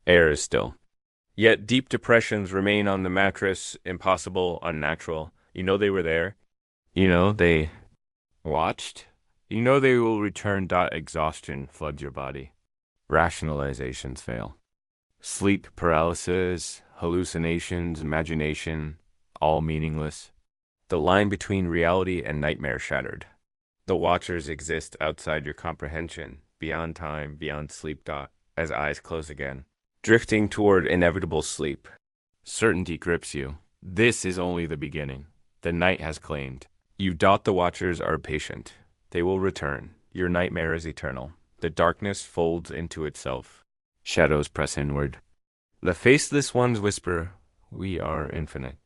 Air is still. Yet deep depressions remain on the mattress, impossible, unnatural. You know they were there. You know they watched. You know they will return. Exhaustion floods your body. Rationalizations fail. Sleep paralysis, hallucinations, imagination, all meaningless. The line between reality and nightmare shattered. The watchers exist outside your comprehension, beyond time, beyond sleep. As eyes close again, drifting toward inevitable sleep. Certainty grips you. This is only the beginning. The night has claimed. You. The watchers are patient. They will return. Your nightmare is eternal. The darkness folds into itself. Shadows press inward. The faceless ones whisper, "We are infinite.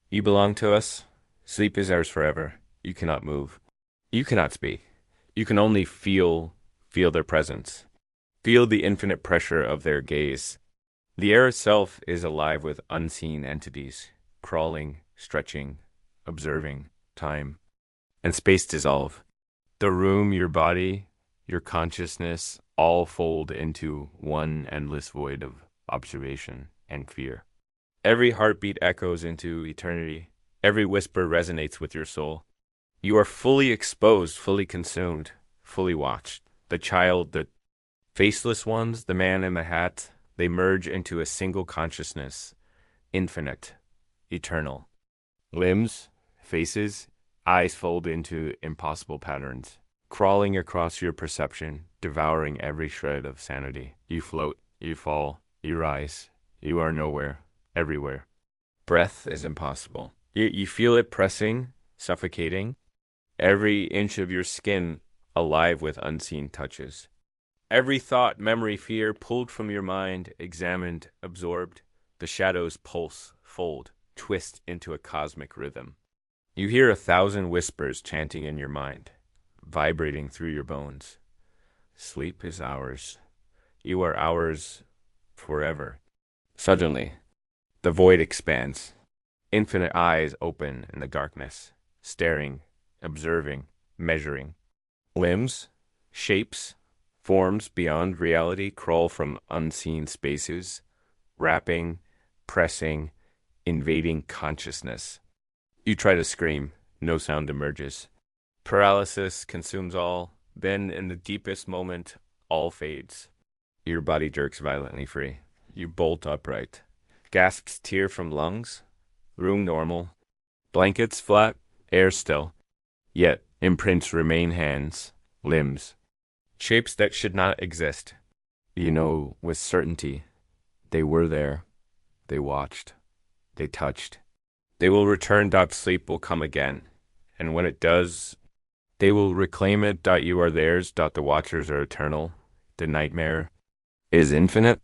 You belong to us. Sleep is ours forever. You cannot move. You cannot speak. You can only feel their presence. Feel the infinite pressure of their gaze. The air itself is alive with unseen entities, crawling, stretching, observing time, and space dissolve. The room, your body, your consciousness all fold into one endless void of observation and fear. Every heartbeat echoes into eternity. Every whisper resonates with your soul. You are fully exposed, fully consumed, fully watched. The child, the faceless ones, the man in the hat, they merge into a single consciousness, infinite, eternal. Limbs, faces, eyes fold into impossible patterns, crawling across your perception, devouring every shred of sanity. You float, you fall, you rise. You are nowhere, everywhere. Breath is impossible. You feel it pressing, suffocating. Every inch of your skin alive with unseen touches. Every thought, memory, fear pulled from your mind, examined, absorbed. The shadows pulse, fold, twist into a cosmic rhythm. You hear 1,000 whispers chanting in your mind, vibrating through your bones. Sleep is ours. You are ours forever. Suddenly, the void expands. Infinite eyes open in the darkness, staring, observing, measuring. Limbs, shapes, forms beyond reality crawl from unseen spaces, wrapping, pressing, invading consciousness. You try to scream, no sound emerges. Paralysis consumes all, then in the deepest moment, all fades. Your body jerks violently free. You bolt upright. Gasps tear from lungs. Room normal. Blankets flat, air still. Yet imprints remain hands, limbs. Shapes that should not exist. You know with certainty. They were there. They watched. They touched. They will return. Sleep will come again. And when it does, they will reclaim it. You are theirs. The watchers are eternal. The nightmare is infinite.